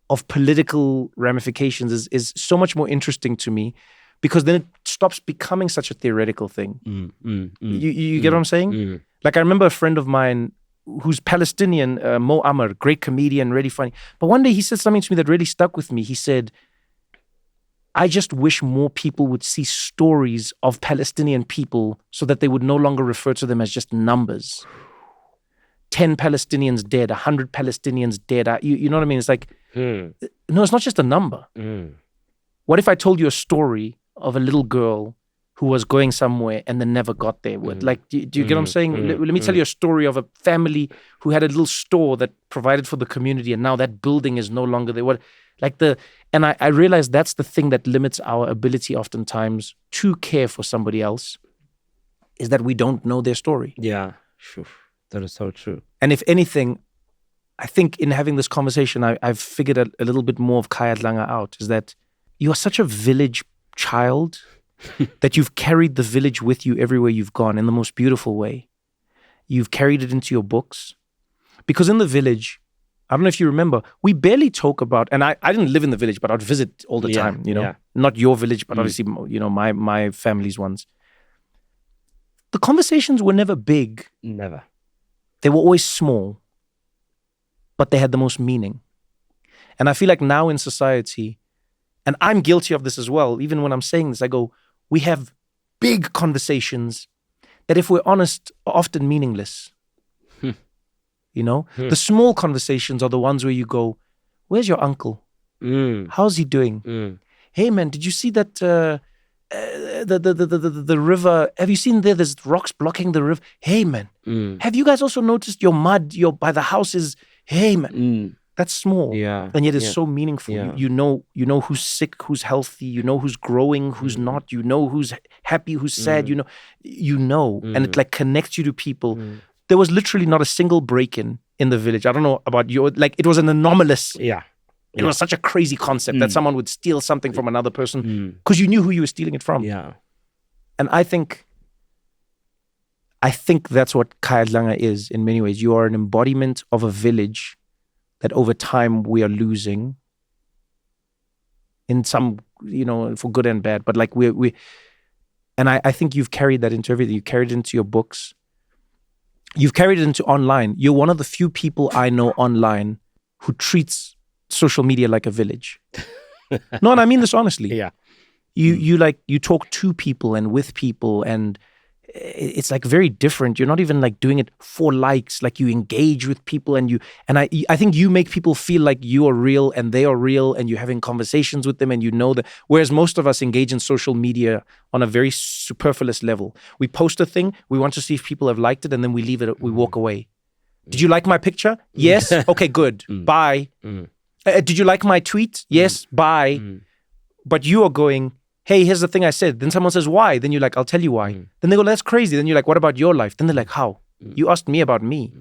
of political ramifications is so much more interesting to me because then it stops becoming such a theoretical thing. You get what I'm saying? Like I remember a friend of mine who's Palestinian, Mo Amr, great comedian, really funny. But one day he said something to me that really stuck with me. He said, I just wish more people would see stories of Palestinian people so that they would no longer refer to them as just numbers. 10 Palestinians dead, 100 Palestinians dead. You know what I mean? It's like, no, it's not just a number. What if I told you a story of a little girl who was going somewhere and then never got there? Like, do you get what I'm saying? Let me tell you a story of a family who had a little store that provided for the community, and now that building is no longer there. And I realize that's the thing that limits our ability oftentimes to care for somebody else, is that we don't know their story. Yeah, sure. That is so true. And if anything, I think in having this conversation, I've figured a little bit more of Khaya Dlanga out, is that you are such a village child that you've carried the village with you everywhere you've gone in the most beautiful way. You've carried it into your books. Because in the village, I don't know if you remember, we barely talk about, and I didn't live in the village, but I'd visit all the time, you know. Yeah. Not your village, but obviously, you know, my family's ones. The conversations were never big. Never. They were always small, but they had the most meaning. And I feel like now in society, and I'm guilty of this as well, even when I'm saying this, I go, we have big conversations that, if we're honest, are often meaningless. You know, the small conversations are the ones where you go, where's your uncle? How's he doing? Hey man, did you see that the river? Have you seen there's rocks blocking the river? Hey man, have you guys also noticed your mud by the house is, hey man, that's small. Yeah. And yet it's so meaningful. Yeah. You know who's sick, who's healthy, you know who's growing, who's not, you know who's happy, who's sad, you know, and it like connects you to people. There was literally not a single break-in the village. I don't know about you. Like, it was an anomalous. Yeah. It was such a crazy concept that someone would steal something from another person because you knew who you were stealing it from. Yeah. And I think that's what Khaya Dlanga is in many ways. You are an embodiment of a village that over time we are losing in some, you know, for good and bad. But like and I think you've carried that into everything. You carried it into your books. You've carried it into online. You're one of the few people I know online who treats social media like a village. No, and I mean this honestly. Yeah. You talk to people and with people, and it's like very different. You're not even like doing it for likes. Like, you engage with people, and I think you make people feel like you are real and they are real, and you're having conversations with them, and you know that. Whereas most of us engage in social media on a very superfluous level. We post a thing, we want to see if people have liked it, and then we leave it. We walk away. Did you like my picture? Yes. Okay, good. Bye. Did you like my tweet? Yes. Bye. But you are going, hey, here's the thing I said. Then someone says, why? Then you're like, I'll tell you why. Then they go, that's crazy. Then you're like, what about your life? Then they're like, how? You asked me about me.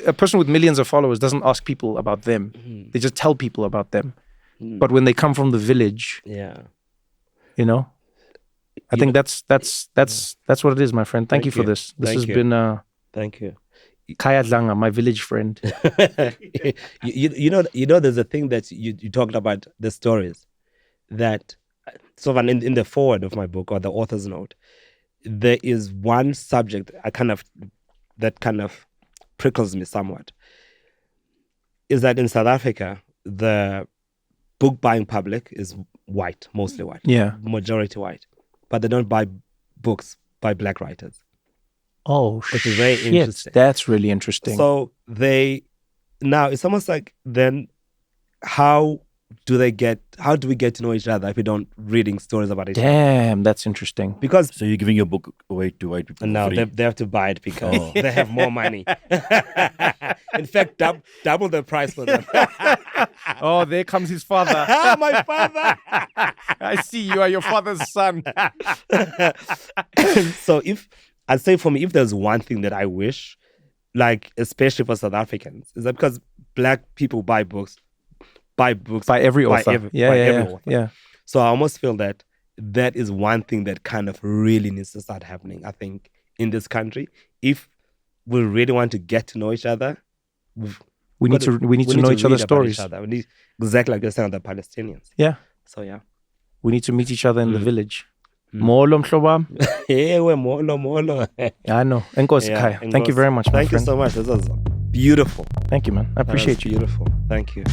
A person with millions of followers doesn't ask people about them. They just tell people about them. But when they come from the village, you know, I think that's what it is, my friend. Thank you for this. This has been thank you. Khaya Dlanga, my village friend. you know, there's a thing that you talked about, the stories that. So in the foreword of my book, or the author's note, there is one subject that kind of prickles me somewhat. Is that in South Africa, the book buying public is white, mostly white, majority white, but they don't buy books by black writers. Oh, which is very interesting. That's really interesting. So now it's almost like, then how do we get to know each other if we don't reading stories about each other? Damn, that's interesting. Because so you're giving your book away to white people? No, they have to buy it because they have more money. In fact, double the price for them. Oh, there comes his father. My father. I see, you are your father's son. So I'd say for me, if there's one thing that I wish, like especially for South Africans, is that because black people buy books by every author. Every author. Yeah. So I almost feel that is one thing that kind of really needs to start happening, I think, in this country. If we really want to get to know each other, we need to know each other's stories. We need, exactly like you're saying, the Palestinians. Yeah. So yeah. We need to meet each other in the village. Molo mhlobam. Ewe, molo. I know. Enkosi Khaya. Thank you very much, my Thank friend. you so much. This was beautiful. Thank you, man. I appreciate you. Beautiful. Thank you.